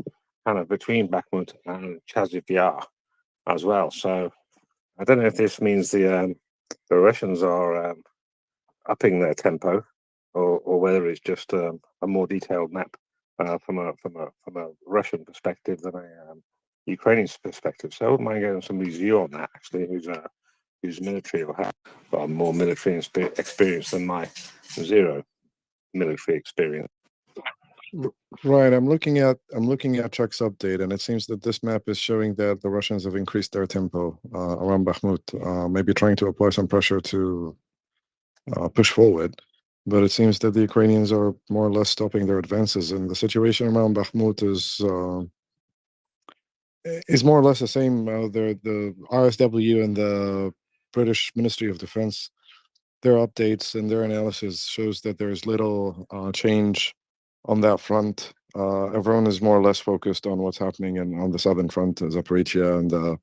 kind of between Bakhmut and Chasiv Yar as well. So I don't know if this means the Russians are upping their tempo, or whether it's just a more detailed map from a Russian perspective than a Ukrainian perspective. So I wouldn't mind getting somebody's view on that, actually, who's military or have got more military experience than my zero military experience. Right. I'm looking at Chuck's update, and it seems that this map is showing that the Russians have increased their tempo around Bakhmut, maybe trying to apply some pressure to push forward. But it seems that the Ukrainians are more or less stopping their advances, and the situation around Bakhmut is more or less the same. The RSW and the British Ministry of Defense, their updates and their analysis shows that there's little change on that front. Everyone is more or less focused on what's happening on the southern front, Zaporizhia, and the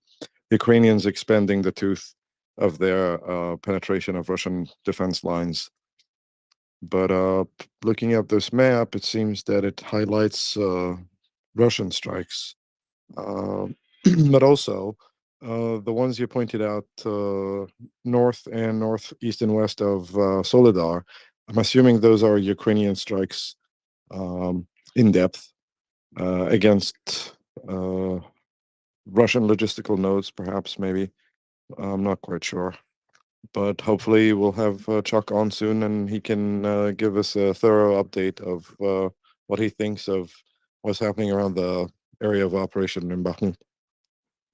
Ukrainians expanding the tooth of their penetration of Russian defense lines. But looking at this map, it seems that it highlights Russian strikes, but also the ones you pointed out, north and northeast and west of Solidar. I'm assuming those are Ukrainian strikes in depth against Russian logistical nodes, perhaps, maybe. I'm not quite sure. But hopefully we'll have Chuck on soon, and he can give us a thorough update of what he thinks of what's happening around the area of operation in Bakhmut.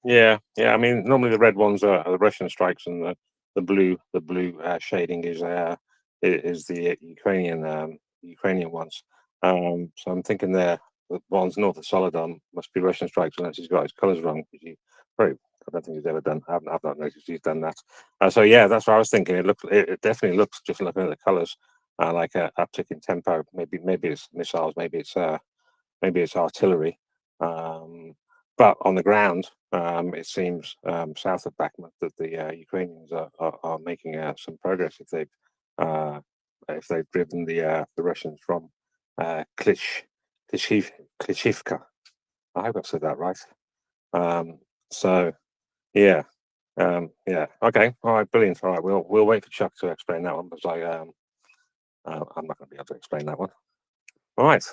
Yeah. I mean, normally the red ones are the Russian strikes, and the blue shading is the Ukrainian ones. So I'm thinking the ones north of Solidar must be Russian strikes, unless he's got his colours wrong. I don't think he's ever done. I've not noticed he's done that. So yeah, that's what I was thinking. It definitely looks, just looking at the colours, like a uptick in tempo. Maybe it's missiles. Maybe it's artillery. But on the ground, it seems south of Bakhmut that the Ukrainians are making some progress if they've driven the Russians from Klitschivka. I hope I said that right. So yeah, okay, all right, brilliant. All right, we'll wait for Chuck to explain that one, because I'm not going to be able to explain that one. All right.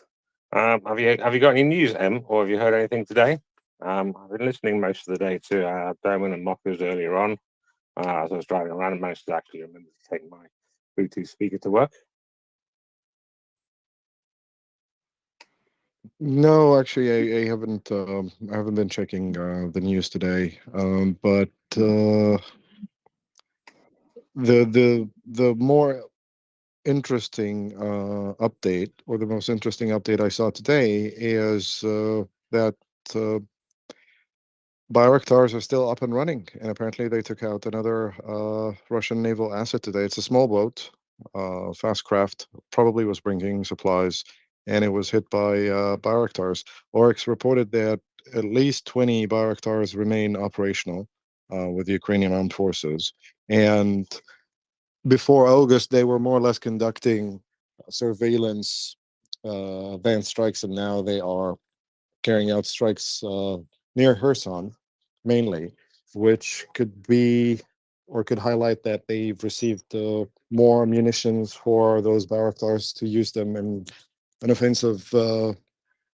Have you got any news, Em, or have you heard anything today? I've been listening most of the day to Doman and Mockers earlier on, as I was driving around, and managed to actually remember to take my Bluetooth speaker to work. No, actually, I haven't been checking the news today. But the more interesting update, or the most interesting update I saw today, is that Bayraktars are still up and running, and apparently they took out another Russian naval asset today. It's a small boat, fast craft, probably was bringing supplies, and it was hit by Bayraktars. Oryx reported that at least 20 Bayraktars remain operational with the Ukrainian armed forces, and before August they were more or less conducting surveillance advanced strikes, and now they are carrying out strikes near Kherson, mainly, which could be, or could highlight that they've received more munitions for those Bayraktars to use them in an offensive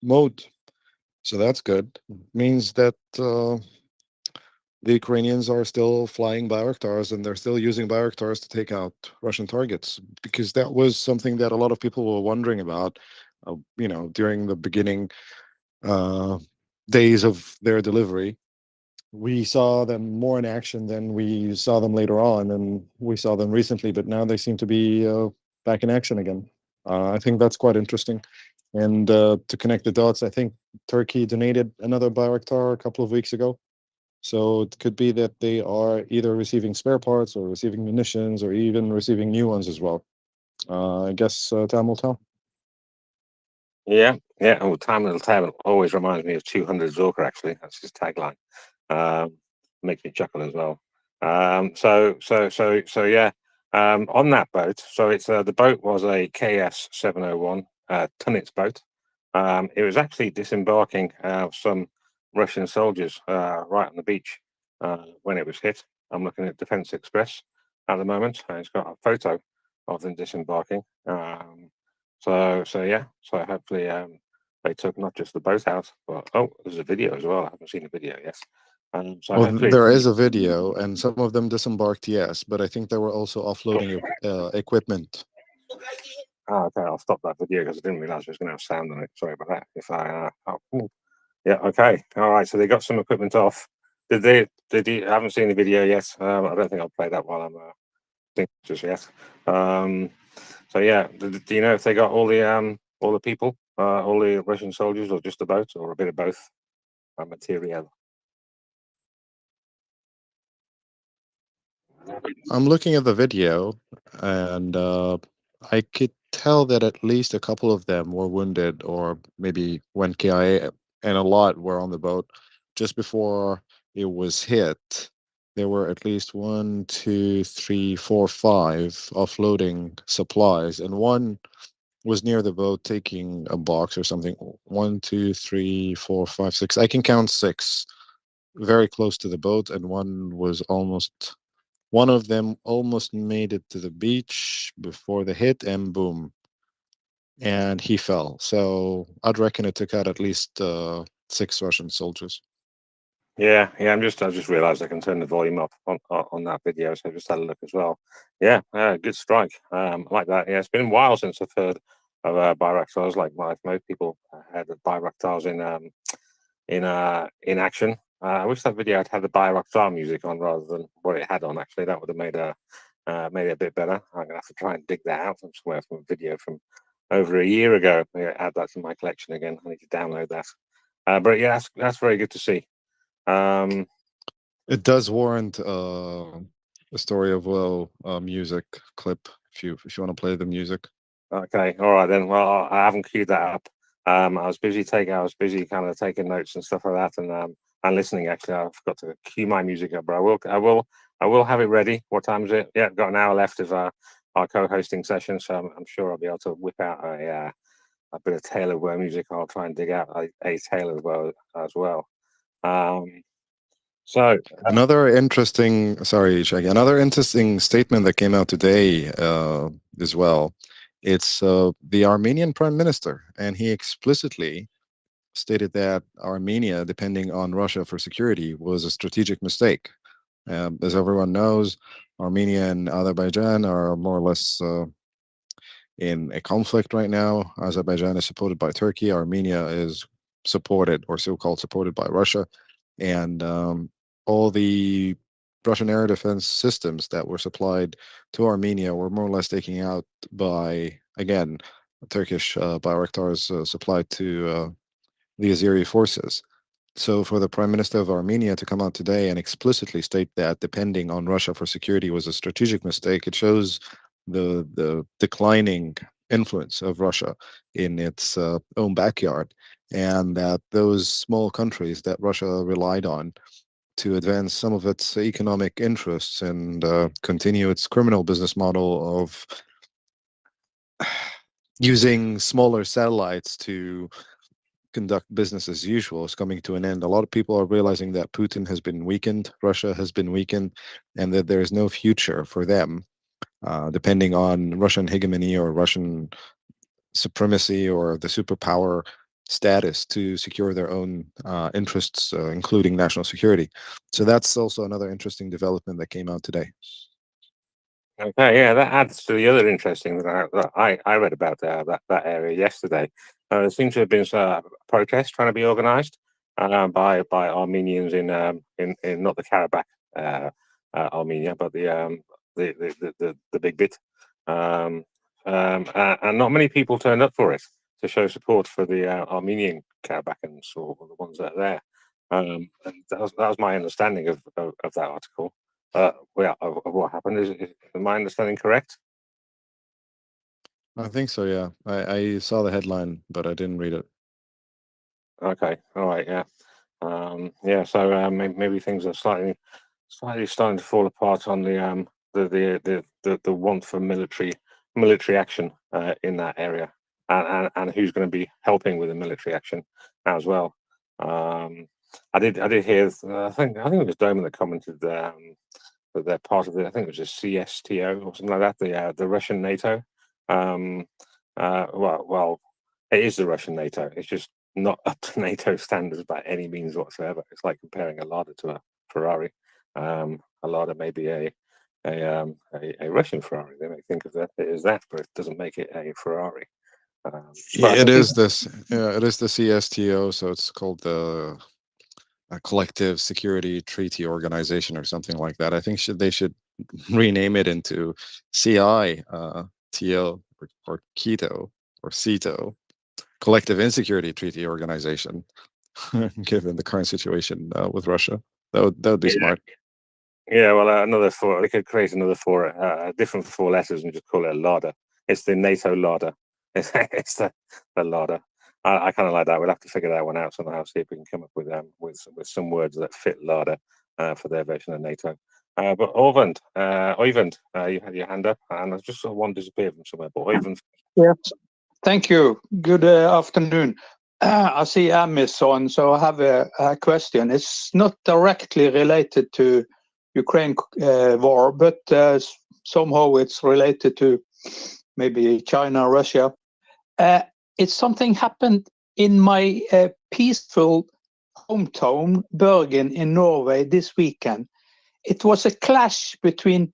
mode. So that's good. Means that the Ukrainians are still flying Bayraktars and they're still using Bayraktars to take out Russian targets, because that was something that a lot of people were wondering about, during the beginning days of their delivery. We saw them more in action than we saw them later on, and we saw them recently, but now they seem to be back in action again. I think that's quite interesting. And to connect the dots, I think Turkey donated another Bayraktar a couple of weeks ago. So it could be that they are either receiving spare parts or receiving munitions or even receiving new ones as well. I guess time will tell. Yeah. Oh, time will tell always reminds me of 200 Zorka, actually. That's his tagline. Makes me chuckle as well. So yeah. On that boat, so it's the boat was a KS 701 Tunitz boat. It was actually disembarking some Russian soldiers right on the beach when it was hit. I'm looking at Defense Express at the moment, and it's got a photo of them disembarking. So yeah. So hopefully they took not just the boat out, but there's a video as well. I haven't seen the video yet. So Well, hopefully there is a video, and some of them disembarked, yes, but I think they were also offloading equipment. Okay, I'll stop that video because I didn't realize it was going to have sound on it. Sorry about that. If I yeah, okay, all right. So they got some equipment off. Did they? I haven't seen the video yet. I don't think I'll play that while I'm thinking just yet. So yeah, do you know if they got all the people, all the Russian soldiers, or just the boat, or a bit of both? Material. I'm looking at the video, and I could tell that at least a couple of them were wounded or maybe went KIA, and a lot were on the boat. Just before it was hit, there were at least 1, 2, 3, 4, 5 offloading supplies, and one was near the boat taking a box or something. 1, 2, 3, 4, 5, 6. I can count 6 very close to the boat, and one of them almost made it to the beach before the hit, and boom, and he fell. So I'd reckon it took out at least 6 Russian soldiers. Yeah. I just realised I can turn the volume up on that video, so I just had a look as well. Yeah, good strike. I like that. Yeah, it's been a while since I've heard of Bayraktars. Like most people had the Bayraktars in action. I wish that video had the Bayraktar music on rather than what it had on. Actually, that would have made it a bit better. I'm gonna have to try and dig that out from somewhere from a video from over a year ago. Maybe add that to my collection again. I need to download that. But yeah, that's very good to see. It does warrant a story of music clip if you want to play the music. Okay, all right then. Well, I haven't queued that up. I was busy kind of taking notes and stuff like that, and listening. Actually, I forgot to cue my music up, but I will have it ready. What time is it? Yeah, got an hour left of our co-hosting session, so I'm sure I'll be able to whip out a bit of Taylor Worm music. I'll try and dig out a Taylor Worm as well. So another interesting statement that came out today as well. It's the Armenian prime minister, and he explicitly stated that Armenia depending on Russia for security was a strategic mistake. As everyone knows, Armenia and Azerbaijan are more or less in a conflict right now. Azerbaijan is supported by Turkey. Armenia is supported, or so-called supported, by Russia. And all the Russian air defense systems that were supplied to Armenia were more or less taken out by, again, Turkish Bayraktars supplied to the Azeri forces. So for the Prime Minister of Armenia to come out today and explicitly state that depending on Russia for security was a strategic mistake, it shows the declining influence of Russia in its own backyard, and that those small countries that Russia relied on to advance some of its economic interests and continue its criminal business model of using smaller satellites to conduct business as usual is coming to an end. A lot of people are realizing that Putin has been weakened, Russia has been weakened, and that there is no future for them, depending on Russian hegemony or Russian supremacy or the superpower status to secure their own interests, including national security. So that's also another interesting development that came out today. Okay, yeah, that adds to the other interesting that I read about that area yesterday. There seems to have been a protest trying to be organised by Armenians in not the Karabakh Armenia, but the big bit, and not many people turned up for it to show support for the Armenian Karabakhans or the ones that are there. And that was my understanding of that article. Of what happened. Is my understanding correct? I think so, yeah. I saw the headline, but I didn't read it. Okay, all right, yeah. Yeah, so maybe things are slightly starting to fall apart on the want for military action in that area, and who's going to be helping with the military action as well. I did hear. I think it was Doman that commented that they're part of the. I think it was a CSTO or something like that. The Russian NATO. Well, it is the Russian NATO. It's just not up to NATO standards by any means whatsoever. It's like comparing a Lada to a Ferrari. A Lada may be a Russian Ferrari. They may think of that as that, but it doesn't make it a Ferrari. It is the CSTO, so it's called the Collective Security Treaty Organization or something like that. I think they should rename it into CITO or Keto or CETO, Collective Insecurity Treaty Organization, given the current situation with Russia. That would be smart. Yeah, well, another four. They could create another four, different 4 letters, and just call it a Lada. It's the NATO Lada. It's the Lada. I kind of like that. We'll have to figure that one out somehow. See if we can come up with some words that fit Lada for their version of NATO. But Oyvind, you had your hand up, and I just saw one disappear from somewhere. But Oyvind. Yes, thank you. Good afternoon. I see Am is on, so I have a question. It's not directly related to Ukraine war, but somehow it's related to maybe China, Russia. It's something happened in my peaceful hometown, Bergen in Norway this weekend. It was a clash between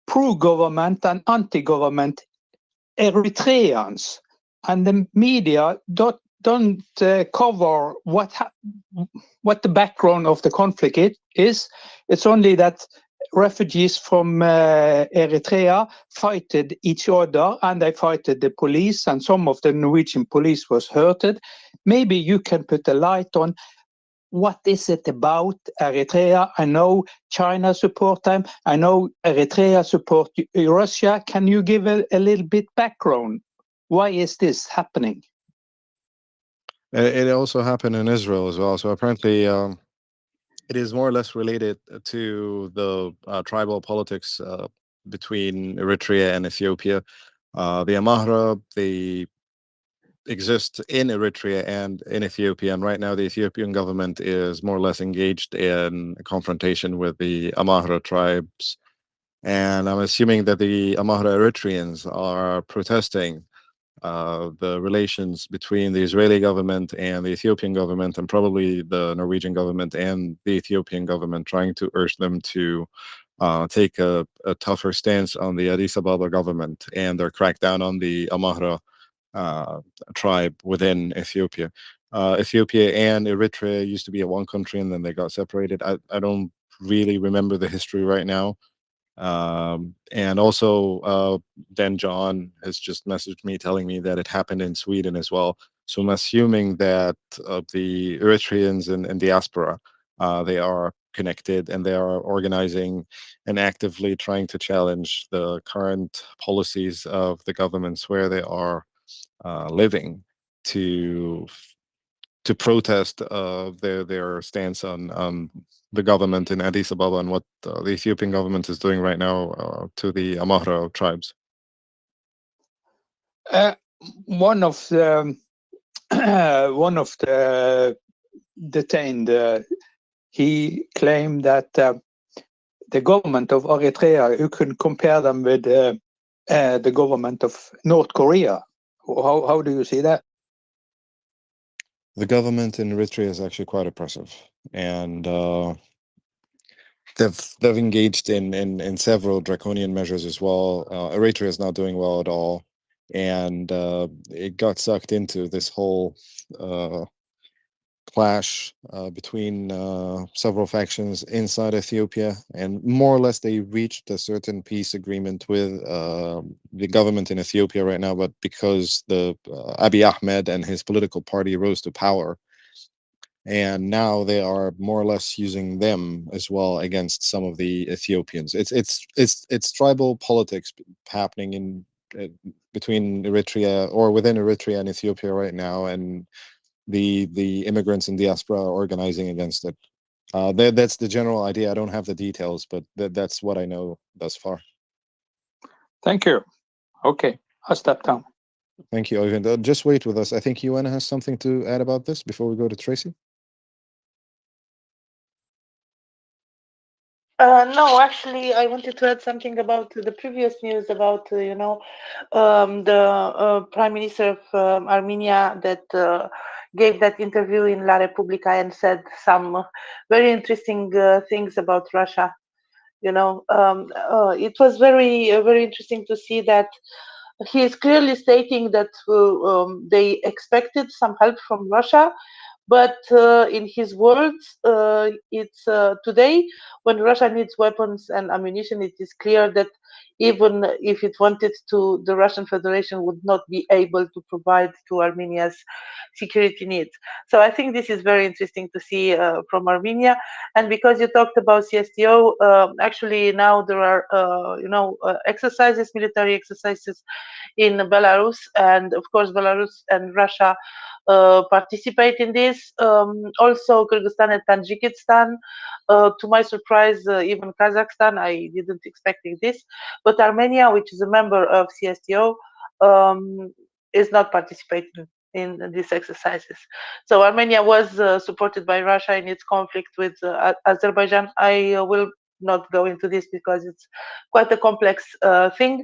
pro-government and anti-government Eritreans, and the media don't cover what the background of the conflict is. It's only that refugees from Eritrea fighted each other, and they fighted the police, and some of the Norwegian police was hurted. Maybe you can put a light on what is it about Eritrea. I know China support them. I know Eritrea support Russia. Can you give a little bit background? Why is this happening? It also happened in Israel as well. So apparently it is more or less related to the tribal politics between Eritrea and Ethiopia. The Amhara, they exist in Eritrea and in Ethiopia, and right now the Ethiopian government is more or less engaged in a confrontation with the Amhara tribes, and I'm assuming that the Amhara Eritreans are protesting the relations between the Israeli government and the Ethiopian government, and probably the Norwegian government and the Ethiopian government, trying to urge them to take a tougher stance on the Addis Ababa government and their crackdown on the Amhara tribe within Ethiopia. Ethiopia and Eritrea used to be one country, and then they got separated. I don't really remember the history right now. And also, Dan John has just messaged me telling me that it happened in Sweden as well. So I'm assuming that the Eritreans and diaspora, they are connected, and they are organizing and actively trying to challenge the current policies of the governments where they are living to protest their stance on the government in Addis Ababa and what the Ethiopian government is doing right now to the Amhara tribes. One of the detained, he claimed that the government of Eritrea, you can compare them with the government of North Korea, How do you see that? The government in Eritrea is actually quite oppressive, and they've engaged in several draconian measures as well. Eritrea is not doing well at all, and it got sucked into this whole clash between several factions inside Ethiopia, and more or less they reached a certain peace agreement with the government in Ethiopia right now. But because the Abiy Ahmed and his political party rose to power, and now they are more or less using them as well against some of the Ethiopians. It's tribal politics happening in between Eritrea or within Eritrea and Ethiopia right now, and the immigrants in diaspora are organizing against it. That's the general idea. I don't have the details, but that's what I know thus far. Thank you. Okay, I'll step down. Thank you, Oyvind. Just wait with us. I think Joanna has something to add about this before we go to Tracy. No, actually, I wanted to add something about the previous news about, the Prime Minister of Armenia that gave that interview in La Repubblica and said some very interesting things about Russia. It was very interesting to see that he is clearly stating that they expected some help from Russia. But in his words, it's today when Russia needs weapons and ammunition, it is clear that even if it wanted to, the Russian Federation would not be able to provide to Armenia's security needs. So I think this is very interesting to see from Armenia. And because you talked about CSTO, actually now there are, exercises, military exercises in Belarus, and of course Belarus and Russia participate in this. Also Kyrgyzstan and Tajikistan. To my surprise, even Kazakhstan, I didn't expecting this. But Armenia, which is a member of CSTO, is not participating in these exercises. So Armenia was supported by Russia in its conflict with Azerbaijan. I will not go into this because it's quite a complex thing.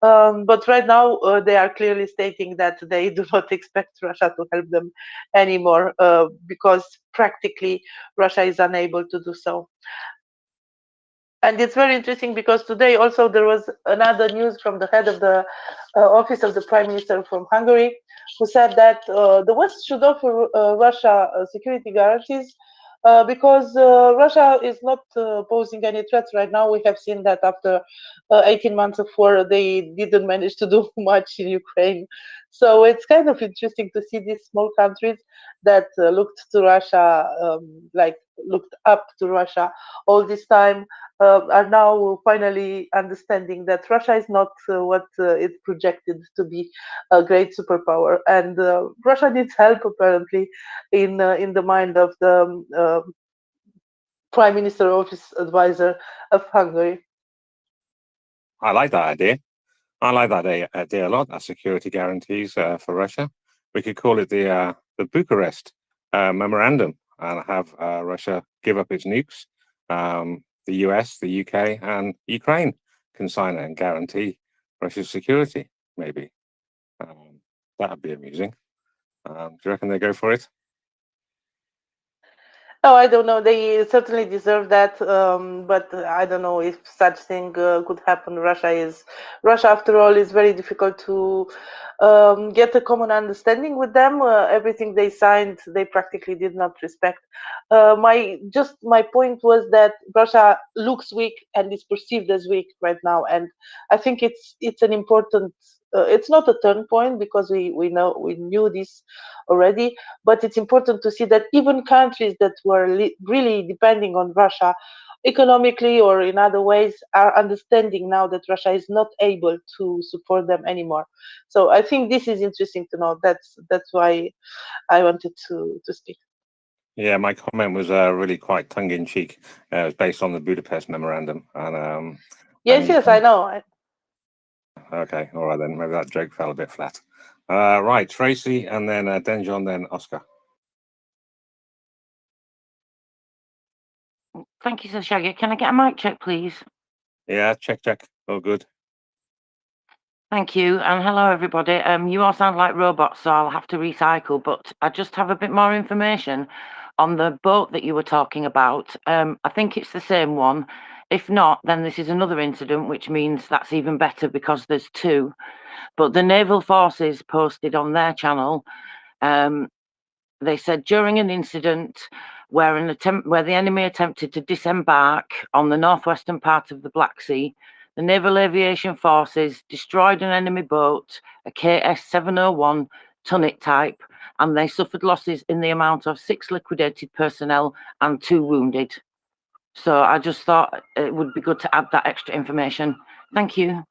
But right now, they are clearly stating that they do not expect Russia to help them anymore because practically Russia is unable to do so. And it's very interesting because today also there was another news from the head of the office of the Prime Minister from Hungary, who said that the West should offer Russia security guarantees because Russia is not posing any threats right now. We have seen that after 18 months of war, they didn't manage to do much in Ukraine. So it's kind of interesting to see these small countries that looked to Russia, looked up to Russia all this time, are now finally understanding that Russia is not what it projected to be, a great superpower, and Russia needs help apparently in the mind of the Prime Minister Office advisor of Hungary. I like that idea. I like that idea a lot. That security guarantees for Russia. We could call it the Bucharest Memorandum, and have Russia give up its nukes. The US, the UK, and Ukraine can sign it and guarantee Russia's security. Maybe that would be amusing. Do you reckon they go for it? Oh, I don't know. They certainly deserve that, but I don't know if such thing could happen. Russia, after all, is very difficult to get a common understanding with them. Everything they signed, they practically did not respect. My point was that Russia looks weak and is perceived as weak right now, and I think it's an important. It's not a turn point because we knew this already, but it's important to see that even countries that were really depending on Russia economically or in other ways are understanding now that Russia is not able to support them anymore. So I think this is interesting to know. That's why I wanted to speak. Yeah, my comment was really quite tongue-in-cheek. It was based on the Budapest Memorandum, and yes, I know. Okay, all right then. Maybe that joke fell a bit flat. Right, Tracy, and then Denjon, then Oscar. Thank you, Sir Shaggy. Can I get a mic check, please? Yeah, check. All good. Thank you, and hello everybody. You all sound like robots, so I'll have to recycle, but I just have a bit more information on the boat that you were talking about. I think it's the same one. If not, then this is another incident, which means that's even better because there's two. But the naval forces posted on their channel, they said during an incident where the enemy attempted to disembark on the northwestern part of the Black Sea, the Naval Aviation Forces destroyed an enemy boat, a KS-701 Tunnet type, and they suffered losses in the amount of 6 liquidated personnel and 2 wounded. So I just thought it would be good to add that extra information. Thank you.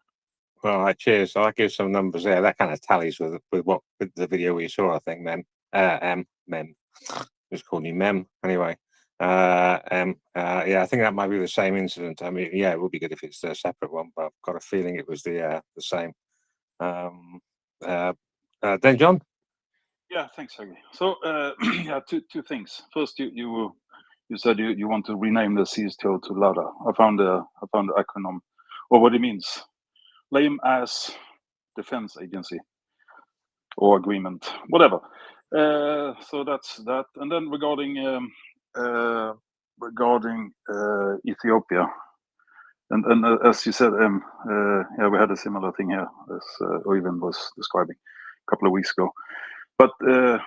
All right, cheers. So I'll give some numbers there. That kind of tallies with the video we saw, I think, Mem. Just calling you Mem anyway. Yeah, I think that might be the same incident. I mean, yeah, it would be good if it's a separate one, but I've got a feeling it was the same. Then John. Yeah, thanks, Sergey. So yeah, two things. First, you said you want to rename the CSTO to LADA. I found the acronym, or what it means. Lame ass defense agency or agreement, whatever. So that's that. And then regarding Ethiopia, and as you said, yeah, we had a similar thing here as Oyvind was describing a couple of weeks ago. But I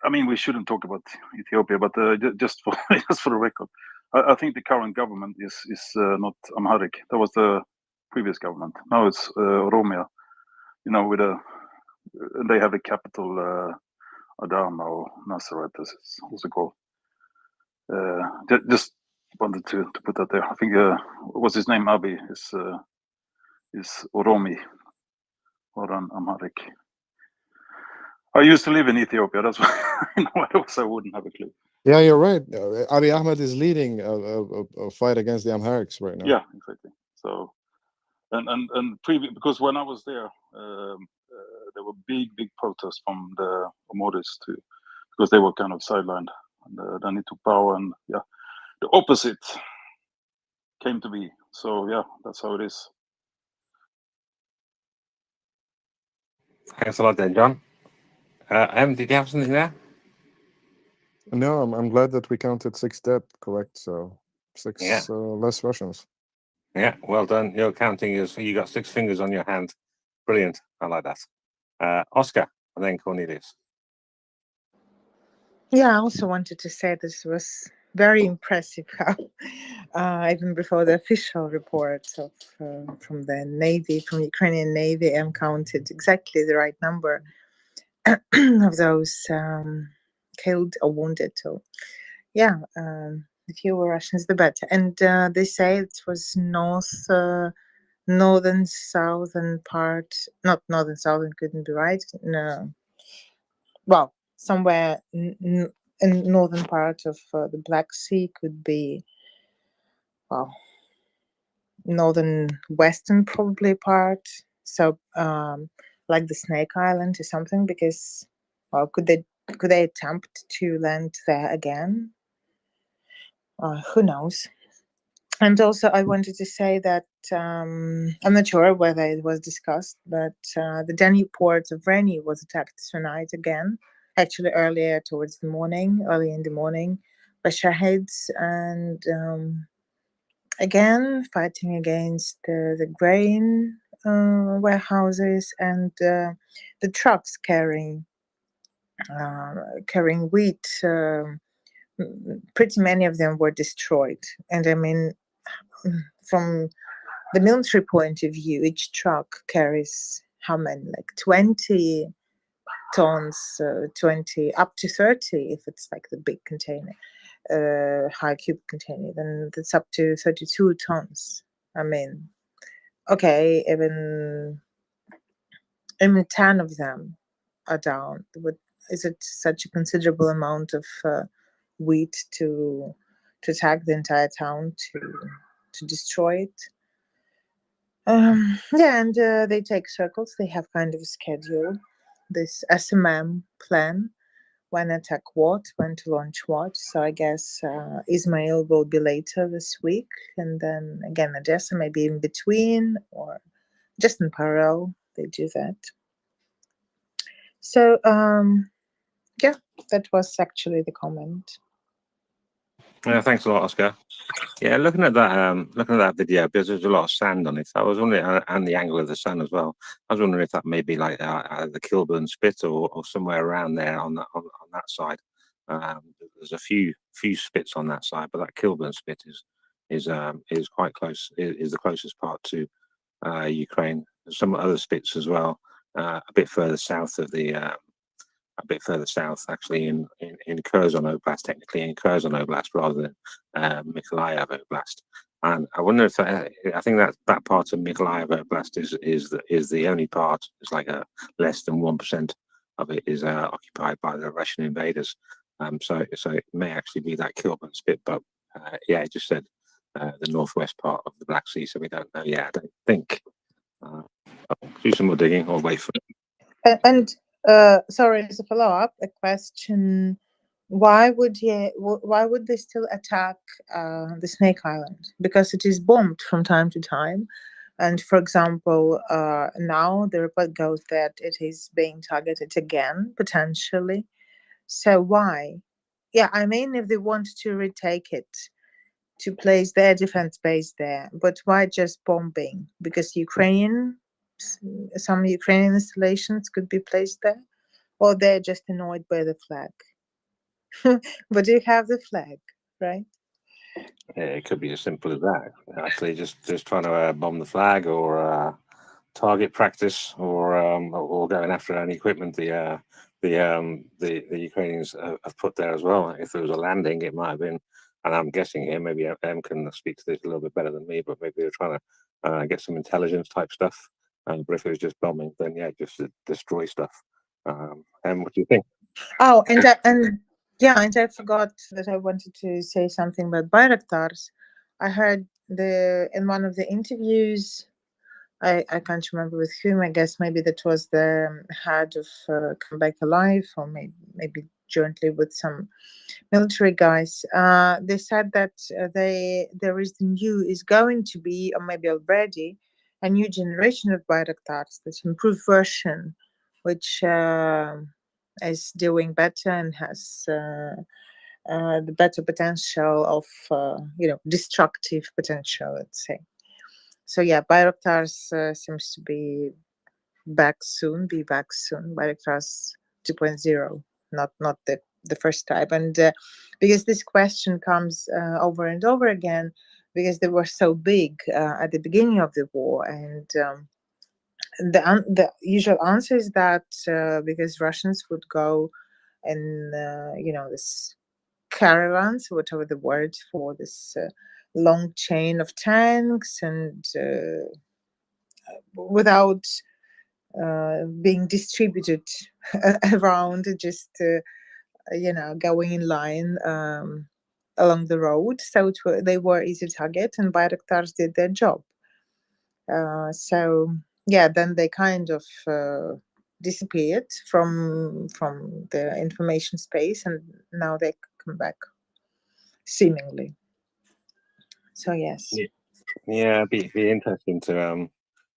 mean, we shouldn't talk about Ethiopia, but just for the record, I think the current government is not Amharic. That was the previous government. Now it's Oromia. You know, they have the capital Adama or Naseret, as it's also called. Just wanted to put that there. I think what's his name? Abiy is Oromi or an Amharic. I used to live in Ethiopia. That's why I know what else I wouldn't have a clue. Yeah, you're right. Abiy Ahmed is leading a fight against the Amharics right now. Yeah, exactly. So, and previous, because when I was there were big protests from the Omodis too, because they were kind of sidelined, and then it took power, and yeah, the opposite came to be. So yeah, that's how it is. Thanks a lot, then, John. Did you have something there? No, I'm glad that we counted 6 dead, correct? So 6 less Russians. Yeah, well done. Your counting is, you got 6 fingers on your hand. Brilliant. I like that. Oscar, and then Cornelius. Yeah, I also wanted to say this was very impressive how, even before the official reports from the Navy, from Ukrainian Navy, counted exactly the right number of those killed or wounded. So, yeah, the fewer Russians, the better. And they say it was northern, southern part, not northern, southern, couldn't be right. No. Well, somewhere in northern part of the Black Sea could be, well, northern western probably part. So like the Snake Island or something, because well, could they attempt to land there again? Who knows? And also, I wanted to say that I'm not sure whether it was discussed, but the Danube port of Reni was attacked tonight again. Actually, early in the morning, by Shaheeds, and again fighting against the grain warehouses and the trucks carrying wheat. Pretty many of them were destroyed, and I mean, from the military point of view, each truck carries how many? Like 20 tons, 20 up to 30 if it's like the big container, high cube container. Then that's up to 32 tons. I mean, okay, even 10 of them are down. Is it such a considerable amount of wheat to attack the entire town, to destroy it? Yeah, and they take circles. They have kind of a schedule, this SMM plan, when attack what, when to launch what. So I guess Ismail will be later this week, and then again Odessa maybe in between, or just in parallel, they do that. So yeah, that was actually the comment. Yeah, thanks a lot, Oscar. Yeah, looking at that video, because there's a lot of sand on it. I was wondering, and the angle of the sun as well. I was wondering if that may be like the Kilburn Spit or somewhere around there on that side. There's a few spits on that side, but that Kilburn Spit is quite close. Is the closest part to Ukraine. There's some other spits as well, a bit further south of the. A bit further south, actually, in Kherson Oblast, technically in Kherson Oblast rather than Mykolaiv Oblast. And I wonder if I think that part of Mykolaiv Oblast is the only part. It's like less than 1% of it is occupied by the Russian invaders. So it may actually be that Kilburn Spit, but yeah, it just said the northwest part of the Black Sea, so we don't know yet. I don't think. I'll do some more digging or wait for it. And sorry, as a follow-up, a question: why would they still attack the Snake Island? Because it is bombed from time to time, and for example, now the report goes that it is being targeted again potentially. So why? Yeah, I mean, if they want to retake it, to place their defense base there, but why just bombing? Because some Ukrainian installations could be placed there, or they're just annoyed by the flag. But you have the flag, right? Yeah, it could be as simple as that. Actually, just trying to bomb the flag or target practice or going after any equipment the Ukrainians have put there as well. If there was a landing, it might have been. And I'm guessing here, maybe M can speak to this a little bit better than me, but maybe they're trying to get some intelligence type stuff. But if it was just bombing, then yeah, just destroy stuff. And what do you think? Oh, and I forgot that I wanted to say something about Bayraktars. I heard in one of the interviews, I can't remember with whom. I guess maybe that was the head of Come Back Alive, or maybe jointly with some military guys. They said that there is going to be, or maybe already, a new generation of Bayraktars, this improved version, which is doing better and has the better potential of destructive potential, let's say. So yeah, Bayraktars seems to be back soon. Bayraktars 2.0, not the first type. And because this question comes over and over again, because they were so big at the beginning of the war, and the usual answer is that because Russians would go in this caravans, whatever the word for this long chain of tanks, and without being distributed around, just going in line along the road. So they were easy target, and Bayraktars did their job. So yeah, then they kind of disappeared from the information space, and now they come back, seemingly. So yes. Yeah, be interesting to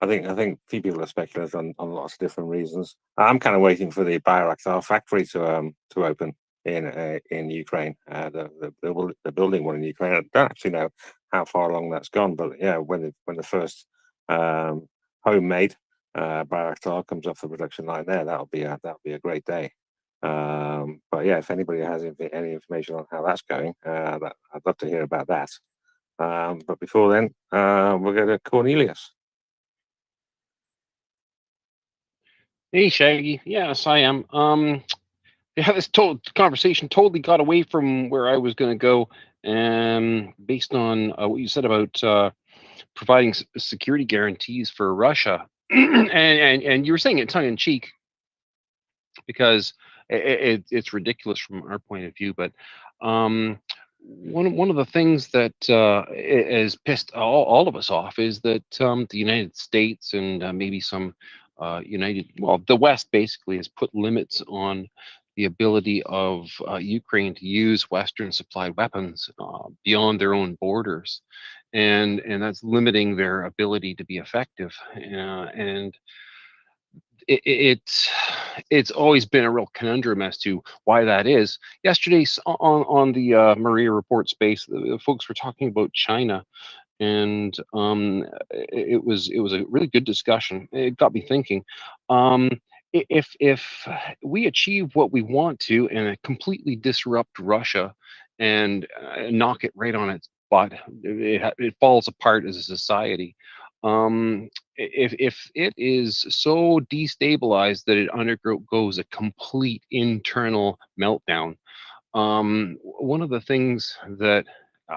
I think people are speculating on lots of different reasons. I'm kind of waiting for the Bayraktar factory to open in Ukraine. They're building one in Ukraine. I don't actually know how far along that's gone, but yeah, when the first homemade Bayraktar comes off the production line there, that'll be a great day. But yeah, if anybody has any information on how that's going, I'd love to hear about that. But before then, we'll go to Cornelius. Hey, Shaggy. Yes, I am. Yeah, this conversation totally got away from where I was going to go, based on what you said about providing security guarantees for Russia, and you were saying it tongue in cheek because it's ridiculous from our point of view, but one of the things that has pissed all of us off is that the United States and maybe some the West basically has put limits on the ability of Ukraine to use Western supplied weapons beyond their own borders. and that's limiting their ability to be effective. And it's always been a real conundrum as to why that is. Yesterday on the MriyaReport space, the folks were talking about China, and it was a really good discussion. It got me thinking. If we achieve what we want to and completely disrupt Russia and knock it right on its butt, it falls apart as a society. If it is so destabilized that it undergoes a complete internal meltdown, one of the things that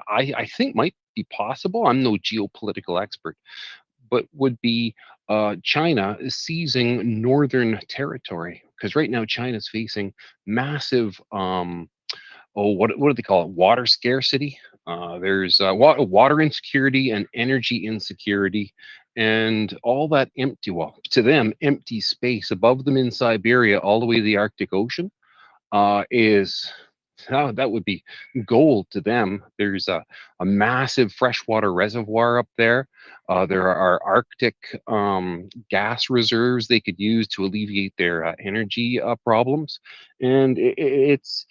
I think might be possible, I'm no geopolitical expert, but would be China seizing northern territory. Because right now China's facing massive, what do they call it? Water scarcity. There's water insecurity and energy insecurity, and all that empty, well, to them, empty space above them in Siberia, all the way to the Arctic Ocean, is that would be gold to them. There's a massive freshwater reservoir up there. There are Arctic gas reserves they could use to alleviate their energy problems, and it's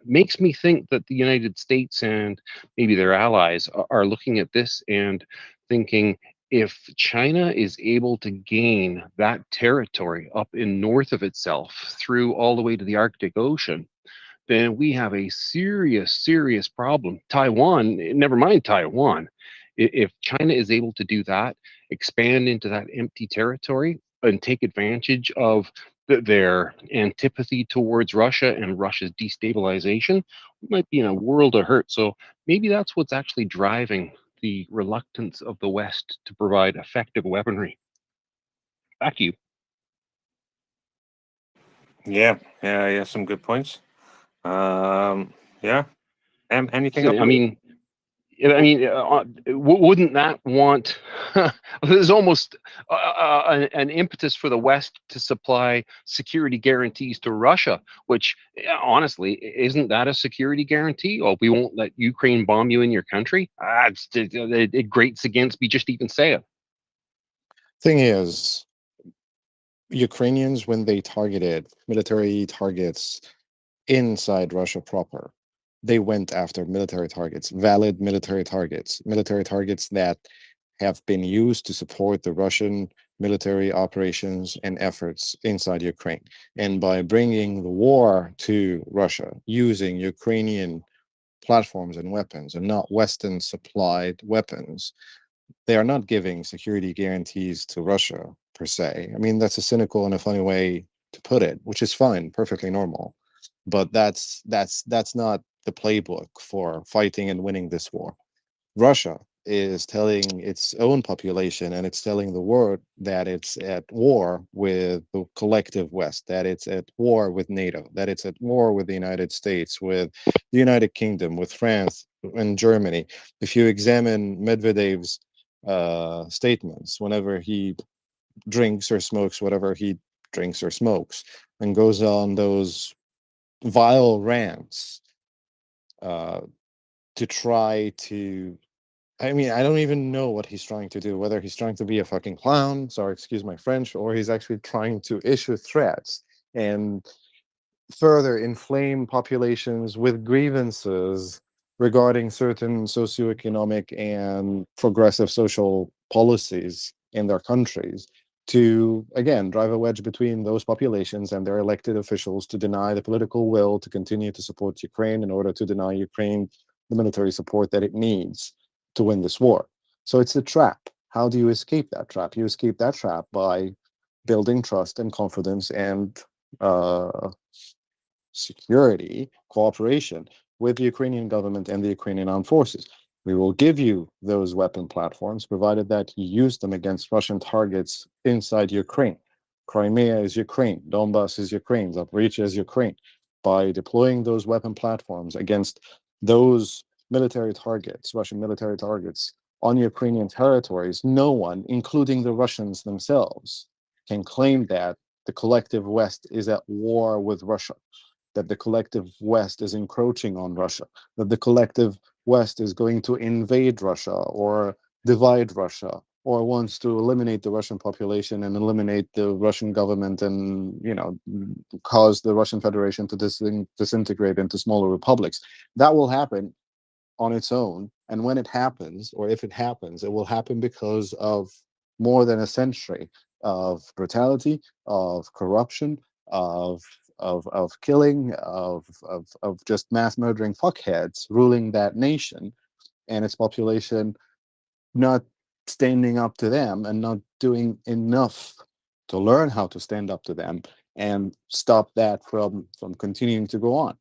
makes me think that the United States and maybe their allies are looking at this and thinking, if China is able to gain that territory up in north of itself through all the way to the Arctic Ocean, then we have a serious problem. Taiwan, never mind Taiwan. If China is able to do that, expand into that empty territory and take advantage of their antipathy towards Russia and Russia's destabilization, we might be in a world of hurt. So maybe that's what's actually driving the reluctance of the West to provide effective weaponry. Back to you. Yeah, some good points. Yeah. Anything else? I mean, wouldn't that want? There's almost an impetus for the West to supply security guarantees to Russia, which honestly, isn't that a security guarantee? Oh, we won't let Ukraine bomb you in your country. It grates against me just even say it. Thing is, Ukrainians, when they targeted military targets inside Russia proper, they went after military targets, valid military targets that have been used to support the Russian military operations and efforts inside Ukraine. And by bringing the war to Russia, using Ukrainian platforms and weapons and not Western supplied weapons, they are not giving security guarantees to Russia per se. I mean, that's a cynical and a funny way to put it, which is fine, perfectly normal. But that's not the playbook for fighting and winning this war. Russia is telling its own population and it's telling the world that it's at war with the collective West, that it's at war with NATO, that it's at war with the United States, with the United Kingdom, with France and Germany. If you examine Medvedev's statements, whenever he drinks or smokes whatever he drinks or smokes, and goes on those vile rants to try to, I mean, I don't even know what he's trying to do, whether he's trying to be a fucking clown, sorry, excuse my French, or he's actually trying to issue threats and further inflame populations with grievances regarding certain socioeconomic and progressive social policies in their countries, to, again, drive a wedge between those populations and their elected officials, to deny the political will to continue to support Ukraine in order to deny Ukraine the military support that it needs to win this war. So it's a trap. How do you escape that trap? You escape that trap by building trust and confidence and security cooperation with the Ukrainian government and the Ukrainian armed forces. We will give you those weapon platforms, provided that you use them against Russian targets inside Ukraine. Crimea is Ukraine, Donbass is Ukraine, Zaporizhzhia is Ukraine. By deploying those weapon platforms against those military targets, Russian military targets on Ukrainian territories, no one, including the Russians themselves, can claim that the collective West is at war with Russia, that the collective West is encroaching on Russia, that the collective West is going to invade Russia or divide Russia, or wants to eliminate the Russian population and eliminate the Russian government and, you know, cause the Russian Federation to disintegrate into smaller republics. That will happen on its own. And when it happens, or if it happens, it will happen because of more than a century of brutality, of corruption, of killing, of just mass murdering fuckheads ruling that nation, and its population not standing up to them and not doing enough to learn how to stand up to them and stop that from continuing to go on.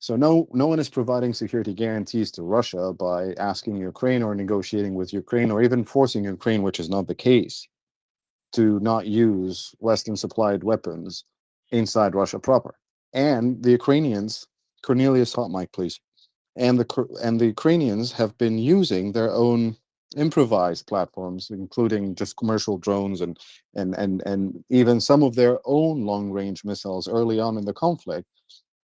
So no one is providing security guarantees to Russia by asking Ukraine or negotiating with Ukraine or even forcing Ukraine, which is not the case, to not use Western supplied weapons inside Russia proper. And the Ukrainians, Cornelius hot mic, please. And the Ukrainians have been using their own improvised platforms, including just commercial drones and even some of their own long-range missiles early on in the conflict.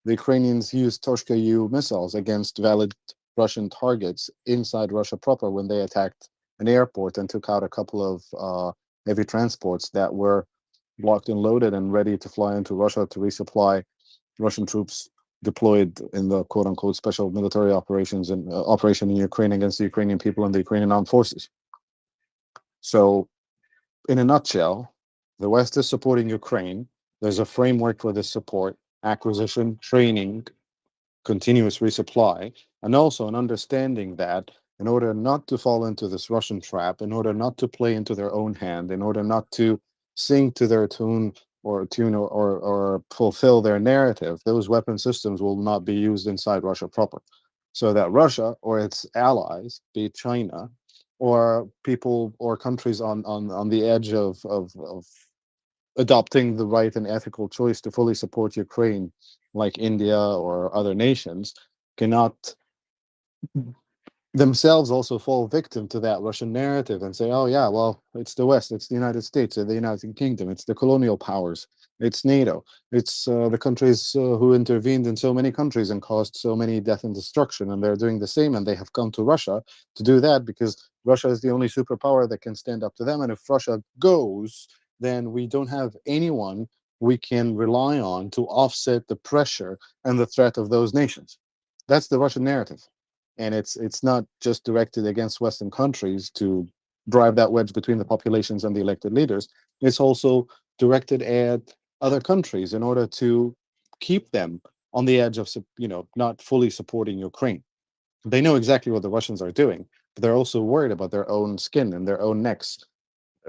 The Ukrainians used Toshka-U missiles against valid Russian targets inside Russia proper when they attacked an airport and took out a couple of heavy transports that were locked and loaded and ready to fly into Russia to resupply Russian troops deployed in the quote-unquote special military operations and operation in Ukraine against the Ukrainian people and the Ukrainian armed forces. So, in a nutshell, the West is supporting Ukraine. There's a framework for this support: acquisition, training, continuous resupply, and also an understanding that in order not to fall into this Russian trap, in order not to play into their own hand, in order not to sing to their tune or fulfill their narrative, those weapon systems will not be used inside Russia proper. So that Russia or its allies, be it China, or people or countries on the edge of adopting the right and ethical choice to fully support Ukraine, like India or other nations, cannot themselves also fall victim to that Russian narrative and say, oh yeah, well, it's the West, it's the United States, or the United Kingdom, it's the colonial powers, it's NATO, it's the countries who intervened in so many countries and caused so many death and destruction, and they're doing the same, and they have come to Russia to do that because Russia is the only superpower that can stand up to them, and if Russia goes, then we don't have anyone we can rely on to offset the pressure and the threat of those nations. That's the Russian narrative. And it's not just directed against Western countries to drive that wedge between the populations and the elected leaders. It's also directed at other countries in order to keep them on the edge of, not fully supporting Ukraine. They know exactly what the Russians are doing, but they're also worried about their own skin and their own necks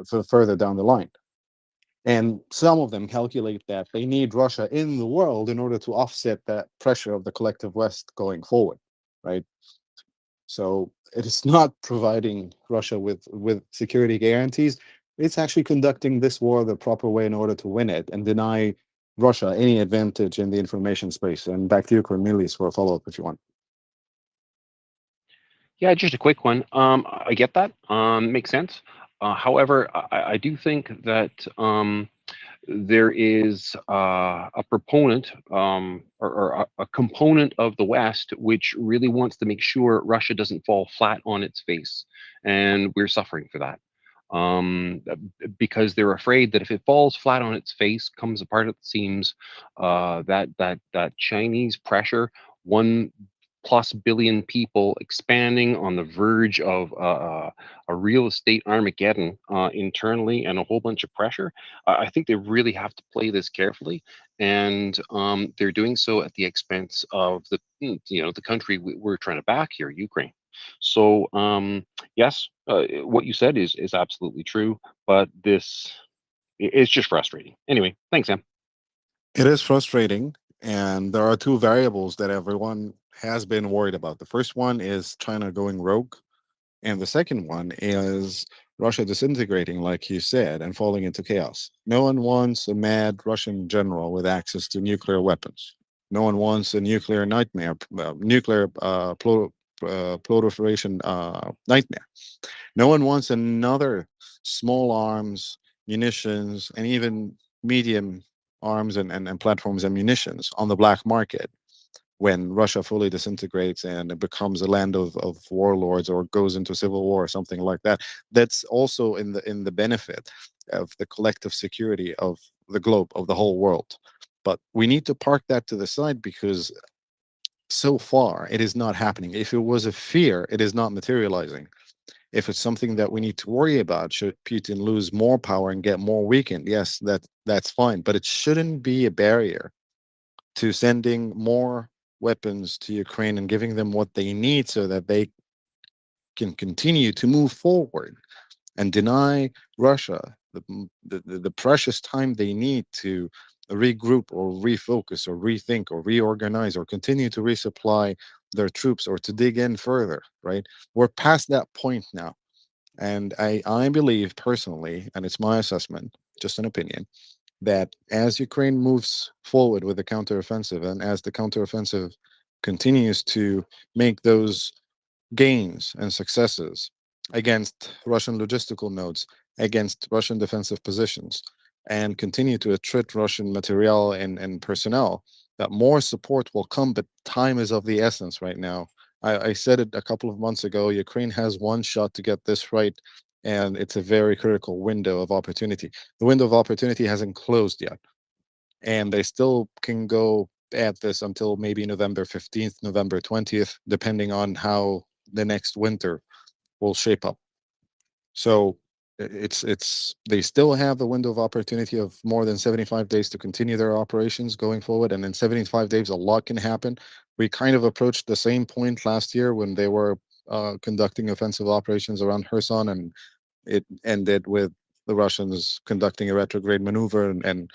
for further down the line. And some of them calculate that they need Russia in the world in order to offset that pressure of the collective West going forward, right? So it is not providing Russia with security guarantees. It's actually conducting this war the proper way in order to win it and deny Russia any advantage in the information space. And back to you, Cornelius, for a follow-up if you want. Yeah, just a quick one. I get that. Makes sense. However, I do think that there is a proponent or a component of the West which really wants to make sure Russia doesn't fall flat on its face, and we're suffering for that because they're afraid that if it falls flat on its face, comes apart at the seams, that Chinese pressure, 1+ billion people expanding on the verge of a real estate Armageddon internally, and a whole bunch of pressure. I think they really have to play this carefully, and they're doing so at the expense of the country we're trying to back here, Ukraine. So yes, what you said is absolutely true, but it's just frustrating. Anyway, thanks, Sam. It is frustrating, and there are two variables that everyone has been worried about. The first one is China going rogue, and the second one is Russia disintegrating, like you said, and falling into chaos. No one wants a mad Russian general with access to nuclear weapons. No one wants a nuclear nightmare, proliferation nightmare. No one wants another small arms, munitions, and even medium arms and platforms and munitions on the black market when Russia fully disintegrates and it becomes a land of warlords or goes into civil war or something like that. That's also in the benefit of the collective security of the globe, of the whole world. But we need to park that to the side because so far it is not happening. If it was a fear, it is not materializing. If it's something that we need to worry about, should Putin lose more power and get more weakened, yes, that's fine. But it shouldn't be a barrier to sending more weapons to Ukraine and giving them what they need so that they can continue to move forward and deny Russia the precious time they need to regroup or refocus or rethink or reorganize or continue to resupply their troops or to dig in further, right? We're past that point now. And I believe personally, and it's my assessment, just an opinion, that as Ukraine moves forward with the counteroffensive and as the counteroffensive continues to make those gains and successes against Russian logistical nodes, against Russian defensive positions, and continue to attrit Russian material and personnel, that more support will come, but time is of the essence right now. I said it a couple of months ago, Ukraine has one shot to get this right, and it's a very critical window of opportunity. The window of opportunity hasn't closed yet, and they still can go at this until maybe November 15th, November 20th, depending on how the next winter will shape up. So it's they still have the window of opportunity of more than 75 days to continue their operations going forward, and in 75 days a lot can happen. We kind of approached the same point last year when they were conducting offensive operations around Kherson, and it ended with the Russians conducting a retrograde maneuver and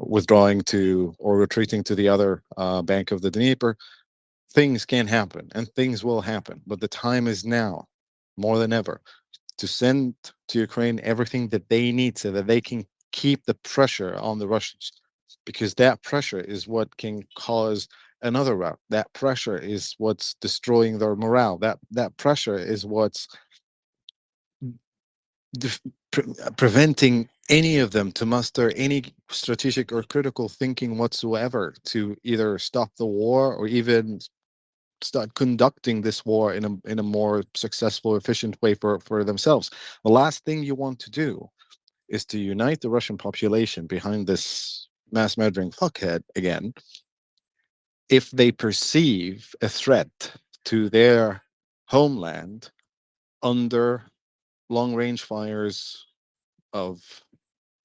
withdrawing to or retreating to the other bank of the Dnieper. Things can happen and things will happen, but the time is now more than ever to send to Ukraine everything that they need so that they can keep the pressure on the Russians, because that pressure is what can cause another rout. That pressure is what's destroying their morale. That pressure is what's preventing any of them to muster any strategic or critical thinking whatsoever to either stop the war or even start conducting this war in a more successful, efficient way for themselves. The last thing you want to do is to unite the Russian population behind this mass murdering fuckhead again if they perceive a threat to their homeland under long-range fires of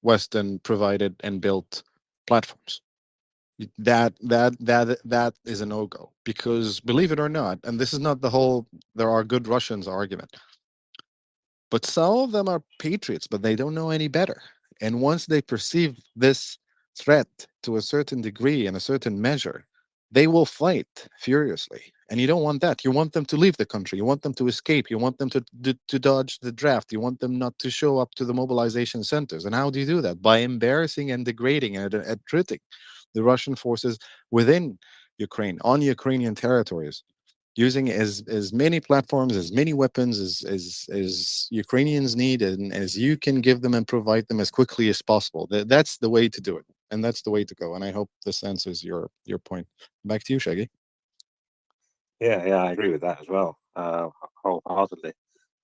Western provided and built platforms. That is a no-go, because believe it or not, and this is not the whole there are good Russians argument, but some of them are patriots, but they don't know any better. And once they perceive this threat to a certain degree and a certain measure, they will fight furiously. And you don't want that. You want them to leave the country. You want them to escape. You want them to dodge the draft. You want them not to show up to the mobilization centers. And how do you do that? By embarrassing and degrading and attriting the Russian forces within Ukraine, on Ukrainian territories, using as many platforms, as many weapons as Ukrainians need, and as you can give them and provide them as quickly as possible. That's the way to do it, and that's the way to go. And I hope this answers your point. Back to you, Shaggy. Yeah, I agree with that as well, wholeheartedly.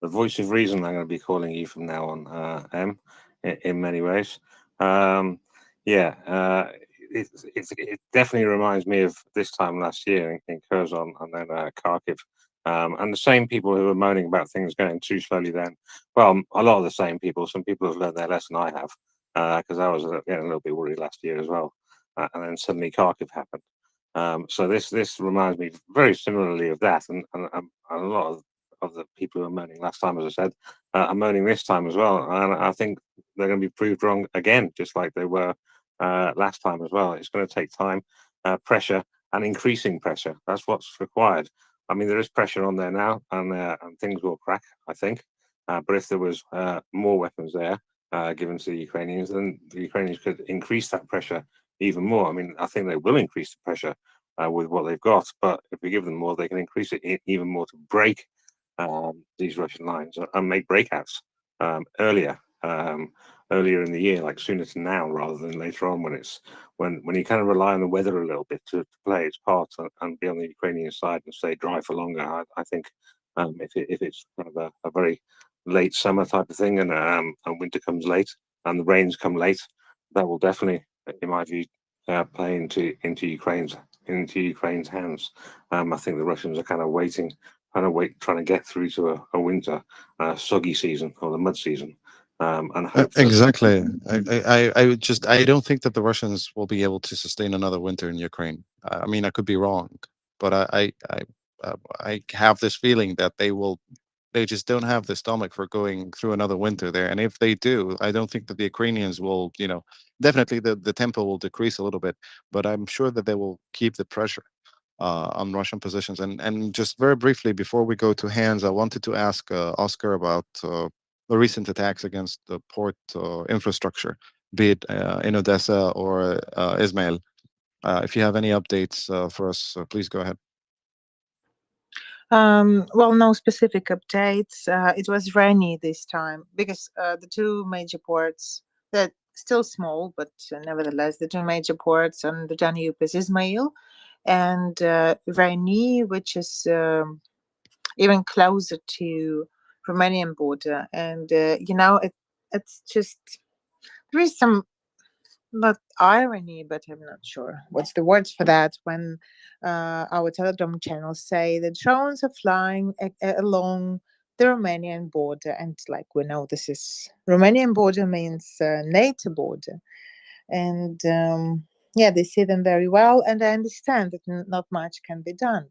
The voice of reason, I'm going to be calling you from now on, M, in many ways. It definitely reminds me of this time last year in Kherson and then Kharkiv. And the same people who were moaning about things going too slowly then, well, a lot of the same people. Some people have learned their lesson, I have, because I was getting a little bit worried last year as well. And then suddenly Kharkiv happened. So this reminds me very similarly of that, and a lot of the people who were moaning last time, as I said, are moaning this time as well. And I think they're going to be proved wrong again, just like they were last time as well. It's going to take time, pressure, and increasing pressure. That's what's required. I mean, there is pressure on there now, and things will crack, I think. But if there was more weapons there given to the Ukrainians, then the Ukrainians could increase that pressure even more. I mean, I think they will increase the pressure with what they've got, but if we give them more, they can increase it even more to break these Russian lines and make breakouts earlier earlier in the year, like sooner to now rather than later on, when you kind of rely on the weather a little bit to play its part and be on the Ukrainian side and stay dry for longer. I think if it's kind of a very late summer type of thing and winter comes late and the rains come late, that will definitely, in my view, play into Ukraine's hands. I think the Russians are kind of trying to get through to a winter soggy season or the mud season, and hope exactly. I don't think that the Russians will be able to sustain another winter in Ukraine. I mean, I could be wrong, but I have this feeling that they just don't have the stomach for going through another winter there. And if they do, I don't think that the Ukrainians will, definitely the tempo will decrease a little bit, but I'm sure that they will keep the pressure on Russian positions. And just very briefly, before we go to hands, I wanted to ask Oscar about the recent attacks against the port infrastructure, be it in Odessa or Ismail. If you have any updates for us, please go ahead. Well, no specific updates. It was rainy this time because the two major ports, that still small, but nevertheless, the two major ports on the Danube is Ismail and Rainy, which is even closer to Romanian border. And it's just, there is some, not irony, but I'm not sure what's the words for that, when our Telegram channels say the drones are flying along the Romanian border, and like we know, this is Romanian border means NATO border, and they see them very well, and I understand that not much can be done.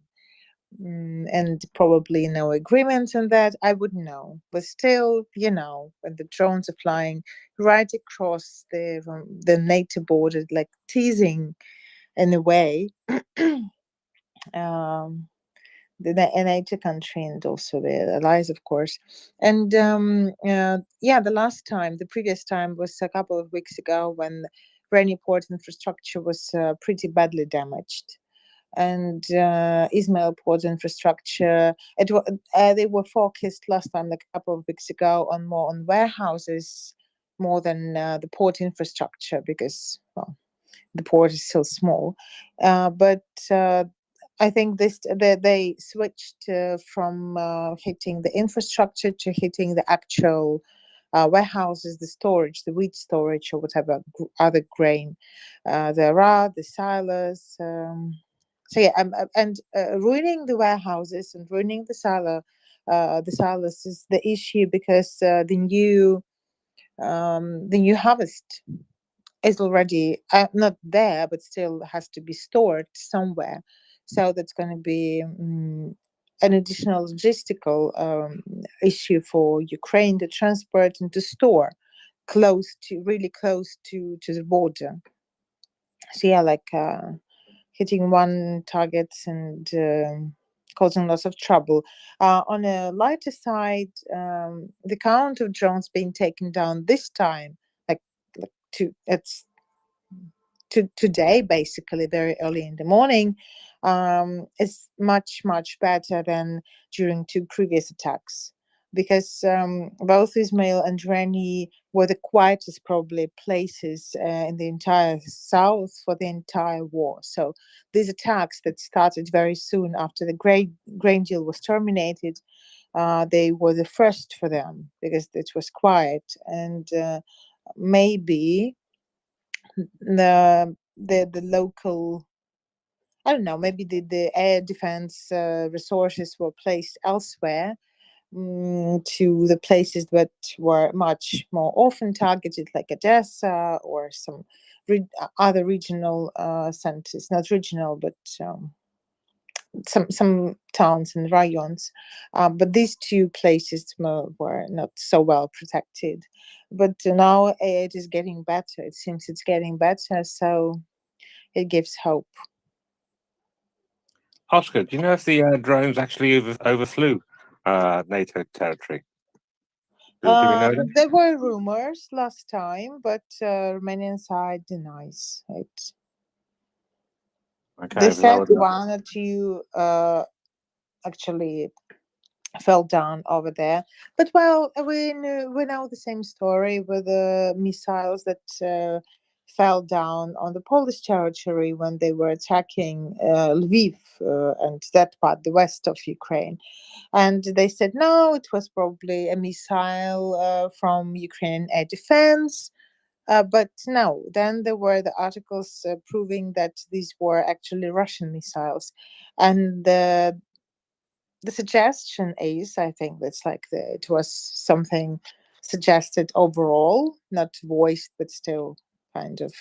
And probably no agreement on that, I wouldn't know. But still, when the drones are flying right across the NATO border, like teasing in a way, the NATO country and also the allies, of course. And the previous time was a couple of weeks ago when Rainy port infrastructure was pretty badly damaged. And Ismail port infrastructure, they were focused last time, like a couple of weeks ago, more on warehouses more than the port infrastructure, because the port is so small. But I think they switched from hitting the infrastructure to hitting the actual warehouses, the storage, the wheat storage, or whatever other grain there are, the silos. And ruining the warehouses and ruining the silos is the issue, because the new harvest is already not there, but still has to be stored somewhere. So that's going to be an additional logistical issue for Ukraine to transport and to store really close to the border. So hitting one target and causing lots of trouble. On a lighter side, the count of drones being taken down this time, today, basically very early in the morning, is much, much better than during two previous attacks, because both Ismail and Reni were the quietest probably places in the entire south for the entire war. So these attacks that started very soon after the grain deal was terminated, they were the first for them because it was quiet. And maybe the local, I don't know, maybe the air defense resources were placed elsewhere, to the places that were much more often targeted, like Odessa or some other regional centers, not regional, but some towns and rayons. But these two places were not so well protected. But now it is getting better. It seems it's getting better, so it gives hope. Oscar, do you know if the drones actually overflew NATO territory? Do we know that? There were rumors last time, but Romanian side denies it. Okay, they said one or two actually fell down over there. But well, we know the same story with the missiles that fell down on the Polish territory when they were attacking Lviv and that part, the west of Ukraine. And they said, no, it was probably a missile from Ukrainian air defense. But no, then there were the articles proving that these were actually Russian missiles. And the suggestion is, I think that's like it was something suggested overall, not voiced, but still kind of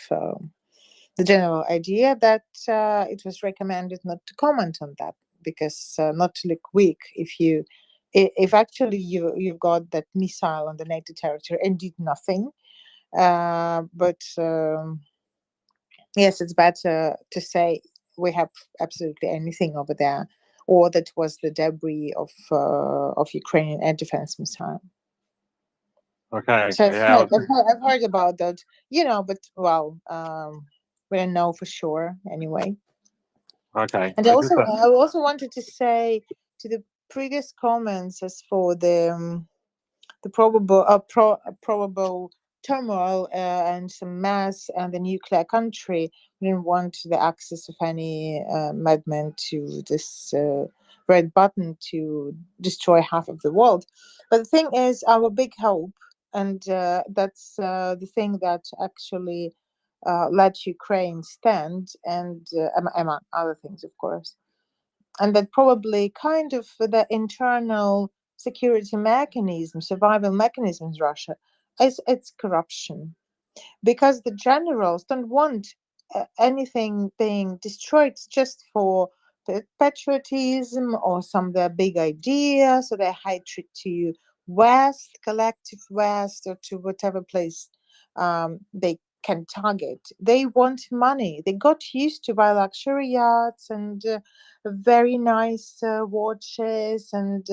the general idea that it was recommended not to comment on that because not to look weak if actually you've got that missile on the NATO territory and did nothing. But yes, it's better to say we have absolutely anything over there, or that was the debris of Ukrainian air defense missile. Okay. So Yeah. I've heard about that, but well, we don't know for sure anyway. Okay. And I also wanted to say to the previous comments as for the probable turmoil and some mass and the nuclear country. We didn't want the access of any madman to this red button to destroy half of the world. But the thing is, our big hope, and that's the thing that actually let Ukraine stand, and among other things, of course, and that probably kind of the internal security mechanism, survival mechanisms, Russia, is its corruption, because the generals don't want anything being destroyed just for patriotism or some their big ideas or their hatred to West, collective West, or to whatever place they can target. They want money. They got used to buy luxury yachts and very nice watches and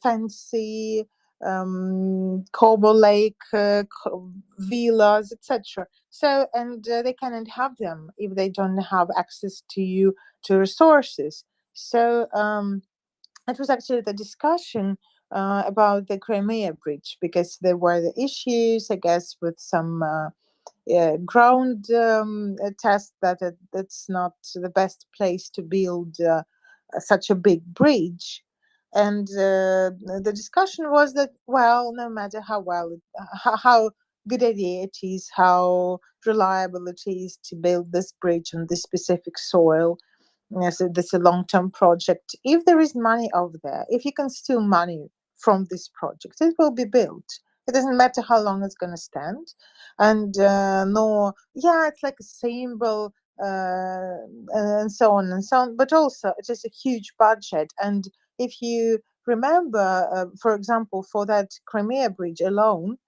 fancy Cobble Lake villas, etc. So, and they cannot have them if they don't have access to resources. So it was actually the discussion about the Crimea bridge, because there were the issues, I guess, with some ground test that that's not the best place to build such a big bridge. And the discussion was that, well, no matter how how good idea it is, how reliable it is to build this bridge on this specific soil, yes, this is a long-term project. If there is money over there, if you can steal money from this project, it will be built. It doesn't matter how long it's going to stand, and it's like a symbol, and so on and so on. But also, it is a huge budget. And if you remember, for example, for that Crimea bridge alone,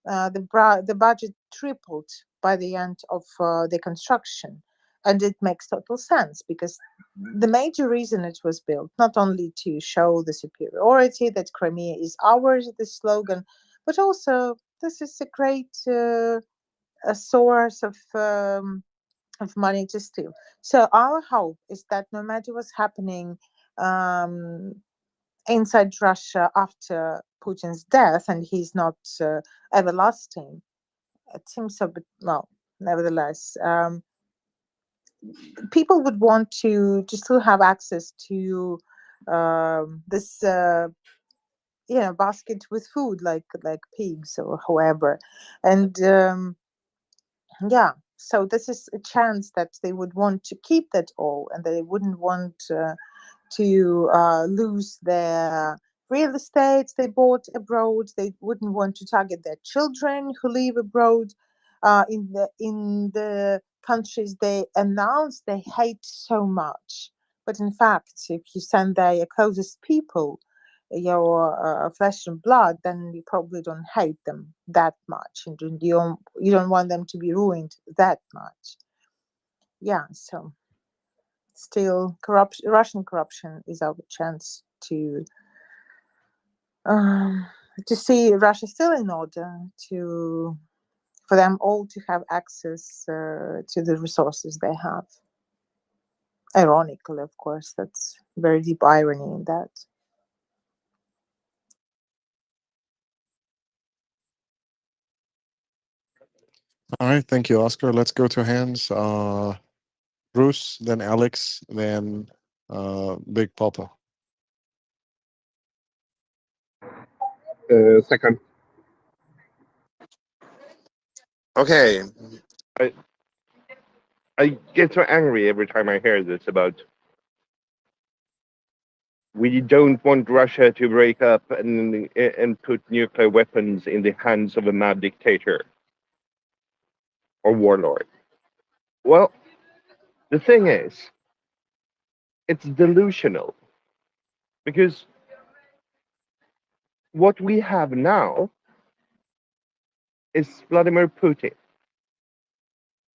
the budget tripled by the end of the construction. And it makes total sense, because the major reason it was built, not only to show the superiority that Crimea is ours, the slogan, but also this is a great a source of money to steal. So our hope is that no matter what's happening inside Russia after Putin's death, and he's not everlasting, it seems so, but well, nevertheless, people would want to still have access to this basket with food, like pigs or however. And so this is a chance that they would want to keep that all, and they wouldn't want to lose their real estate they bought abroad. They wouldn't want to target their children who live abroad in the countries they announce they hate so much. But in fact, if you send there your closest people, your flesh and blood, then you probably don't hate them that much, and you don't want them to be ruined that much. Yeah, so still, Russian corruption is our chance to see Russia still in order, for them all to have access to the resources they have. Ironically, of course, that's very deep irony in that. All right, thank you, Oscar. Let's go to hands. Bruce, then Alex, then Big Papa. Second. Okay. I get so angry every time I hear this about we don't want Russia to break up and put nuclear weapons in the hands of a mad dictator or warlord. Well, the thing is, it's delusional because what we have now is Vladimir Putin,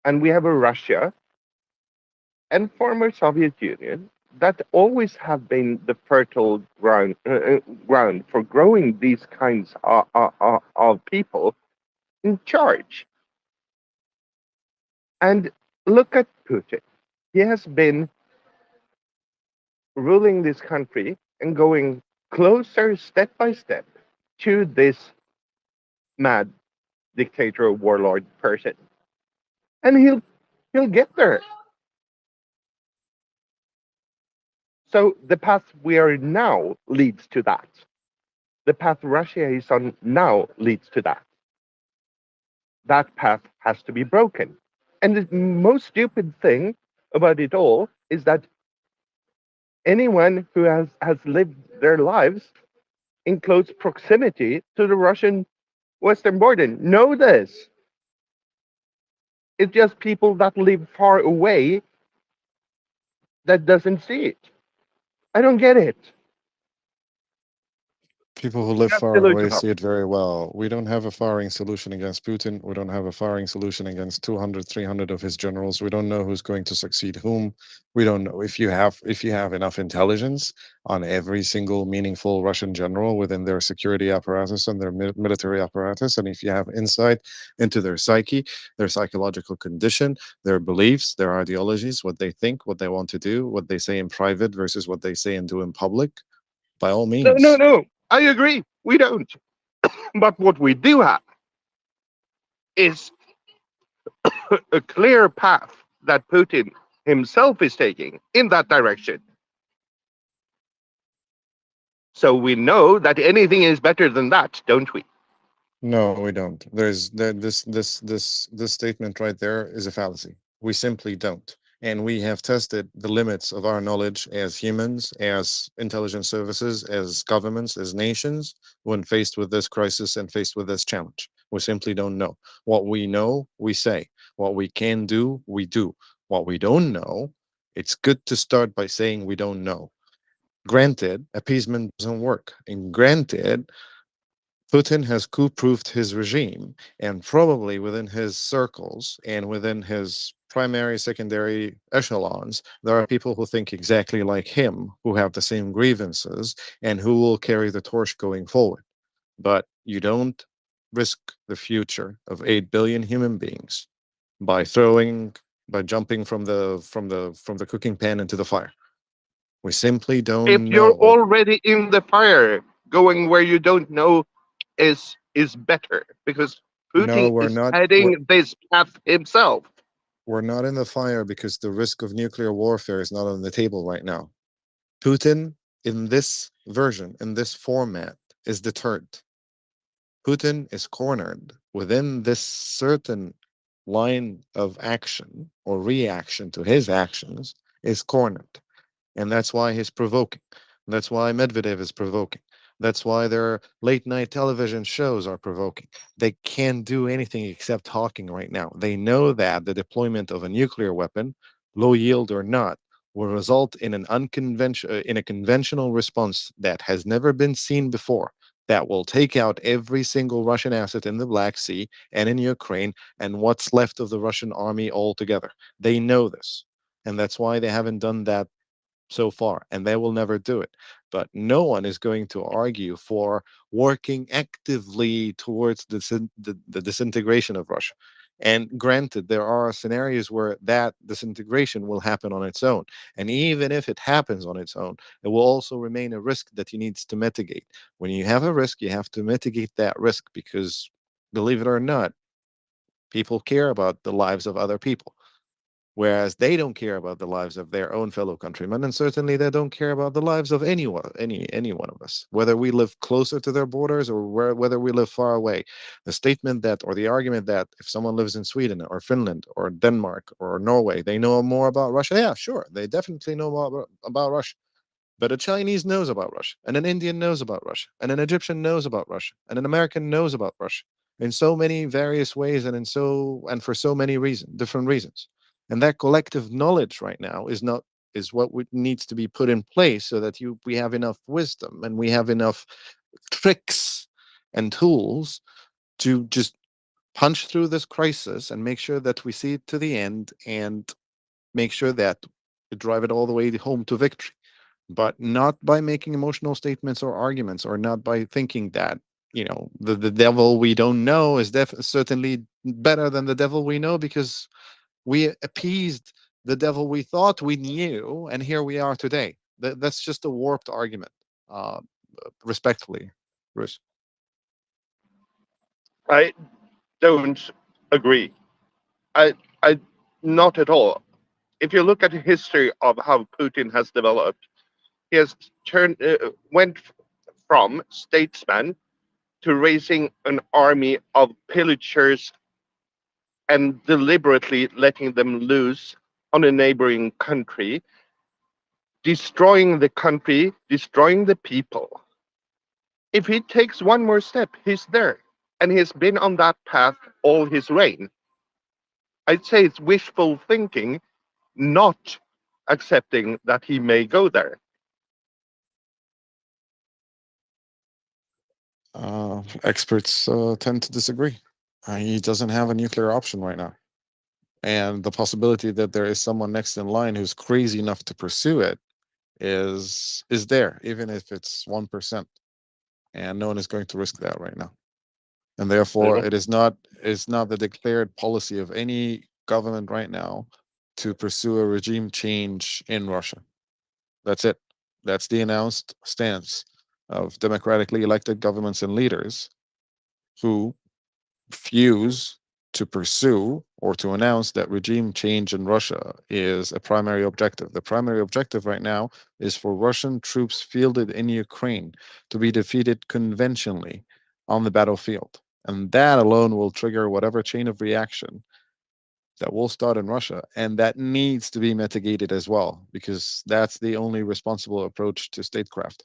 and we have a Russia and former Soviet Union that always have been the fertile ground for growing these kinds of people in charge. And look at Putin. He has been ruling this country and going closer step by step to this mad dictator warlord person. And he'll get there. So the path we are now leads to that. The path Russia is on now leads to that. That path has to be broken. And the most stupid thing about it all is that anyone who has lived their lives in close proximity to the Russian western border know this. It's just people that live far away that doesn't see it. I don't get it. People who live That's far away delusional. see it very well. We don't have a firing solution against Putin. We don't have a firing solution against 200, 300 of his generals. We don't know who's going to succeed whom. We don't know if you have enough intelligence on every single meaningful Russian general within their security apparatus and their military apparatus, and if you have insight into their psyche, their psychological condition, their beliefs, their ideologies, what they think, what they want to do, what they say in private versus what they say and do in public, by all means. No. I agree. We don't. But what we do have is a clear path that Putin himself is taking in that direction. So we know that anything is better than that, don't we? No, we don't. This statement right there is a fallacy. We simply don't. And we have tested the limits of our knowledge as humans, as intelligence services, as governments, as nations, when faced with this crisis and faced with this challenge. We simply don't know. What we know, we say. What we can do, we do. What we don't know, it's good to start by saying we don't know. Granted, appeasement doesn't work. And granted, Putin has coup-proofed his regime, and probably within his circles and within his primary, secondary echelons, there are people who think exactly like him, who have the same grievances, and who will carry the torch going forward. But you don't risk the future of 8 billion human beings by jumping from the cooking pan into the fire. We simply don't If know. you're already in the fire, going where you don't know is better because Putin we're is not. heading this path himself. We're not in the fire because the risk of nuclear warfare is not on the table right now. Putin, in this version, in this format, is deterred. Putin is cornered within this certain line of action or reaction to his actions, is cornered. And that's why he's provoking. That's why Medvedev is provoking. That's why their late night television shows are provoking. They can't do anything except talking right now. They know that the deployment of a nuclear weapon, low yield or not, will result in in a conventional response that has never been seen before, that will take out every single Russian asset in the Black Sea and in Ukraine and what's left of the Russian army altogether. They know this. And that's why they haven't done that so far, and they will never do it. But no one is going to argue for working actively towards the disintegration of Russia. And granted, there are scenarios where that disintegration will happen on its own. And even if it happens on its own, it will also remain a risk that he needs to mitigate. When you have a risk, you have to mitigate that risk because, believe it or not, People care about the lives of other people, whereas they don't care about the lives of their own fellow countrymen, and certainly they don't care about the lives of anyone, any one of us, whether we live closer to their borders or whether we live far away. The statement that, or the argument that, if someone lives in Sweden or Finland or Denmark or Norway, they know more about Russia. Yeah, sure, they definitely know about Russia. But a Chinese knows about Russia, and an Indian knows about Russia, and an Egyptian knows about Russia, and an American knows about Russia in so many various ways, and for so many different reasons. And that collective knowledge right now is what needs to be put in place, so that we have enough wisdom and we have enough tricks and tools to just punch through this crisis and make sure that we see it to the end, and make sure that we drive it all the way home to victory. But not by making emotional statements or arguments, or not by thinking that, the devil we don't know is certainly better than the devil we know, because we appeased the devil we thought we knew, and here we are today. That's just a warped argument, respectfully, Bruce. I don't agree. I not at all. If you look at the history of how Putin has developed, he has went from statesman to raising an army of pillagers and deliberately letting them loose on a neighboring country, destroying the country, destroying the people. If he takes one more step, he's there. And he's been on that path all his reign. I'd say it's wishful thinking, not accepting that he may go there. Experts tend to disagree. He doesn't have a nuclear option right now. And the possibility that there is someone next in line who's crazy enough to pursue it is there, even if it's 1%. And no one is going to risk that right now. And therefore, it's not the declared policy of any government right now to pursue a regime change in Russia. That's it. That's the announced stance of democratically elected governments and leaders who refuse to pursue or to announce that regime change in Russia is a primary objective. The primary objective right now is for Russian troops fielded in Ukraine to be defeated conventionally on the battlefield. And that alone will trigger whatever chain of reaction that will start in Russia. And that needs to be mitigated as well, because that's the only responsible approach to statecraft.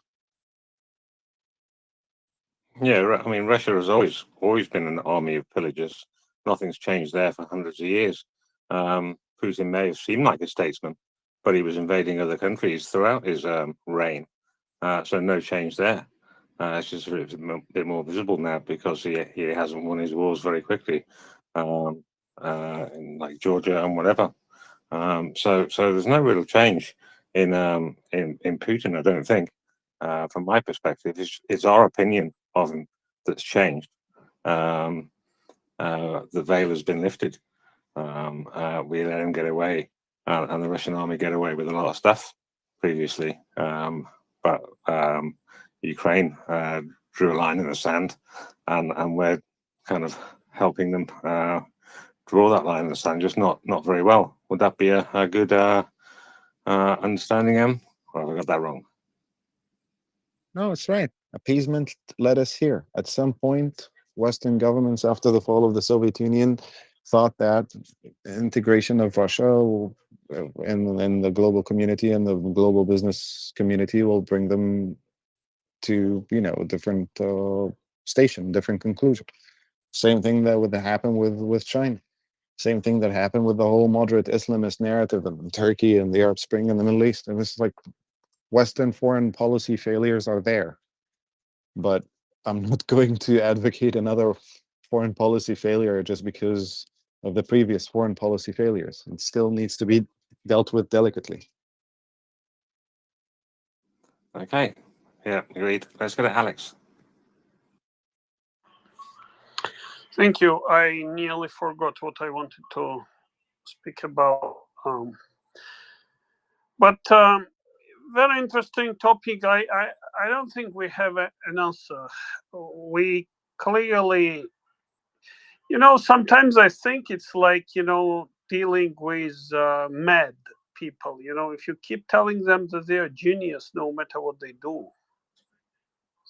Yeah, I mean, Russia has always been an army of pillagers. Nothing's changed there for hundreds of years. Putin may have seemed like a statesman, but he was invading other countries throughout his reign. So no change there. It's just a bit more visible now because he hasn't won his wars very quickly, in like Georgia and whatever. So there's no real change in Putin, I don't think. From my perspective, it's our opinion of him that's changed. The veil has been lifted. We let him get away, and the Russian army get away with a lot of stuff previously. But Ukraine drew a line in the sand, and we're kind of helping them draw that line in the sand, just not very well. Would that be a good understanding, Em? Or have I got that wrong? No, it's right. Appeasement led us here. At some point, Western governments, after the fall of the Soviet Union, thought that integration of Russia in the global community and the global business community will bring them to, a different station, different conclusion. Same thing that would happen with China. Same thing that happened with the whole moderate Islamist narrative in Turkey and the Arab Spring in the Middle East. And it's like Western foreign policy failures are there. But I'm not going to advocate another foreign policy failure just because of the previous foreign policy failures. It still needs to be dealt with delicately. Okay. Yeah, agreed. Let's go to Alex. Thank you. I nearly forgot what I wanted to speak about. But very interesting topic. I don't think we have an answer. We clearly, You know, sometimes I think it's like, you know, dealing with mad people. You know, if you keep telling them that they are genius, no matter what they do,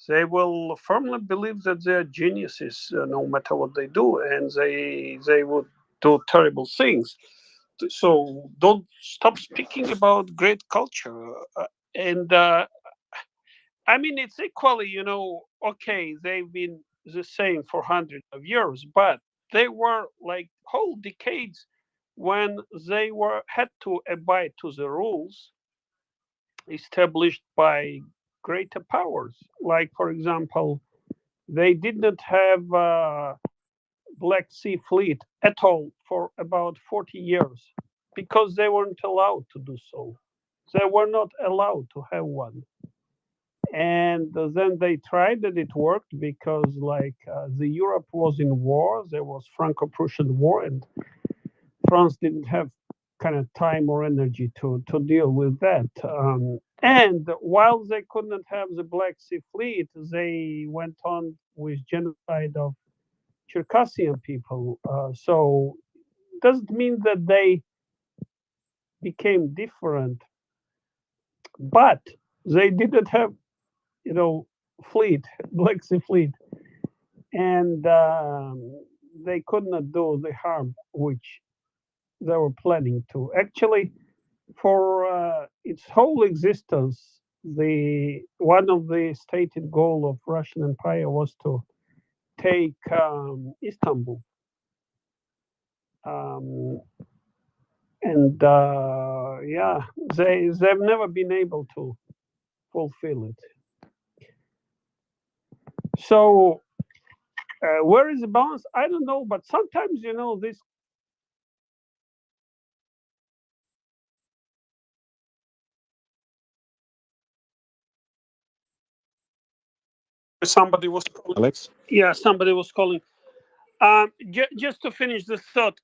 they will firmly believe that they are geniuses, no matter what they do, and they would do terrible things. So don't stop speaking about great culture. And I mean, it's equally, you know, okay, they've been the same for hundreds of years, but they were like whole decades when they were had to abide to the rules established by greater powers. Like, for example, they did not have a Black Sea fleet at all for about 40 years because they weren't allowed to do so. They were not allowed to have one. And then they tried and it worked because like the Europe was in war, there was Franco-Prussian war, and France didn't have kind of time or energy to deal with that. And while they couldn't have the Black Sea fleet, they went on with genocide of Circassian people. So it doesn't mean that they became different, but they didn't have, you know, fleet, Black Sea fleet, and they could not do the harm which they were planning to. Actually, for its whole existence, the one of the stated goal of Russian Empire was to take Istanbul, and yeah, they've never been able to fulfill it. So where is the balance? I don't know, but sometimes, you know, this somebody was calling. Alex? Yeah, somebody was calling. Just to finish the thought,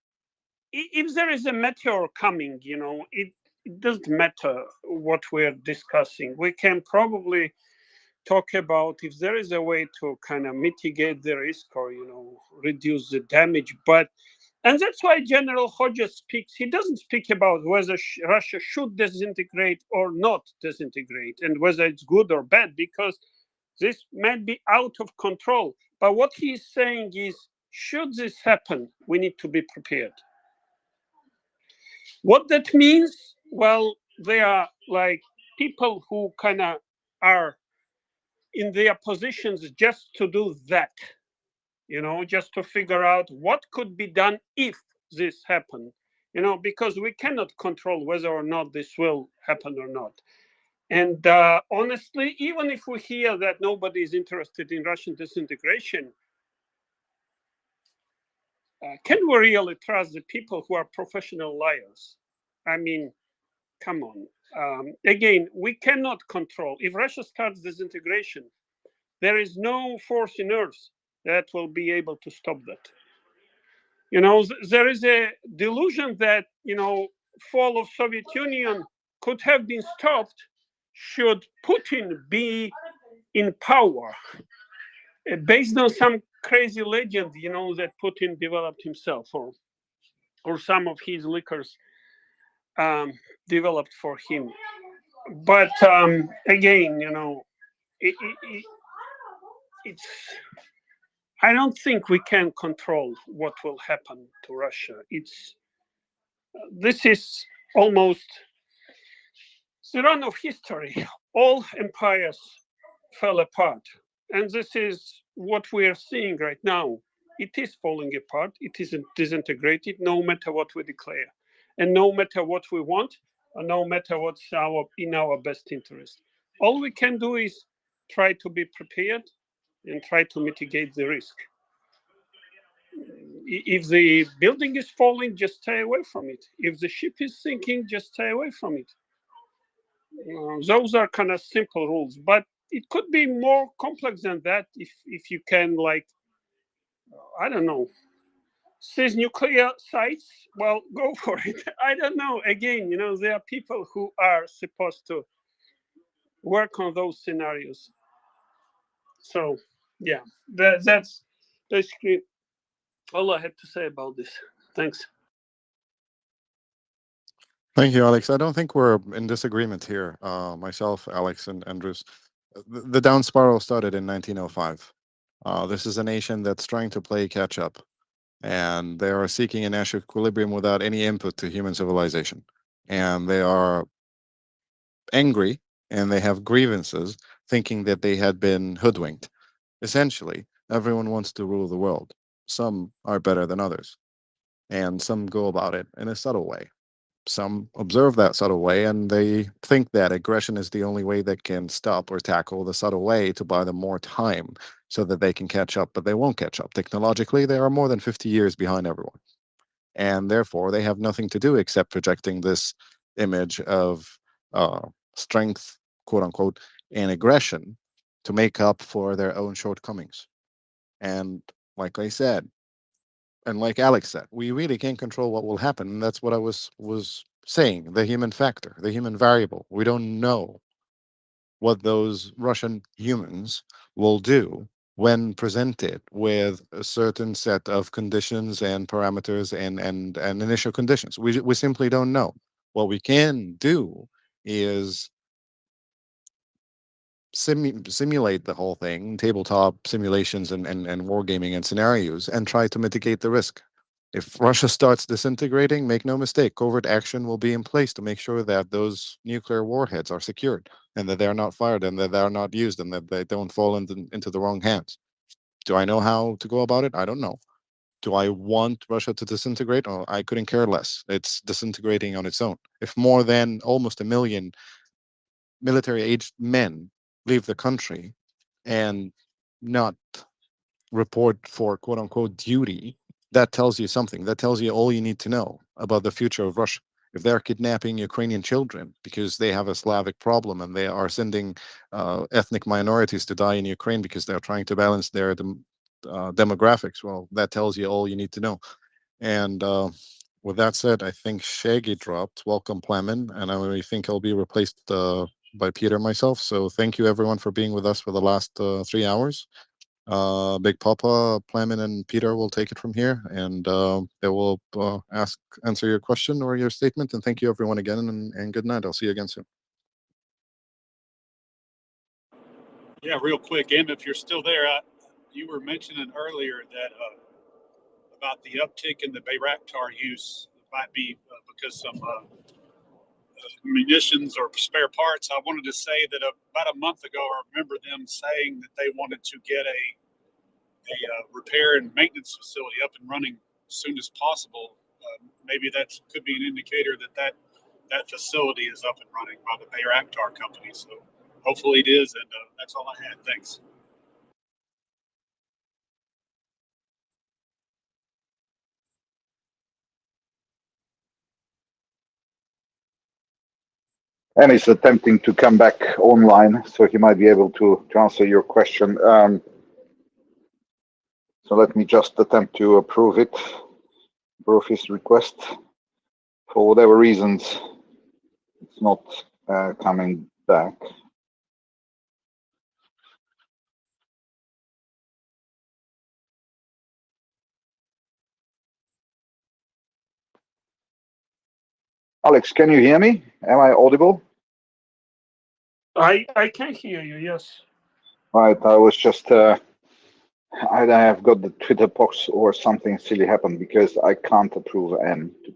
if there is a meteor coming, you know, it doesn't matter what we're discussing. We can probably talk about if there is a way to kind of mitigate the risk or, you know, reduce the damage. But, and that's why General Hodges speaks. He doesn't speak about whether Russia should disintegrate or not disintegrate and whether it's good or bad, because this might be out of control. But what he's saying is, should this happen, we need to be prepared. What that means, well, they are like people who kind of are in their positions just to do that, you know, just to figure out what could be done if this happened, you know, because we cannot control whether or not this will happen or not. And honestly, even if we hear that nobody is interested in Russian disintegration, can we really trust the people who are professional liars? I mean, come on. Again, we cannot control. If Russia starts disintegration, there is no force in Earth that will be able to stop that. You know, there is a delusion that, you know, fall of Soviet Union could have been stopped should Putin be in power, based on some crazy legend, you know, that Putin developed himself, or some of his lickers developed for him. But again, you know, it's. I don't think we can control what will happen to Russia. This is almost the run of history. All empires fell apart, and this is what we are seeing right now. It is falling apart. It isn't disintegrated, no matter what we declare, and no matter what we want, or no matter what's in our best interest. All we can do is try to be prepared and try to mitigate the risk. If the building is falling, just stay away from it. If the ship is sinking, just stay away from it. Those are kind of simple rules, but it could be more complex than that. If you can, like, I don't know, seize nuclear sites, well, go for it. I don't know. Again, you know, there are people who are supposed to work on those scenarios. So, yeah, that's basically all I had to say about this. Thanks. Thank you, Alex. I don't think we're in disagreement here. Myself, Alex, and Andrews. The down spiral started in 1905. This is a nation that's trying to play catch up, and they are seeking a national equilibrium without any input to human civilization. And they are angry and they have grievances, thinking that they had been hoodwinked. Essentially, everyone wants to rule the world. Some are better than others, and some go about it in a subtle way. Some observe that subtle way and they think that aggression is the only way that can stop or tackle the subtle way to buy them more time so that they can catch up, but they won't catch up. Technologically, they are more than 50 years behind everyone. And therefore, they have nothing to do except projecting this image of strength, quote unquote, and aggression to make up for their own shortcomings. And like I said, and like Alex said, we really can't control what will happen. And that's what I was saying, the human factor, the human variable. We don't know what those Russian humans will do when presented with a certain set of conditions and parameters and initial conditions. We simply don't know. What we can do is simulate the whole thing, tabletop simulations and wargaming and scenarios, and try to mitigate the risk. If Russia starts disintegrating, make no mistake, covert action will be in place to make sure that those nuclear warheads are secured and that they are not fired and that they are not used and that they don't fall into the wrong hands. Do I know how to go about it? I don't know. Do I want Russia to disintegrate? Oh, I couldn't care less. It's disintegrating on its own. If more than almost 1 million military-aged men leave the country and not report for quote unquote duty, that tells you something. That tells you all you need to know about the future of Russia. If they're kidnapping Ukrainian children because they have a Slavic problem and they are sending ethnic minorities to die in Ukraine because they're trying to balance their demographics, well, that tells you all you need to know. And with that said, I think Shaggy dropped. Welcome, Plamen, and I really think I'll be replaced by Peter myself. So thank you everyone for being with us for the last 3 hours. Big Papa, Plamen, and Peter will take it from here, and they will answer your question or your statement. And thank you everyone again, and good night. I'll see you again soon. Yeah, real quick, Em, if you're still there, you were mentioning earlier that about the uptick in the Bayraktar use might be because some munitions or spare parts. I wanted to say that about a month ago, I remember them saying that they wanted to get a repair and maintenance facility up and running as soon as possible. Maybe that could be an indicator that facility is up and running by the Bayraktar company. So hopefully it is, and that's all I had. Thanks. And he's attempting to come back online, so he might be able to answer your question. So let me just attempt to approve his request. For whatever reasons, it's not coming back. Alex, can you hear me? Am I audible? I can hear you, yes. Right, I was just, I have got the Twitter box or something silly happened because I can't approve M to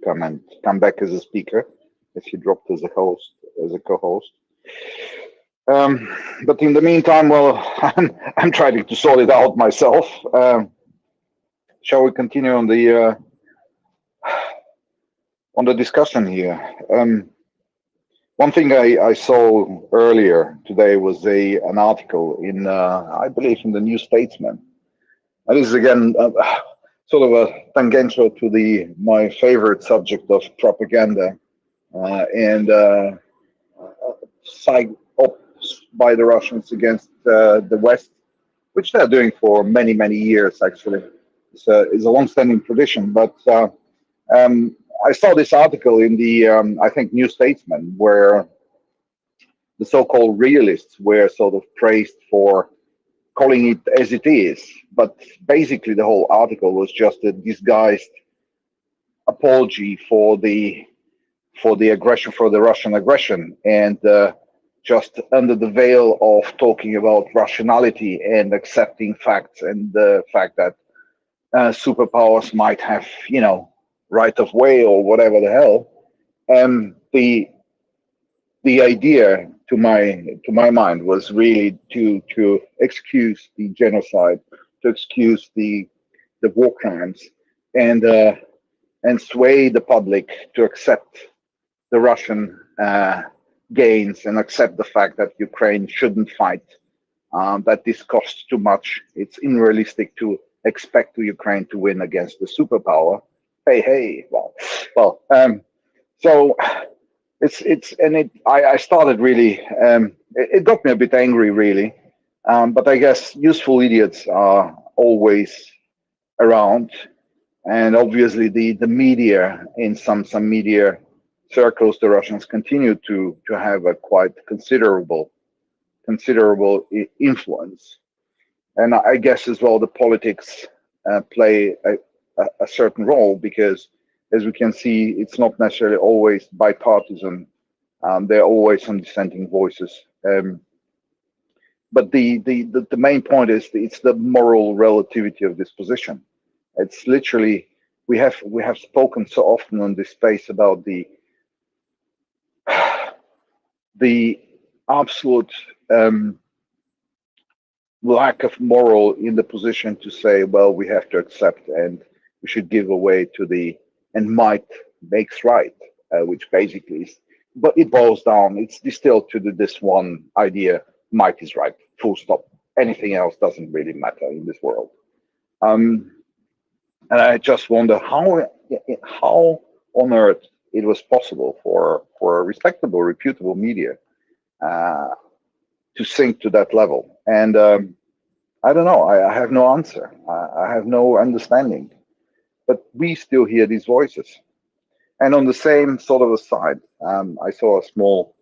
come back as a speaker if he dropped as a host, as a co-host. But in the meantime, well, I'm trying to sort it out myself. Shall we continue on the discussion here? One thing I saw earlier today was an article in, I believe, in the New Statesman. And this is again sort of a tangential to my favorite subject of propaganda and psyops by the Russians against the West, which they're doing for many, many years. Actually, it's a long-standing tradition. But I saw this article in the, I think, New Statesman, where the so-called realists were sort of praised for calling it as it is. But basically, the whole article was just a disguised apology for the aggression, for the Russian aggression, and just under the veil of talking about rationality and accepting facts and the fact that superpowers might have, right of way or whatever the hell. The idea, to my mind, was really to excuse the genocide, to excuse the war crimes, and sway the public to accept the Russian gains and accept the fact that Ukraine shouldn't fight, that this costs too much. It's unrealistic to expect Ukraine to win against the superpower. Hey, well. So I started really. It got me a bit angry, really. But I guess useful idiots are always around, and obviously the media, in some media circles, the Russians continue to have a quite considerable influence, and I guess as well the politics play a certain role, because as we can see, it's not necessarily always bipartisan. There are always some dissenting voices. But the main point is it's the moral relativity of this position. It's literally, we have spoken so often on this space about the absolute lack of moral in the position to say, well, we have to accept and we should give away to and might makes right, which basically is, but it boils down, it's distilled to this one idea: might is right, full stop. Anything else doesn't really matter in this world. And I just wonder how on earth it was possible for a respectable, reputable media to sink to that level. And I don't know. I have no answer. I have no understanding. But we still hear these voices. And on the same sort of aside, I saw a small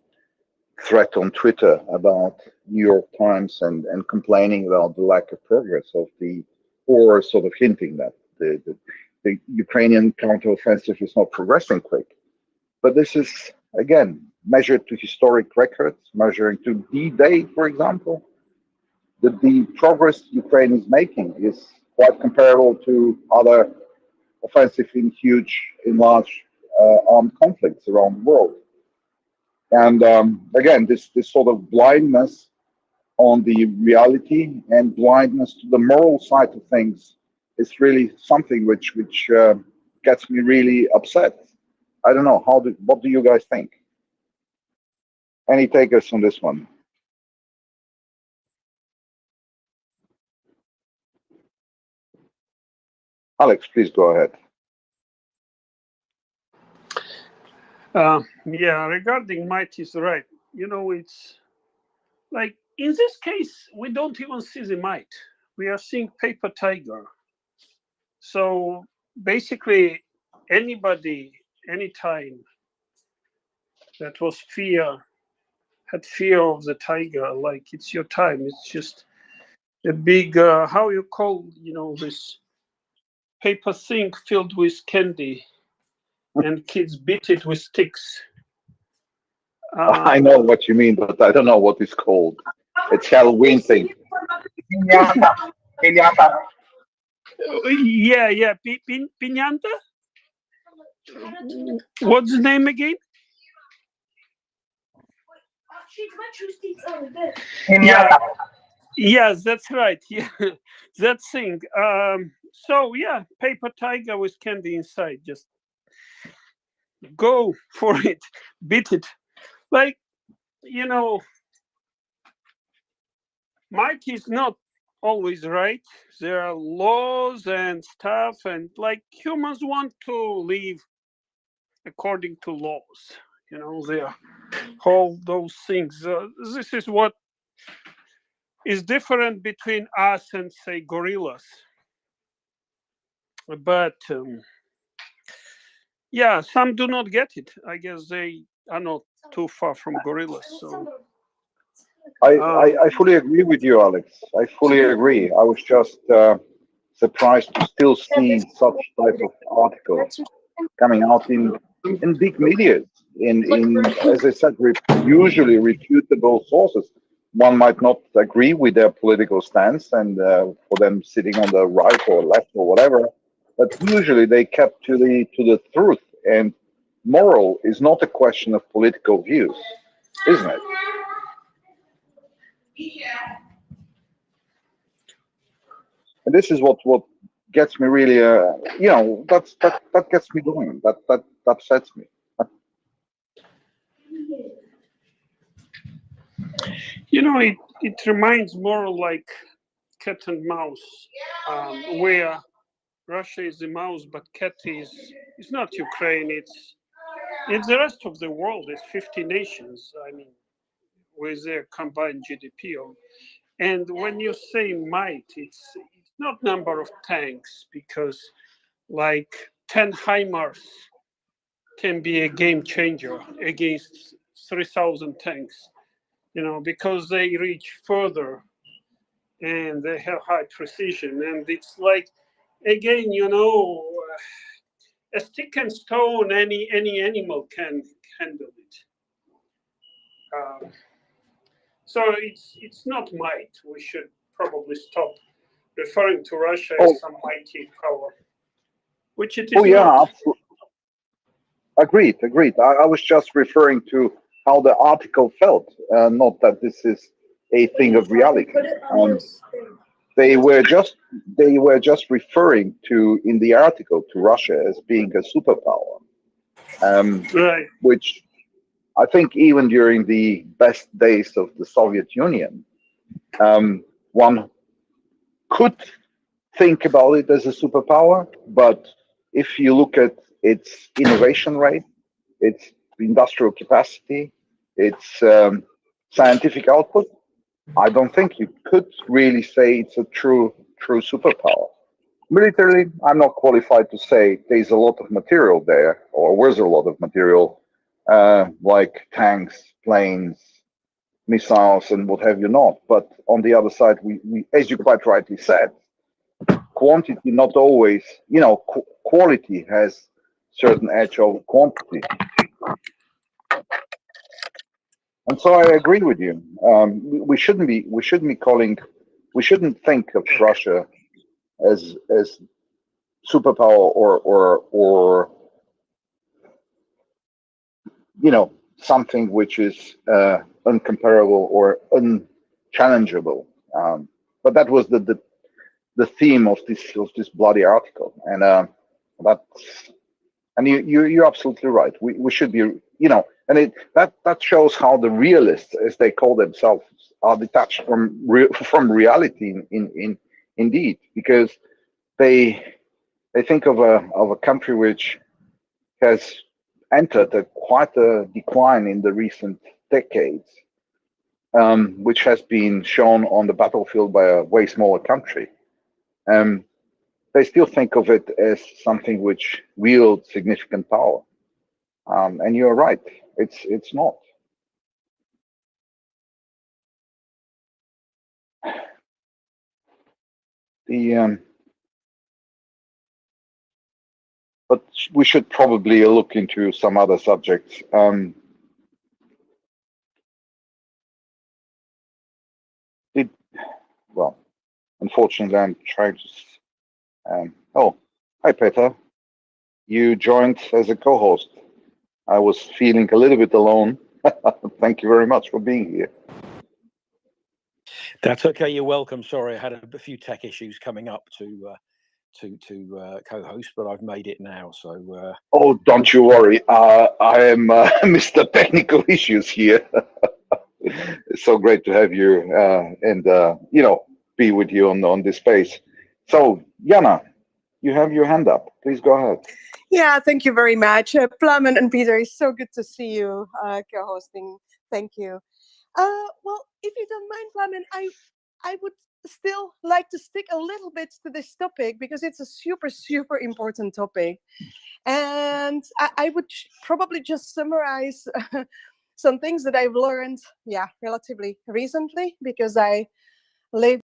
thread on Twitter about New York Times and complaining about the lack of progress of or sort of hinting that the Ukrainian counteroffensive is not progressing quick. But this is, again, measured to historic records, measuring to D-Day, for example. The progress Ukraine is making is quite comparable to other offensive in large armed conflicts around the world. And again, this sort of blindness on the reality and blindness to the moral side of things is really something which gets me really upset. I don't know, what do you guys think? Any takers on this one? Alex, please go ahead. Yeah, regarding might is right. It's like in this case, we don't even see the might. We are seeing paper tiger. So basically, anybody, anytime that had fear of the tiger, like it's your time. It's just a big, how you call, this paper thing filled with candy, and kids beat it with sticks. I know what you mean, but I don't know what it's called. It's Halloween thing. Yeah. Piñata? What's the name again? Yeah. Yes, that's right. Yeah, that thing. So yeah, paper tiger with candy inside. Just go for it, beat it. Like, might is not always right. There are laws and stuff, and like humans want to live according to laws. There are all those things. This is what is different between us and, say, gorillas. But yeah, some do not get it. I guess they are not too far from gorillas. So I fully agree with you, Alex. I fully agree. I was just surprised to still see such type of articles coming out in big media, in as I said, usually reputable sources. One might not agree with their political stance, and for them sitting on the right or left or whatever, but usually they kept to the truth. And moral is not a question of political views, isn't it? And this is what gets me really, that gets me going. That upsets me. It reminds more like cat and mouse, where Russia is the mouse, but cat is not Ukraine. It's the rest of the world. It's 50 nations. I mean, with their combined GDP. And when you say might, it's not number of tanks, because like 10 HIMARS can be a game changer against 3,000 tanks, because they reach further and they have high precision. And it's like, again, a stick and stone, any animal can handle it. So it's not might. We should probably stop referring to Russia as some mighty power, which it is not. Yeah, agreed. I was just referring to how the article felt, not that this is a thing of reality. They were just referring to, in the article, to Russia as being a superpower, right. Which I think even during the best days of the Soviet Union, one could think about it as a superpower. But if you look at its innovation rate, its industrial capacity, its scientific output, I don't think you could really say it's a true superpower. Militarily, I'm not qualified to say there's a lot of material there, or was a lot of material, like tanks, planes, missiles, and what have you not. But on the other side, we as you quite rightly said, quantity not always, quality has certain edge over quantity. And so I agree with you. We shouldn't think of Russia as superpower or something which is uncomparable or unchallengeable. But that was the theme of this bloody article, and you're absolutely right. We should be, and that shows how the realists, as they call themselves, are detached from reality indeed, because they think of a country which has entered quite a decline in the recent decades, which has been shown on the battlefield by a way smaller country. They still think of it as something which wields significant power. And you're right, it's not. But we should probably look into some other subjects. Well, unfortunately, I'm trying to. Oh, hi, Peter. You joined as a co-host. I was feeling a little bit alone. Thank you very much for being here. That's okay. You're welcome. Sorry, I had a few tech issues coming up to co-host, but I've made it now. So. Oh, don't you worry. I am Mr. Technical Issues here. It's so great to have you and be with you on this space. So, Jana, you have your hand up. Please go ahead. Yeah, thank you very much. Plamen and Peter, it's so good to see you co-hosting. Thank you. Well, if you don't mind, Plamen, I would still like to stick a little bit to this topic because it's a super, super important topic. And I would probably just summarize some things that I've learned, yeah, relatively recently, because I live